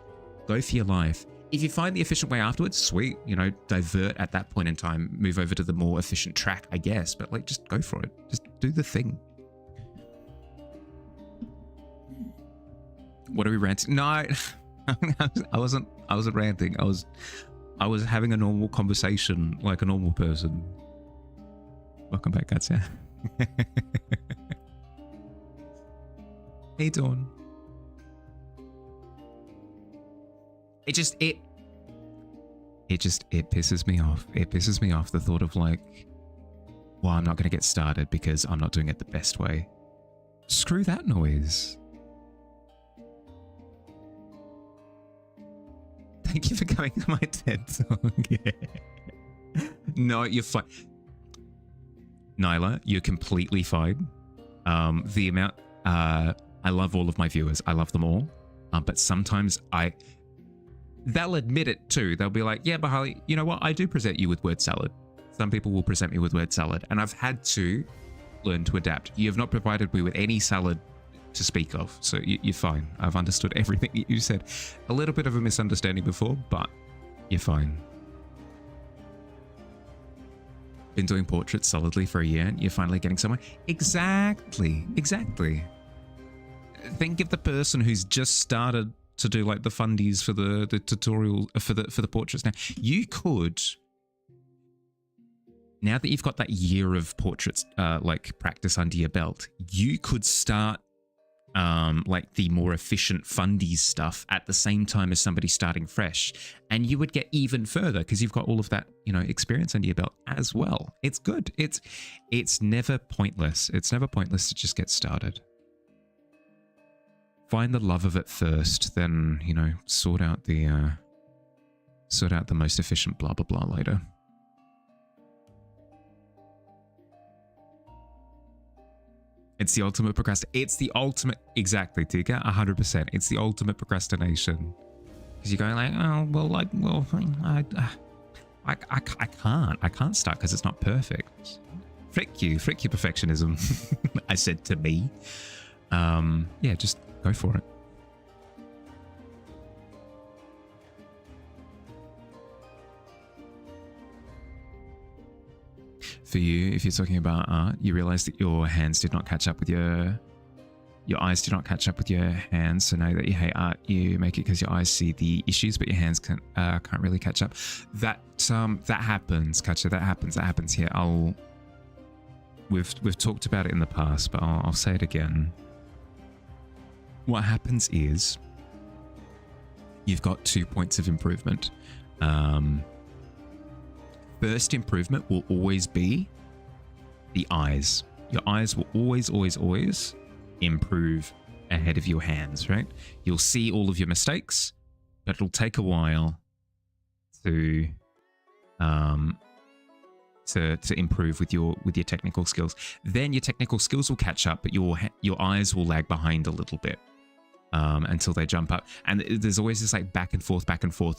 go for your life. If you find the efficient way afterwards, sweet, you know, divert at that point in time, move over to the more efficient track, I guess, but like just go for it. Just do the thing. What are we ranting? No, I wasn't ranting. I was having a normal conversation like a normal person. Welcome back, Katya. Hey, Dawn. It pisses me off. It pisses me off, the thought of like, well, I'm not going to get started because I'm not doing it the best way. Screw that noise. Thank you for coming to my TED Talk. Yeah. No, you're fine. Nyla, you're completely fine. The amount, I love all of my viewers. I love them all. But sometimes they'll admit it too. They'll be like, yeah, but Harley, you know what? I do present you with word salad. Some people will present me with word salad, and I've had to learn to adapt. You have not provided me with any salad to speak of, so you're fine. I've understood everything you said. A little bit of a misunderstanding before, but you're fine. Been doing portraits solidly for a year, and you're finally getting somewhere. Exactly. Think of the person who's just started to do like the fundies for the tutorial for the portraits. Now you could, now that you've got that year of portraits like practice under your belt, you could start like the more efficient fundies stuff at the same time as somebody starting fresh, and you would get even further because you've got all of that, you know, experience under your belt as well. It's good. It's never pointless. It's never pointless to just get started. Find the love of it first, then, you know, sort out the most efficient blah blah blah later. It's the ultimate It's the ultimate, exactly, Tika, 100%. It's the ultimate procrastination. Because you're going like, oh, well, like, well, I can't start because it's not perfect. Frick you perfectionism. I said to me. Yeah, just go for it. For you, if you're talking about art, you realize that your hands did not catch up with your eyes did not catch up with your hands. So now that you hate art, you make it because your eyes see the issues, but your hands can't really catch up. That happens, Katja. That happens here. We've talked about it in the past, but I'll say it again. What happens is you've got 2 points of improvement. First improvement will always be the eyes. Your eyes will always improve ahead of your hands, right? You'll see all of your mistakes, but it'll take a while to improve with your technical skills. Then your technical skills will catch up, but your eyes will lag behind a little bit. Until they jump up. And there's always this like back and forth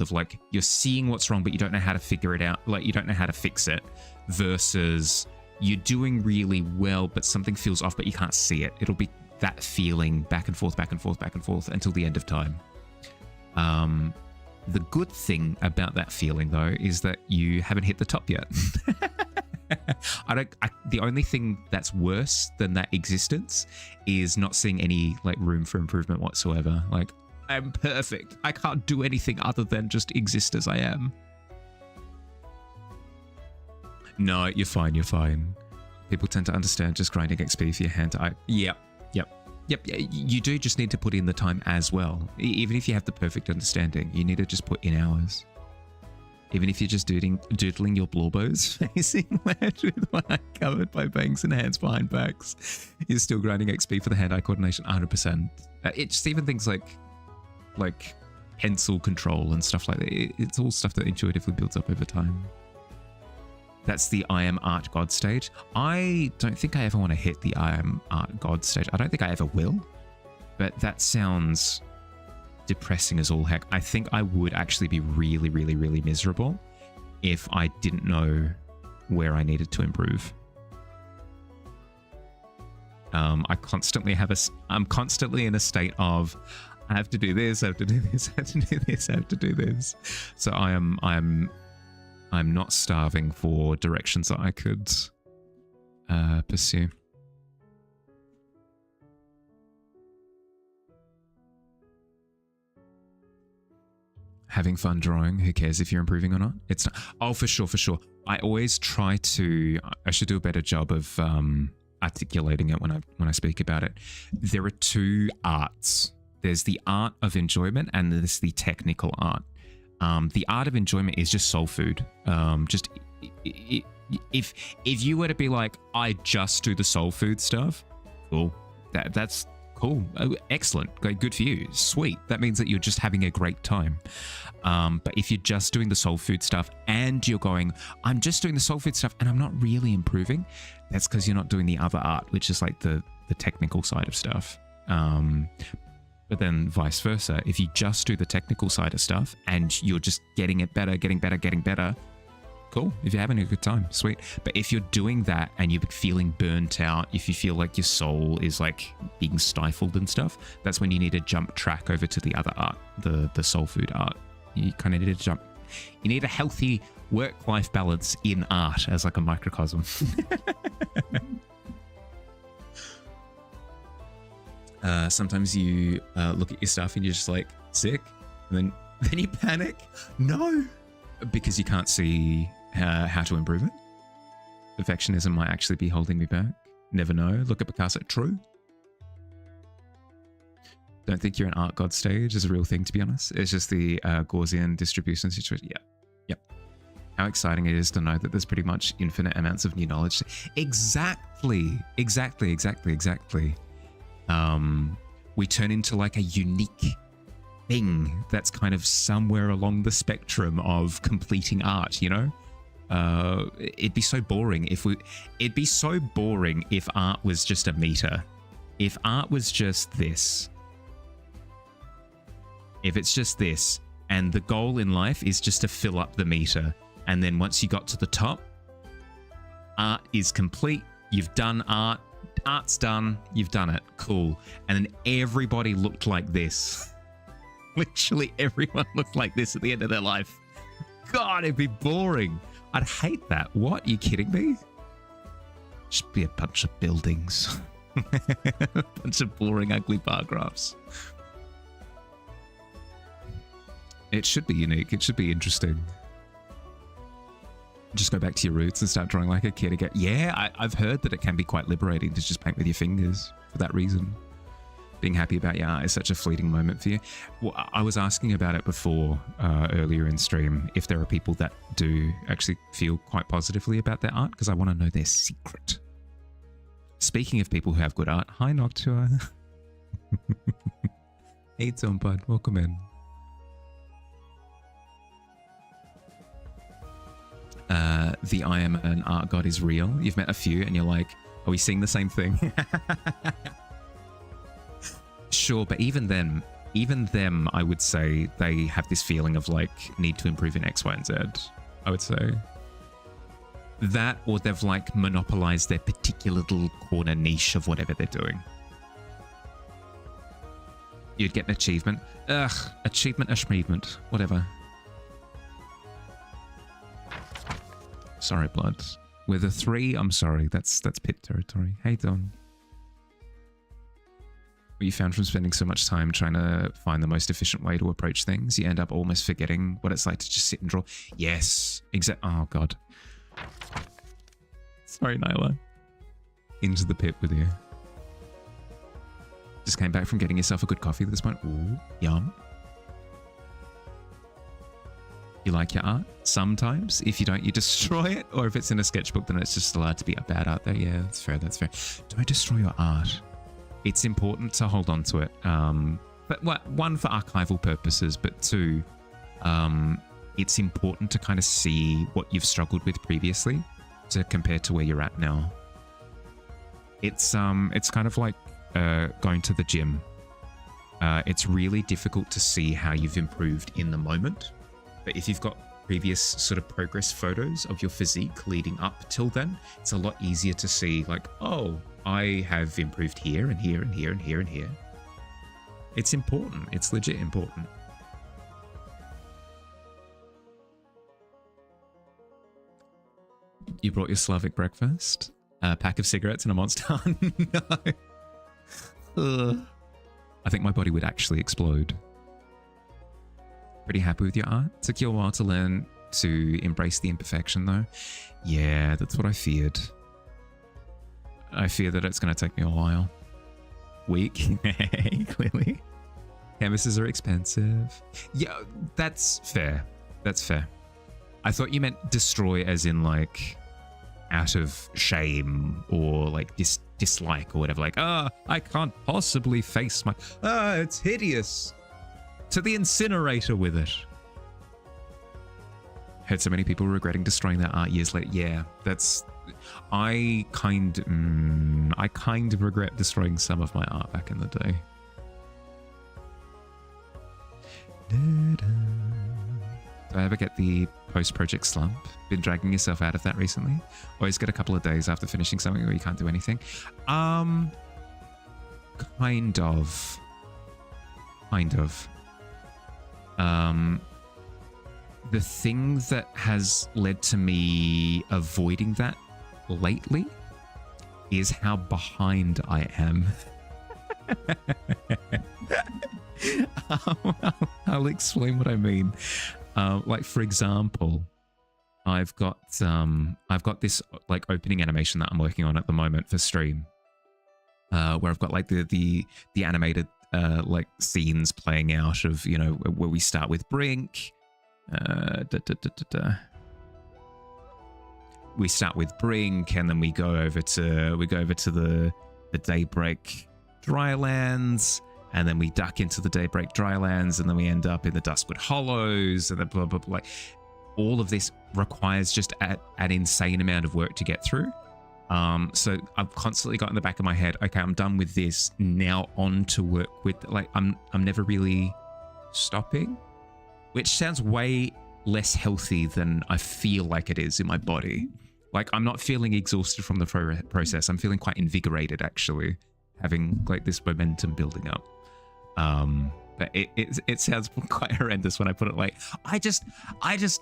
of like, you're seeing what's wrong, but you don't know how to figure it out. Like you don't know how to fix it, versus you're doing really well, but something feels off, but you can't see it. It'll be that feeling back and forth until the end of time. The good thing about that feeling though, is that you haven't hit the top yet. The only thing that's worse than that existence is not seeing any like room for improvement whatsoever. Like, I'm perfect. I can't do anything other than just exist as I am. No, you're fine. People tend to understand just grinding XP for your hand to eye. Yep. You do just need to put in the time as well. Even if you have the perfect understanding, you need to just put in hours. Even if you're just doodling your blawbows facing left with one eye covered by bangs and hands behind backs, you're still grinding XP for the hand-eye coordination 100%. It's just even things like pencil control and stuff like that. It's all stuff that intuitively builds up over time. That's the I am art god stage. I don't think I ever want to hit the I am art god stage. I don't think I ever will, but that sounds depressing as all heck. I think I would actually be really miserable if I didn't know where I needed to improve. I'm constantly in a state of, I have to do this, I have to do this, I have to do this, I have to do this. So I'm not starving for directions that I could pursue. Having fun drawing, who cares if you're improving or not? It's not. Oh, for sure. I always try to, I should do a better job of articulating it when I speak about it. There are two arts. There's the art of enjoyment and there's the technical art. The art of enjoyment is just soul food. If you were to be like, I just do the soul food stuff, cool. That's cool. Oh, excellent. Good for you. Sweet. That means that you're just having a great time. But if you're just doing the soul food stuff and you're going, I'm just doing the soul food stuff and I'm not really improving, that's because you're not doing the other art, which is like the technical side of stuff. But then vice versa, if you just do the technical side of stuff and you're just getting it better, getting better, cool. If you're having a good time, sweet. But if you're doing that and you're feeling burnt out, if you feel like your soul is like being stifled and stuff, that's when you need to jump track over to the other art, the soul food art. You kind of need to jump. You need a healthy work-life balance in art as like a microcosm. Sometimes you look at your stuff and you're just like, sick, and then you panic. No, because you can't see how to improve it. Perfectionism might actually be holding me back. Never know. Look at Picasso. True. don't think you're an art god stage is a real thing, to be honest. It's just the Gaussian distribution situation. Yeah. Yep. How exciting it is to know that there's pretty much infinite amounts of new knowledge. Exactly. We turn into like a unique thing that's kind of somewhere along the spectrum of completing art, you know? It'd be so boring if art was just a meter. If art was just this. If it's just this, and the goal in life is just to fill up the meter, and then once you got to the top, art is complete, you've done art, art's done, you've done it, cool. And then everybody looked like this. Literally everyone looked like this at the end of their life. God, it'd be boring. I'd hate that. What? Are you kidding me? Just be a bunch of buildings. A bunch of boring, ugly bar graphs. It should be unique. It should be interesting. Just go back to your roots and start drawing like a kid again. Yeah, I've heard that it can be quite liberating to just paint with your fingers for that reason. Being happy about your art is such a fleeting moment for you. Well, I was asking about it before, earlier in stream, if there are people that do actually feel quite positively about their art, because I want to know their secret. Speaking of people who have good art, hi Noctua. Hey Tom Bud, welcome in. The I am an art god is real. You've met a few and you're like, are we seeing the same thing? Sure, but even them, I would say they have this feeling of like need to improve in X, Y, and Z. I would say that, or they've like monopolized their particular little corner niche of whatever they're doing. You'd get an achievement. Ugh, achievement, whatever. Sorry, blood. With a 3, I'm sorry. That's pit territory. Hey, Don. What you found from spending so much time trying to find the most efficient way to approach things, you end up almost forgetting what it's like to just sit and draw. Yes, oh God. Sorry, Nyla. Into the pit with you. Just came back from getting yourself a good coffee at this point. Ooh, yum. You like your art? Sometimes. If you don't, you destroy it. Or if it's in a sketchbook, then it's just allowed to be a bad art there. Yeah, that's fair, that's fair. Don't destroy your art. It's important to hold on to it. But one, for archival purposes, but two, it's important to kind of see what you've struggled with previously to compare to where you're at now. It's kind of like going to the gym. It's really difficult to see how you've improved in the moment. But if you've got previous sort of progress photos of your physique leading up till then, it's a lot easier to see like, oh, I have improved here and here and here and here and here. It's important. It's legit important. You brought your Slavic breakfast? A pack of cigarettes and a Monster? No. I think my body would actually explode. Pretty happy with your art? Took you a while to learn to embrace the imperfection though? Yeah, that's what I feared. I fear that it's going to take me a while. Week? Clearly. Canvases are expensive. Yeah, that's fair. That's fair. I thought you meant destroy as in like out of shame or like dislike or whatever. Like, I can't possibly face my... it's hideous. To the incinerator with it. Heard so many people regretting destroying their art years later. Yeah, that's... I kind of regret destroying some of my art back in the day. Do I ever get the post-project slump? Been dragging yourself out of that recently? Always get a couple of days after finishing something where you can't do anything? Kind of. The thing that has led to me avoiding that lately is how behind I am. I'll explain what I mean. Like for example, I've got this like opening animation that I'm working on at the moment for stream, where I've got like the animated like scenes playing out of, you know, where we start with Brink. We start with Brink, and then we go over to the Daybreak Drylands, and then we duck into the Daybreak Drylands, and then we end up in the Duskwood Hollows, and then blah blah blah. Like, all of this requires just an insane amount of work to get through. So I've constantly got in the back of my head, okay, I'm done with this. Now on to work with, like, I'm never really stopping, which sounds way less healthy than I feel like it is in my body. Like, I'm not feeling exhausted from the process. I'm feeling quite invigorated, actually, having like this momentum building up. But it sounds quite horrendous when I put it like, I just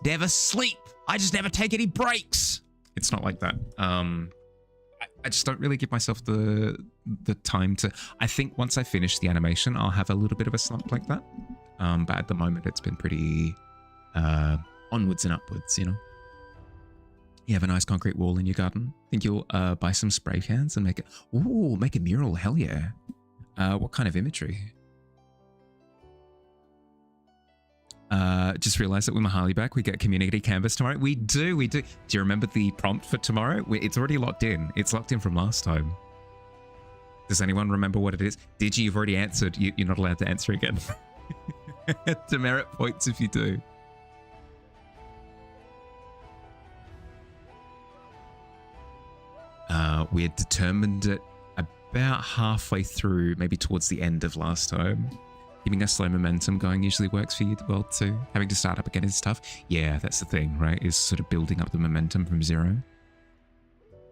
never sleep. I just never take any breaks. It's not like that. I just don't really give myself the time to. I think once I finish the animation, I'll have a little bit of a slump like that. But at the moment, it's been pretty onwards and upwards, you know. You have a nice concrete wall in your garden. Think you'll buy some spray cans and make it. Ooh, make a mural. Hell yeah. What kind of imagery? Just realized that with Mahali back, we get community canvas tomorrow. We do. Do you remember the prompt for tomorrow? It's already locked in. It's locked in from last time. Does anyone remember what it is? Digi, you've already answered. You're not allowed to answer again. Demerit points if you do. We had determined it about halfway through, maybe towards the end of last time. Keeping a slow momentum going usually works for you well too. Having to start up again is tough. Yeah, that's the thing, right? Is sort of building up the momentum from zero.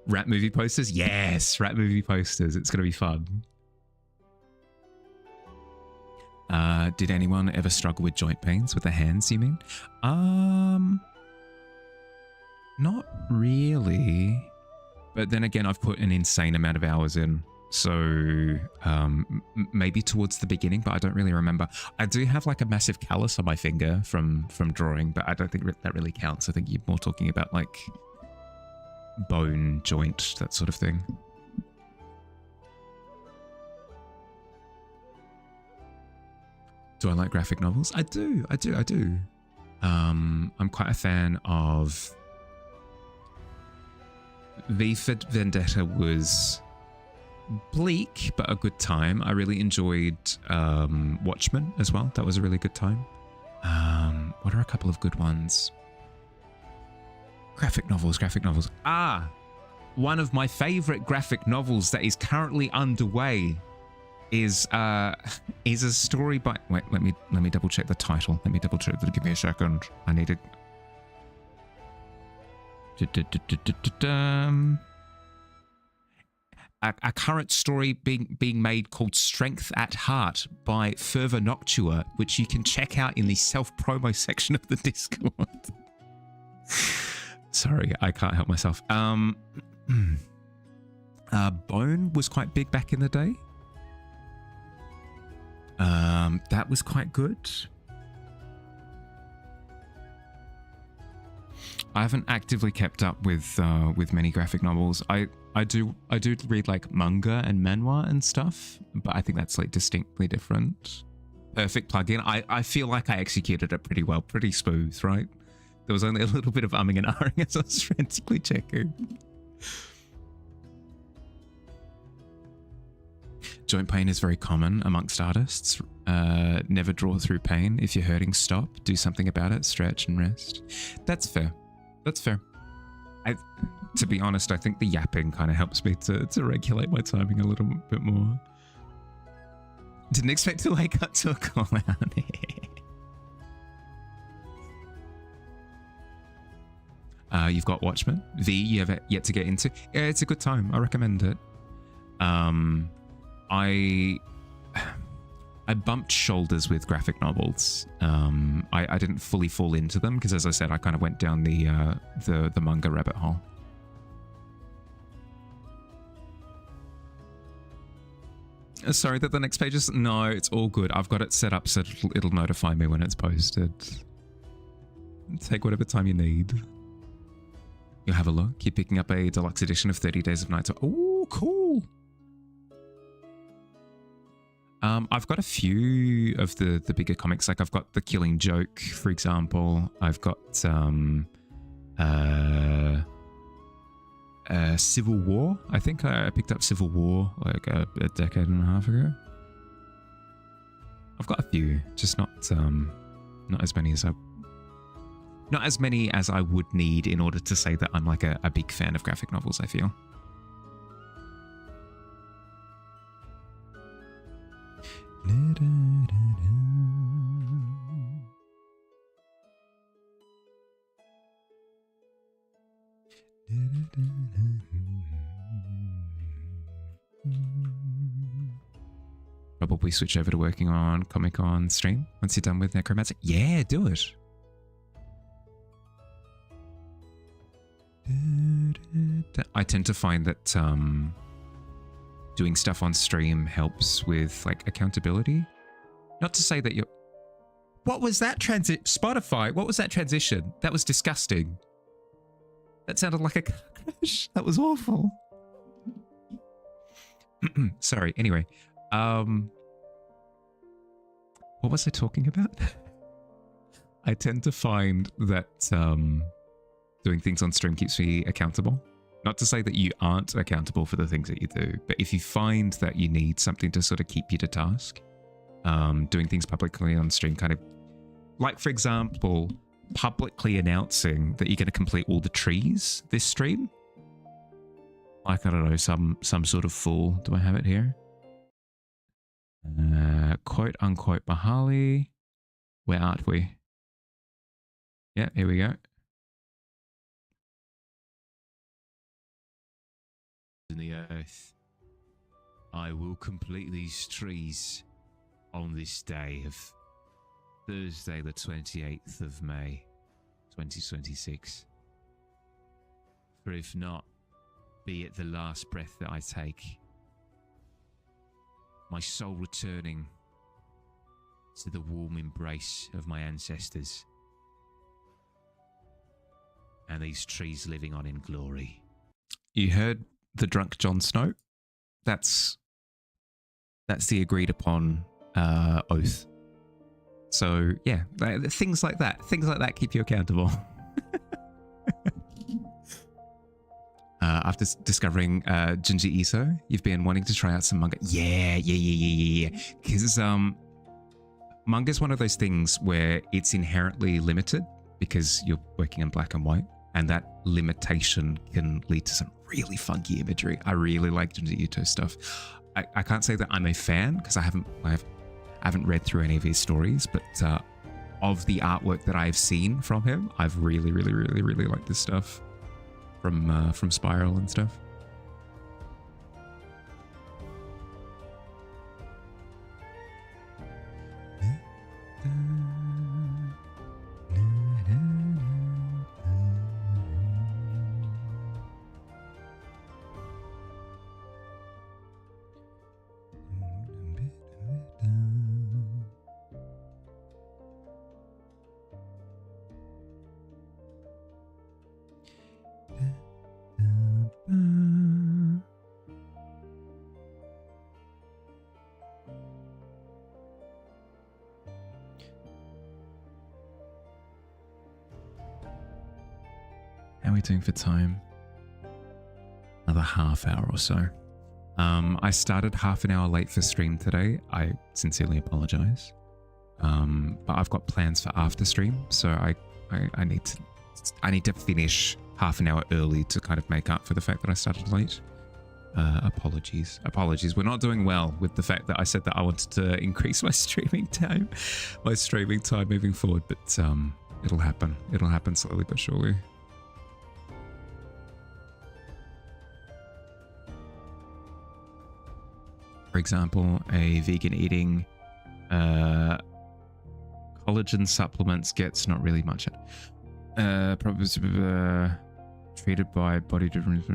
Rat movie posters? Yes, rat movie posters. It's going to be fun. Did anyone ever struggle with joint pains with the hands, you mean? Not really. But then again, I've put an insane amount of hours in. So maybe towards the beginning, but I don't really remember. I do have like a massive callus on my finger from drawing, but I don't think that really counts. I think you're more talking about like bone, joint, that sort of thing. Do I like graphic novels? I do. I'm quite a fan of... V for Vendetta was bleak, but a good time. I really enjoyed Watchmen as well. That was a really good time. What are a couple of good ones? Graphic novels. One of my favorite graphic novels that is currently underway is a story by... Wait, let me double check the title. Give me a second. I need to... A current story being made called Strength at Heart by Fervor Noctua, which you can check out in the self-promo section of the Discord. Sorry, I can't help myself. Bone was quite big back in the day. That was quite good. I haven't actively kept up with many graphic novels. I do read like manga and manhwa and stuff, but I think that's like distinctly different. Perfect plugin. I feel like I executed it pretty well, pretty smooth, right? There was only a little bit of umming and ahhing as I was frantically checking. Joint pain is very common amongst artists. Never draw through pain. If you're hurting, stop. Do something about it. Stretch and rest. That's fair. That's fair. To be honest, I think the yapping kind of helps me to regulate my timing a little bit more. Didn't expect to wake up to a call out. You've got Watchmen. V, you have yet to get into. Yeah, it's a good time. I recommend it. I bumped shoulders with graphic novels. I didn't fully fall into them because, as I said, I kind of went down the manga rabbit hole. Sorry that the next page is... No, it's all good. I've got it set up so it'll notify me when it's posted. Take whatever time you need. You'll have a look. You're picking up a deluxe edition of 30 Days of Night. Oh, cool. I've got a few of the bigger comics. Like I've got The Killing Joke, for example. I've got Civil War. I think I picked up Civil War like a decade and a half ago. I've got a few, just not as many as I would need in order to say that I'm like a big fan of graphic novels, I feel. Probably switch over to working on Comic-Con stream once you're done with Necromancer. Yeah, do it. I tend to find that doing stuff on stream helps with like accountability. Not to say that you're... What was that Spotify, what was that transition? That was disgusting. That sounded like a crash. That was awful. Sorry, anyway. What was I talking about? I tend to find that doing things on stream keeps me accountable. Not to say that you aren't accountable for the things that you do, but if you find that you need something to sort of keep you to task, doing things publicly on stream kind of... Like, for example, publicly announcing that you're going to complete all the trees this stream. Like, I don't know, some sort of fool. Do I have it here? Quote unquote Mahali. Where aren't we? Yeah, here we go. In the earth, I will complete these trees on this day of Thursday, the 28th of May, 2026. For if not, be it the last breath that I take, my soul returning to the warm embrace of my ancestors, and these trees living on in glory. You heard the drunk Jon Snow? That's the agreed upon oath. So yeah, things like that keep you accountable. After discovering Junji Ito, you've been wanting to try out some manga. Yeah. Because manga is one of those things where it's inherently limited because you're working in black and white, and that limitation can lead to some really funky imagery. I really like Junji Ito stuff. I can't say that I'm a fan because I haven't read through any of his stories, but of the artwork that I've seen from him, I've really liked this stuff from Spiral and stuff. How are we doing for time? Another half hour or so. I started half an hour late for stream today. I sincerely apologize. But I've got plans for after stream, so I need to finish half an hour early to kind of make up for the fact that I started late. Apologies. We're not doing well with the fact that I said that I wanted to increase my streaming time moving forward, but it'll happen. It'll happen slowly but surely. For example, a vegan eating collagen supplements gets not really much. Probably treated by body difference.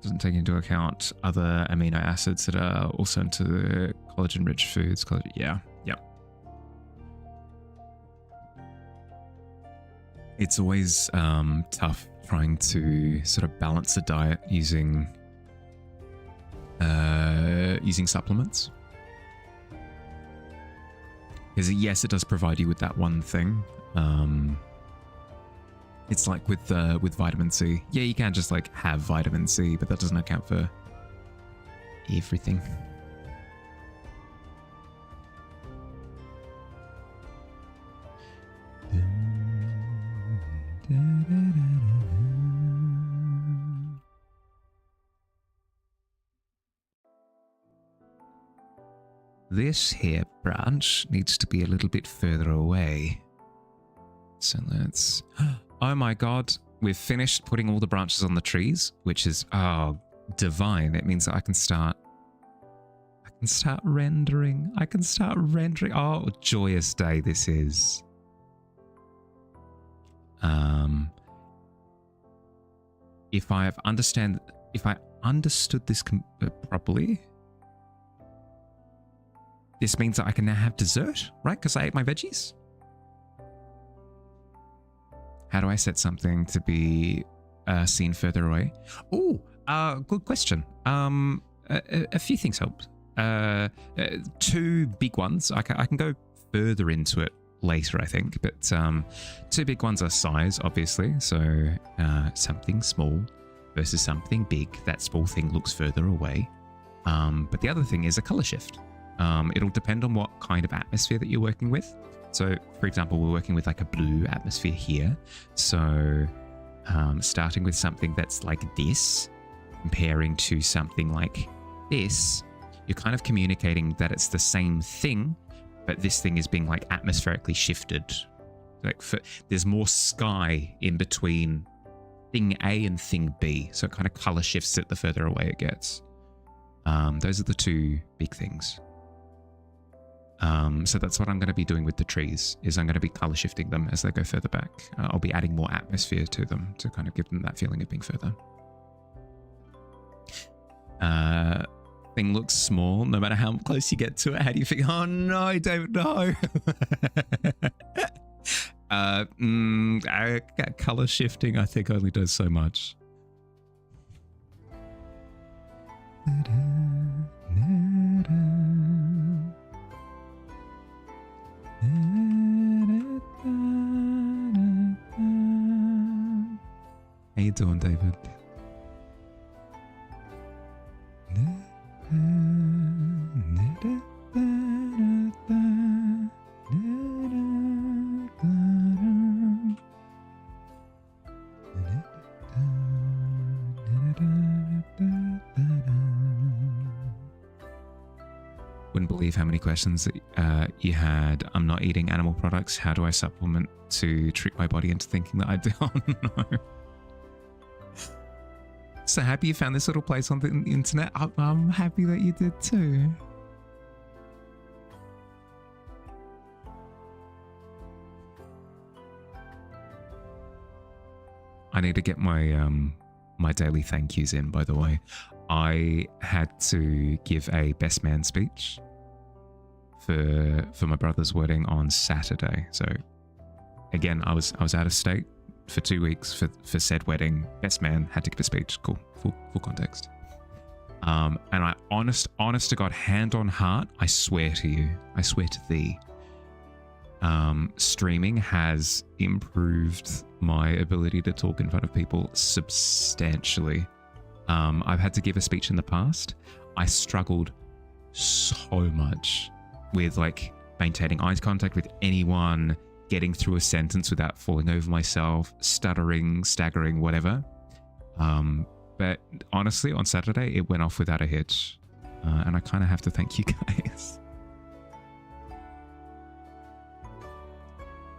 Doesn't take into account other amino acids that are also into the collagen-rich foods. Yeah. It's always tough trying to sort of balance a diet using using supplements. Because yes, it does provide you with that one thing. It's like with vitamin C. Yeah, you can just like have vitamin C, but that doesn't account for everything. This here branch needs to be a little bit further away. So let's... Oh my god, we've finished putting all the branches on the trees, which is, oh, divine. It means that I can start rendering. I can start rendering. Oh, joyous day this is. If I understood this properly, this means that I can now have dessert, right? Because I ate my veggies. How do I set something to be seen further away? Oh, good question. A few things help. Two big ones. I can go further into it later, I think. But two big ones are size, obviously. So something small versus something big. That small thing looks further away. But the other thing is a color shift. It'll depend on what kind of atmosphere that you're working with. So, for example, we're working with like a blue atmosphere here. So, starting with something that's like this, comparing to something like this, you're kind of communicating that it's the same thing, but this thing is being like atmospherically shifted. Like there's more sky in between thing A and thing B. So it kind of color shifts it the further away it gets. Those are the two big things. So that's what I'm going to be doing with the trees, is I'm going to be color shifting them as they go further back. I'll be adding more atmosphere to them to kind of give them that feeling of being further. Thing looks small, no matter how close you get to it. How do you think? Oh no, I don't know. Color shifting, I think, only does so much. How you doing, David? Wouldn't believe how many questions you had. I'm not eating animal products. How do I supplement to trick my body into thinking that I do? Oh no. So happy you found this little place on the internet. I'm happy that you did too. I need to get my my daily thank yous in, by the way. I had to give a best man speech for my brother's wedding on Saturday. So again, I was out of state for 2 weeks for said wedding. Best man, had to give a speech. Cool, full context. And I honest to God, hand on heart, I swear to you, I swear to thee, streaming has improved my ability to talk in front of people substantially. I've had to give a speech in the past. I struggled so much with like maintaining eye contact with anyone, getting through a sentence without falling over myself, stuttering, staggering, whatever. But honestly, on Saturday, it went off without a hitch. And I kind of have to thank you guys.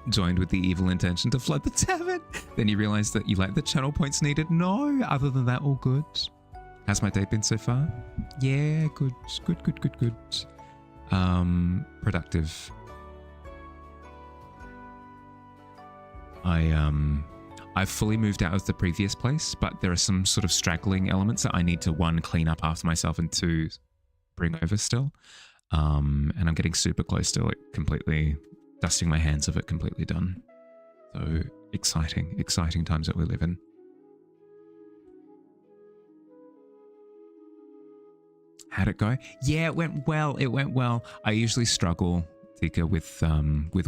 Joined with the evil intention to flood the tavern. Then you realize that you lack the channel points needed. No, other than that, all good. How's my day been so far? Yeah, good. Productive. I've fully moved out of the previous place, but there are some sort of straggling elements that I need to, one, clean up after myself, and two, bring over still. And I'm getting super close to it completely, dusting my hands of it completely done. So exciting times that we live in. How'd it go? Yeah, it went well. It went well. I usually struggle, Tika, with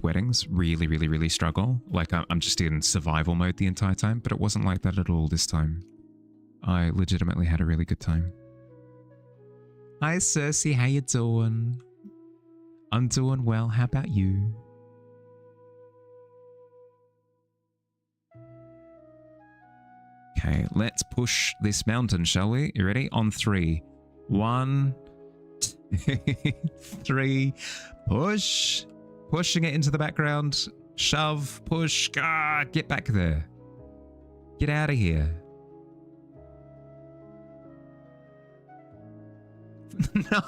weddings. Really, really, really struggle. Like I'm just in survival mode the entire time, but it wasn't like that at all this time. I legitimately had a really good time. Hi, Cersei. How you doing? I'm doing well. How about you? Okay, let's push this mountain, shall we? You ready? On 3. 1, 2, 3. Push. Pushing it into the background. Shove. Push. Ah, get back there. Get out of here. No,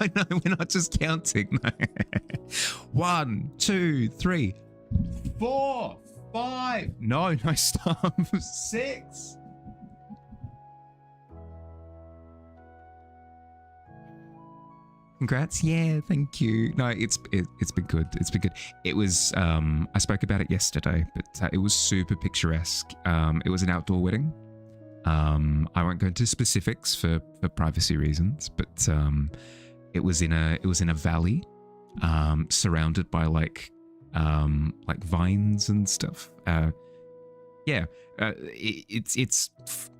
we're not just counting. No. 1, 2, 3, 4, 5. No, stop. 6. Congrats. Yeah, thank you. No, it's been good. It's been good. It was I spoke about it yesterday, but it was super picturesque. It was an outdoor wedding. I won't go into specifics for privacy reasons, but it was in a valley, surrounded by like vines and stuff.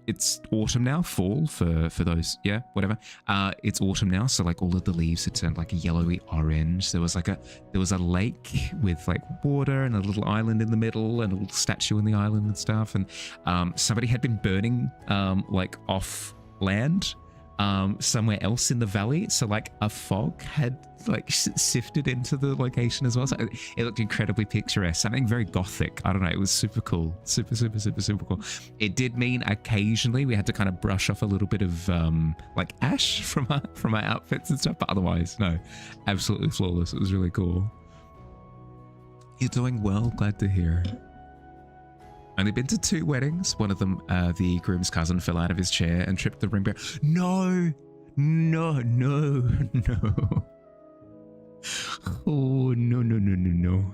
It's autumn now, fall for those, yeah, whatever. It's autumn now, so like all of the leaves had turned like a yellowy orange. There was a lake with like water and a little island in the middle and a little statue on the island and stuff. And somebody had been burning like off land somewhere else in the valley, so like a fog had like sifted into the location as well, so it looked incredibly picturesque, something very gothic. I don't know, it was super cool, super cool. It did mean occasionally we had to kind of brush off a little bit of like ash from our outfits and stuff, but otherwise no, absolutely flawless. It was really cool. You're doing well, glad to hear. Only been to 2 weddings. One of them, the groom's cousin fell out of his chair and tripped the ring bearer. No. Oh, no.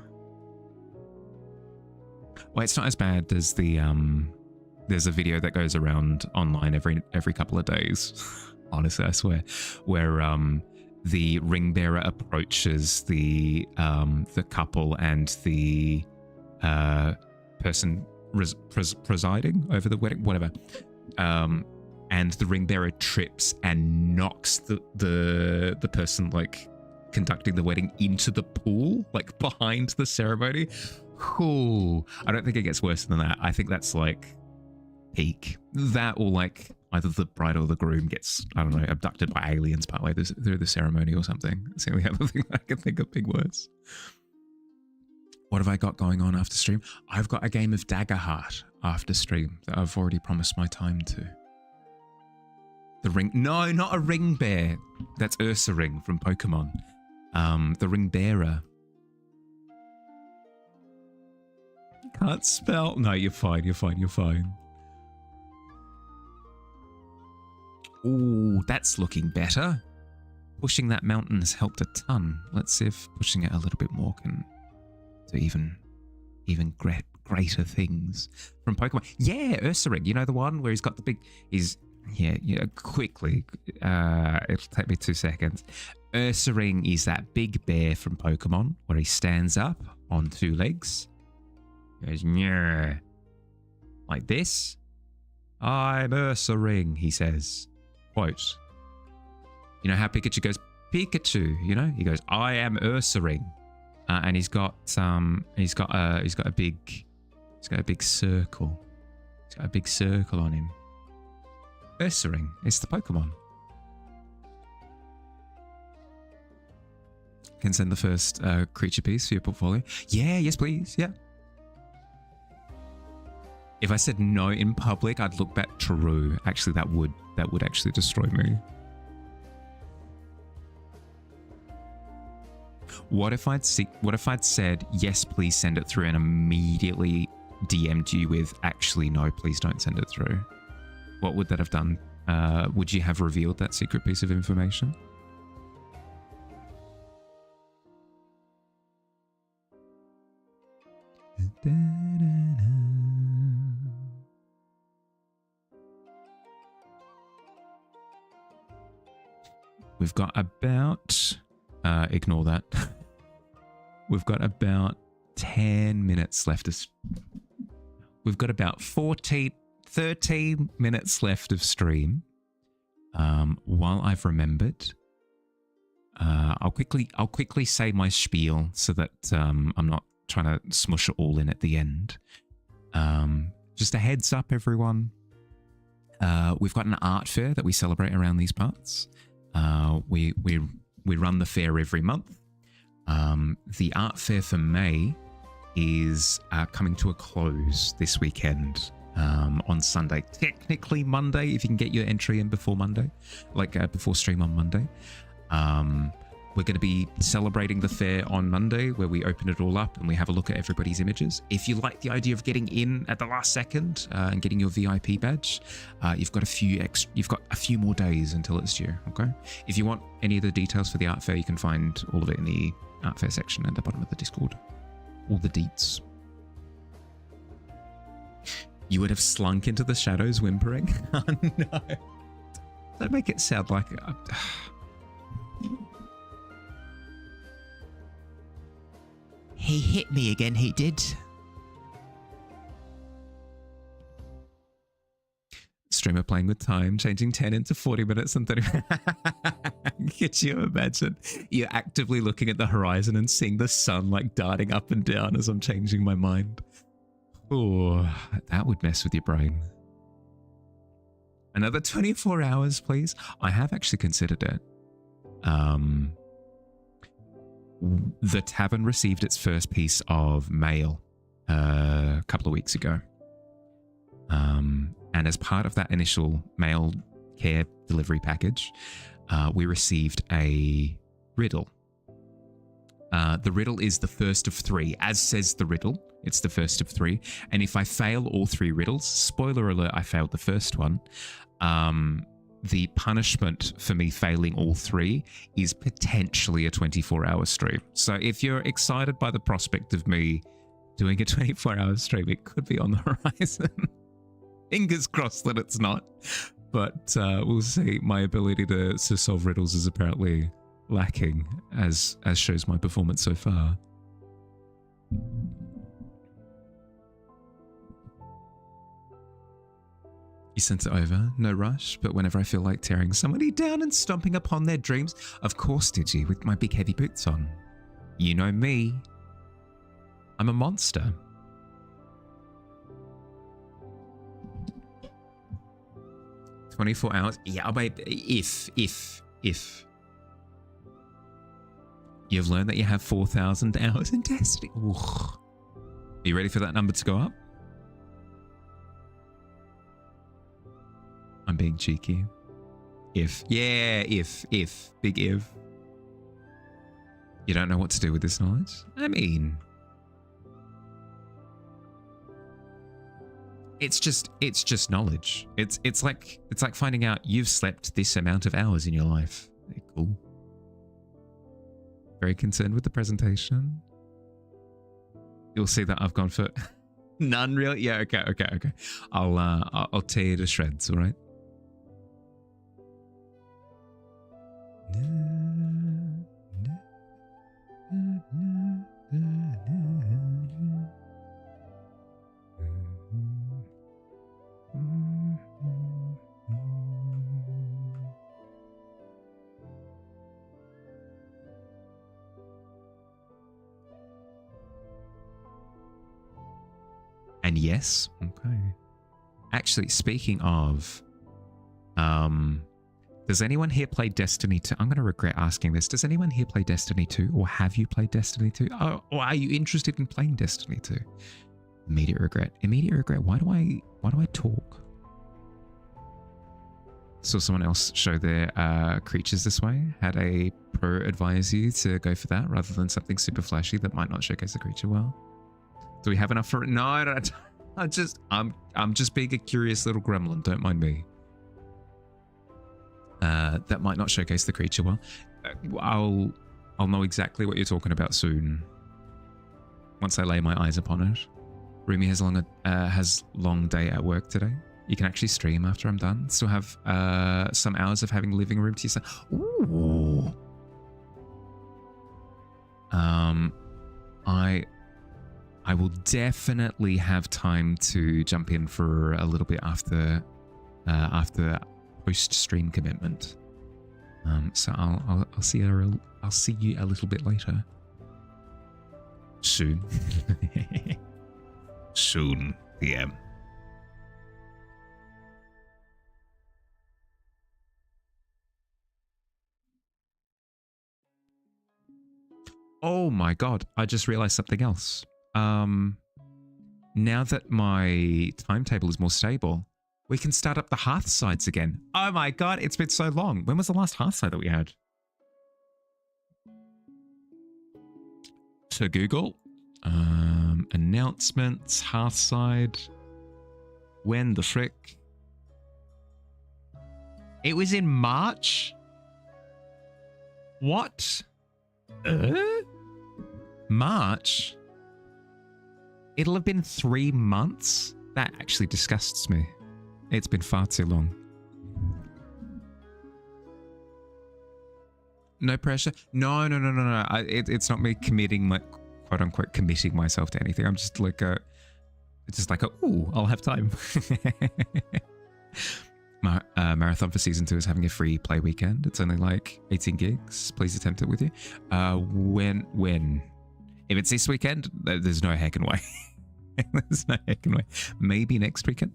Well, it's not as bad as the, there's a video that goes around online every couple of days. Honestly, I swear, where, the ring bearer approaches the couple and the, person presiding over the wedding, whatever, and the ring bearer trips and knocks the person like conducting the wedding into the pool, like behind the ceremony. Cool. I don't think it gets worse than that. I think that's like peak. That, or like either the bride or the groom gets, I don't know, abducted by aliens partway through the ceremony or something. That's the only other thing I can think of being worse. What have I got going on after stream? I've got a game of Daggerheart after stream that I've already promised my time to. The ring... No, not a ring bear. That's Ursaring from Pokemon. The ring bearer. Can't spell... No, you're fine. Ooh, that's looking better. Pushing that mountain has helped a ton. Let's see if pushing it a little bit more can... even greater things from Pokemon. Yeah, Ursaring. You know the one where he's got the big... quickly. It'll take me 2 seconds. Ursaring is that big bear from Pokemon where he stands up on 2 legs. He goes, "Nyeh." Like this. "I'm Ursaring," he says. Quote. You know how Pikachu goes, "Pikachu," you know? He goes, "I am Ursaring." And he's got a big circle. He's got a big circle on him. Ursaring, it's the Pokemon. Can send the first creature piece for your portfolio. Yeah, yes please, yeah. If I said no in public, I'd look back true. Actually, that would actually destroy me. What if I'd said yes, please send it through, and immediately DM'd you with actually no, please don't send it through? What would that have done? Would you have revealed that secret piece of information? we've got about, ignore that. We've got about 10 minutes left. We've got about 13 minutes left of stream. While I've remembered, I'll quickly say my spiel so that I'm not trying to smush it all in at the end. Just a heads up, everyone. We've got an art fair that we celebrate around these parts. We run the fair every month. The art fair for May is coming to a close this weekend. On Sunday, technically Monday, if you can get your entry in before Monday, before stream on Monday. We're going to be celebrating the fair on Monday, where we open it all up and we have a look at everybody's images. If you like the idea of getting in at the last second and getting your VIP badge, you've got a few more days until it's due. Okay. If you want any of the details for the art fair, you can find all of it in the art fair section at the bottom of the Discord. All the deets. You would have slunk into the shadows whimpering. Oh no. Don't make it sound like... He hit me again, he did. Streamer playing with time, changing 10 into 40 minutes and 30 minutes. Could you imagine? You're actively looking at the horizon and seeing the sun like darting up and down as I'm changing my mind. Oh, that would mess with your brain. Another 24 hours, please. I have actually considered it. The Tavern received its first piece of mail a couple of weeks ago. And as part of that initial mail care delivery package, we received a riddle. The riddle is the first of 3, as says the riddle. It's the first of 3. And if I fail all 3 riddles, spoiler alert, I failed the first one. The punishment for me failing all 3 is potentially a 24-hour stream. So if you're excited by the prospect of me doing a 24-hour stream, it could be on the horizon. Fingers crossed that it's not. But we'll see. My ability to solve riddles is apparently lacking, as shows my performance so far. You sent it over, no rush, but whenever I feel like tearing somebody down and stomping upon their dreams, of course did you, with my big heavy boots on. You know me. I'm a monster. $24 hours? Yeah, babe, if. You've learned that you have 4,000 hours in Destiny. Ooh. Are you ready for that number to go up? I'm being cheeky. If. Yeah, if. Big if. You don't know what to do with this knowledge? I mean... It's just knowledge. It's like finding out you've slept this amount of hours in your life. Very cool. Very concerned with the presentation. You'll see that I've gone for none really. Yeah, okay. I'll tear you to shreds, all right? And yes, okay. Actually, speaking of, does anyone here play Destiny 2? I'm going to regret asking this. Does anyone here play Destiny 2? Or have you played Destiny 2? Or are you interested in playing Destiny 2? Immediate regret. Immediate regret. Why do I talk? Saw someone else show their creatures this way. Had a pro advise you to go for that rather than something super flashy that might not showcase the creature well. Do we have enough for it? No, I'm just being a curious little gremlin. Don't mind me. That might not showcase the creature well. I'll know exactly what you're talking about soon. Once I lay my eyes upon it. Rumi has long day at work today. You can actually stream after I'm done. Still have some hours of having living room to yourself. Ooh. I will definitely have time to jump in for a little bit after post stream commitment. So I'll see you. I'll see you a little bit later. Soon. Soon. PM. Oh my god! I just realized something else. Now that my timetable is more stable, we can start up the hearth sides again. Oh my god, it's been so long. When was the last hearth side that we had? So Google, announcements, hearth side. When the frick? It was in March? What? March? It'll have been 3 months? That actually disgusts me. It's been far too long. No pressure? No. It's not me committing my, quote unquote, committing myself to anything. I'm just like ooh, I'll have time. Marathon for season 2 is having a free play weekend. It's only like 18 gigs. Please attempt it with you. When? If it's this weekend, there's no heckin' way. There's no heckin' way. Maybe next weekend.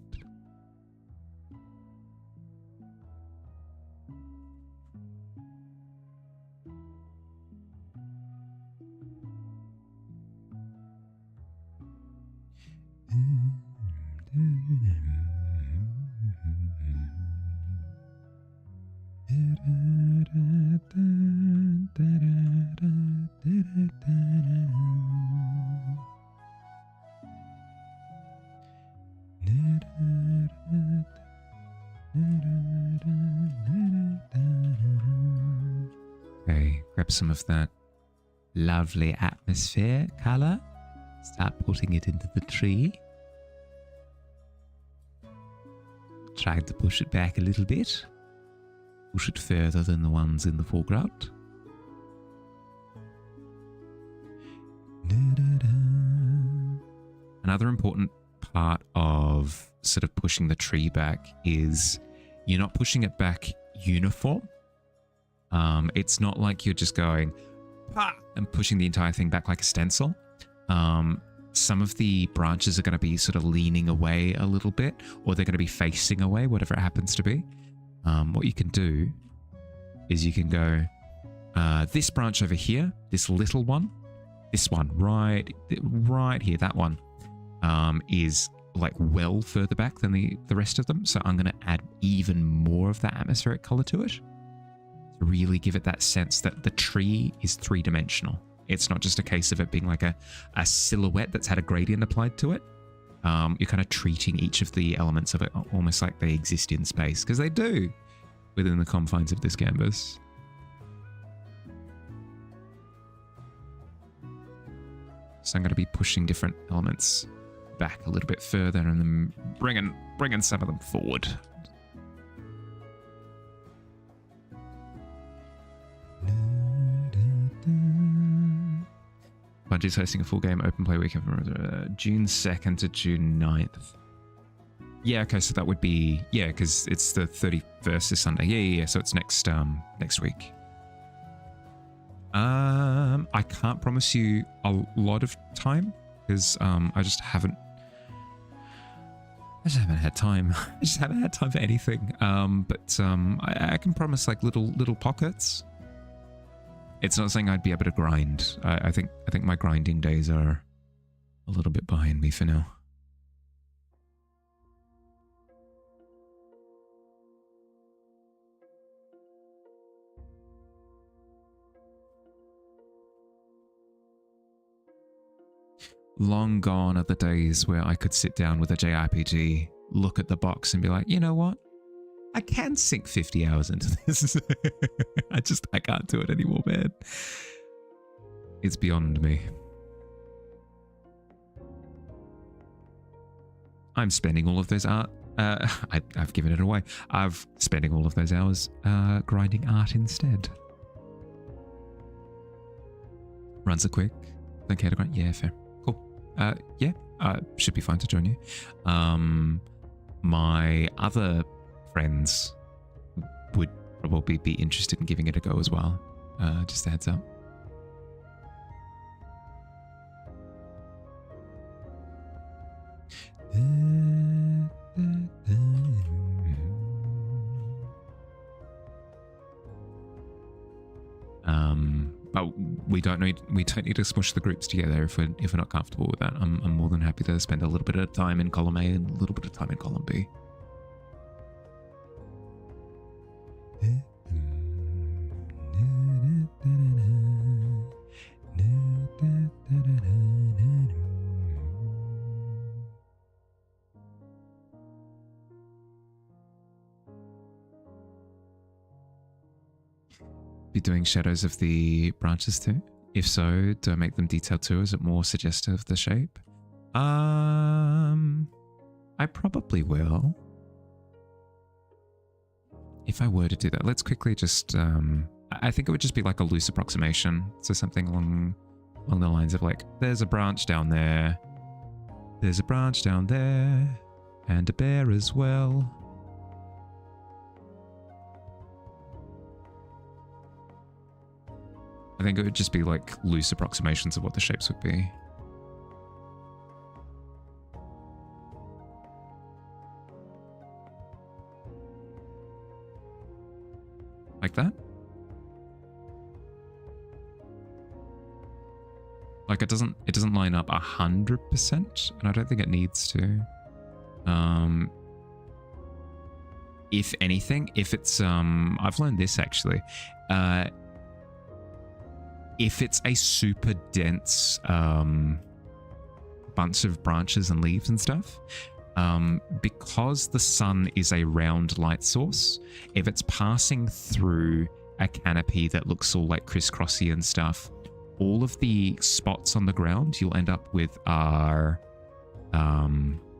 Okay, grab some of that lovely atmosphere color. Start putting it into the tree. Try to push it back a little bit. Push it further than the ones in the foreground. Another important part of sort of pushing the tree back is you're not pushing it back uniform. It's not like you're just going and pushing the entire thing back like a stencil. Some of the branches are going to be sort of leaning away a little bit, or they're going to be facing away, whatever it happens to be. What you can do is you can go this branch over here, this little one, this one right here, that one is like well further back than the rest of them. So I'm going to add even more of that atmospheric color to it to really give it that sense that the tree is three-dimensional. It's not just a case of it being like a silhouette that's had a gradient applied to it. You're kind of treating each of the elements of it almost like they exist in space, because they do within the confines of this canvas. So I'm going to be pushing different elements back a little bit further and then bringing some of them forward. Bungie's hosting a full game open play weekend from June 2nd to June 9th. Yeah, okay, so that would be, yeah, because it's the 31st is Sunday. Yeah, so it's next week. I can't promise you a lot of time because I just haven't had time. I just haven't had time for anything. But I can promise like little pockets. It's not saying I'd be able to grind. I think my grinding days are a little bit behind me for now. Long gone are the days where I could sit down with a JRPG, look at the box and be like, you know what? I can sink 50 hours into this. I can't do it anymore, man. It's beyond me. I'm spending all of those art I've given it away. I've spending all of those hours grinding art instead. Runs are quick. Don't care to grind. Yeah, fair. Cool. Yeah, should be fine to join you. My other friends would probably be interested in giving it a go as well. Just a heads up. But we don't need to smush the groups together if we're not comfortable with that. I'm more than happy to spend a little bit of time in column A and a little bit of time in column B. Be doing shadows of the branches too? If so, do I make them detailed too? Is it more suggestive of the shape? I probably will. If I were to do that, let's quickly just, I think it would just be like a loose approximation. So something along the lines of like, there's a branch down there. There's a branch down there. And a bear as well. I think it would just be like loose approximations of what the shapes would be. Like that? Like it doesn't line up 100%, and I don't think it needs to. If anything, if it's I've learned this actually. If it's a super dense bunch of branches and leaves and stuff, because the sun is a round light source, if it's passing through a canopy that looks all like crisscrossy and stuff, all of the spots on the ground you'll end up with are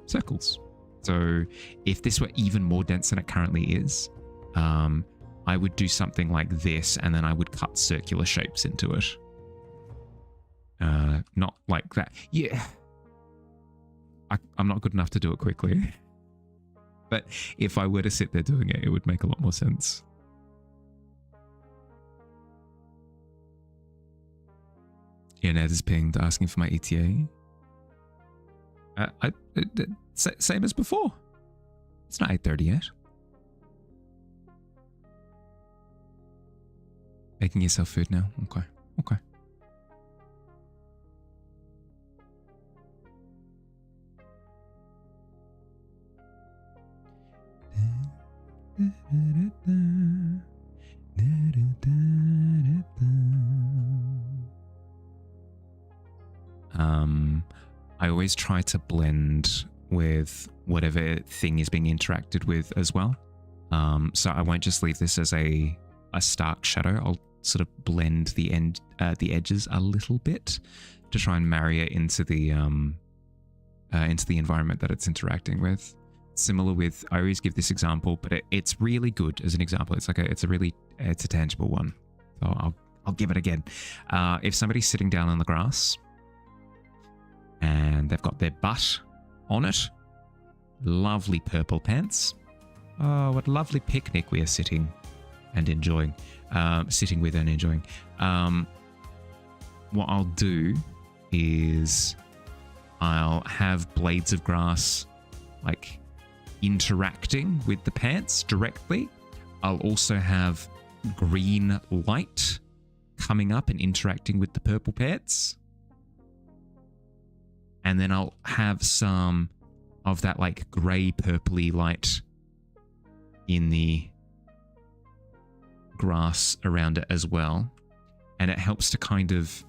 circles. So if this were even more dense than it currently is, I would do something like this, and then I would cut circular shapes into it. Not like that. Yeah. I'm not good enough to do it quickly. But if I were to sit there doing it, it would make a lot more sense. Yeah, Ned is pinged, asking for my ETA. Same as before. It's not 8:30 yet. Making yourself food now? Okay. Okay. I always try to blend with whatever thing is being interacted with as well. So I won't just leave this as a stark shadow. I'll sort of blend the edges a little bit to try and marry it into the environment that it's interacting with. Similar with, I always give this example, but it's really good as an example. It's like it's a tangible one. So I'll give it again. If somebody's sitting down on the grass and they've got their butt on it, lovely purple pants. Oh, what a lovely picnic we are sitting and enjoying. Sitting with and enjoying. What I'll do is I'll have blades of grass like interacting with the pants directly. I'll also have green light coming up and interacting with the purple pants. And then I'll have some of that like grey purpley light in the grass around it as well. And it helps to kind of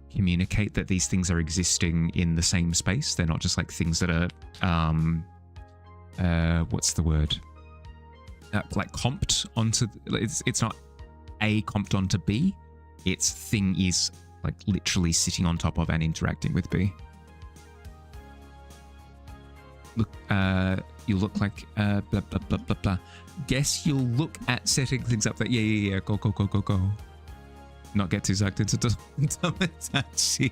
communicate that these things are existing in the same space. They're not just like things that are what's the word? Like comped onto, it's not A comped onto B. Its thing is like literally sitting on top of and interacting with B. look, you look like blah blah blah blah blah. Guess you'll look at setting things up that yeah. Go. Not get too sucked into Tomodachi.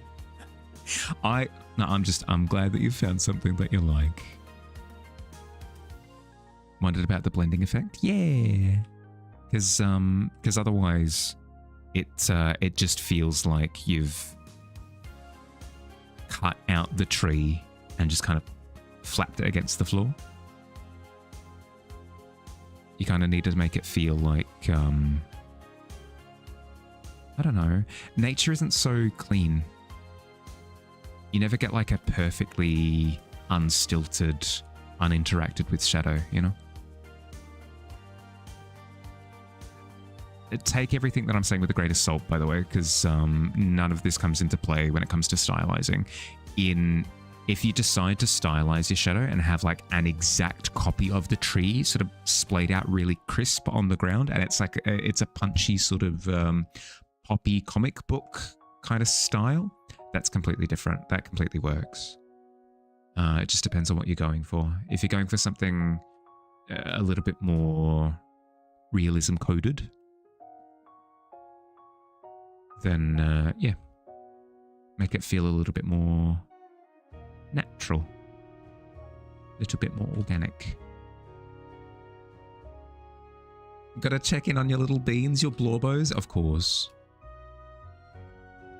I'm glad that you found something that you like. Wondered about the blending effect? Yeah. Because otherwise it just feels like you've cut out the tree and just kind of flapped it against the floor. You kind of need to make it feel like I don't know. Nature isn't so clean. You never get like a perfectly unstilted, uninteracted with shadow, you know? Take everything that I'm saying with a grain of salt, by the way, because none of this comes into play when it comes to stylizing. If you decide to stylize your shadow and have like an exact copy of the tree sort of splayed out really crisp on the ground, and it's like it's a punchy sort of poppy comic book kind of style, that's completely different. That completely works. It just depends on what you're going for. If you're going for something a little bit more realism coded, then yeah, make it feel a little bit more natural, a little bit more organic. Gotta check in on your little beans, your blorbos, of course.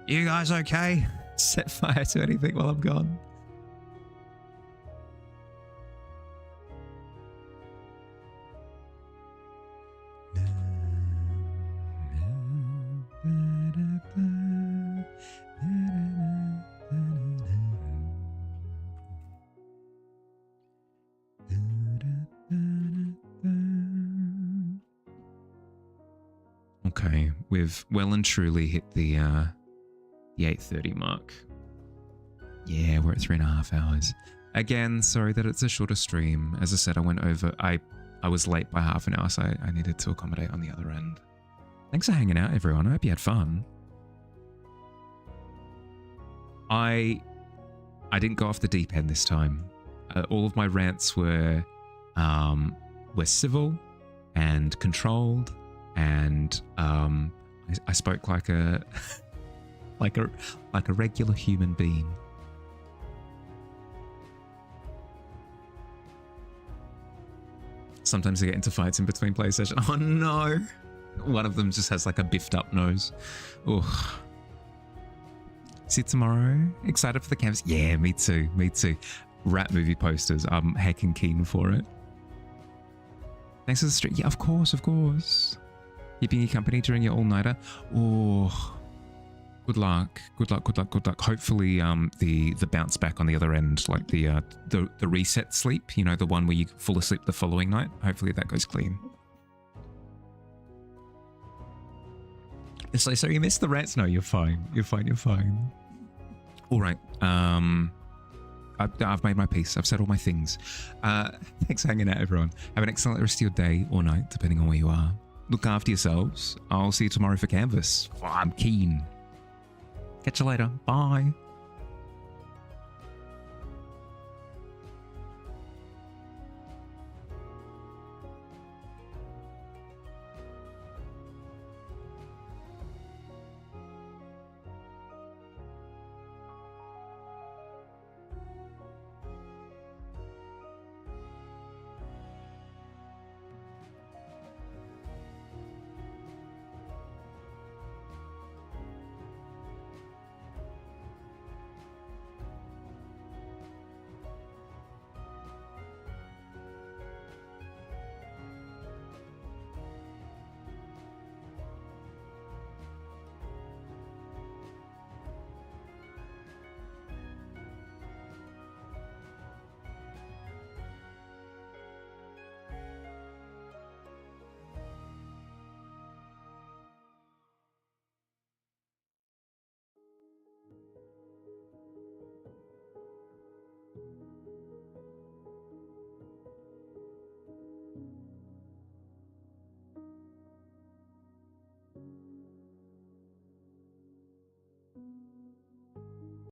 You guys okay? Set fire to anything while I'm gone? Okay, we've well and truly hit the 8:30 mark. Yeah, we're at 3.5 hours. Again, sorry that it's a shorter stream. As I said, I went over. I was late by half an hour, so I needed to accommodate on the other end. Thanks for hanging out, everyone. I hope you had fun. I didn't go off the deep end this time. All of my rants were civil and controlled, and I spoke like a like a regular human being. Sometimes I get into fights in between play sessions. Oh no! One of them just has like a biffed up nose. Oh. See you tomorrow. Excited for the canvas? Yeah, me too. Me too. Rat movie posters. I'm heckin' keen for it. Thanks for the stream. Yeah, of course, of course. Keeping you company during your all-nighter. Oh, good luck. Good luck. Good luck. Good luck. Hopefully, the bounce back on the other end, like the reset sleep. You know, the one where you fall asleep the following night. Hopefully that goes clean. It's like, so you missed the rants? No, you're fine. You're fine. You're fine. All right. I've made my peace. I've said all my things. Thanks for hanging out, everyone. Have an excellent rest of your day or night, depending on where you are. Look after yourselves. I'll see you tomorrow for Canvas. I'm keen. Catch you later. Bye.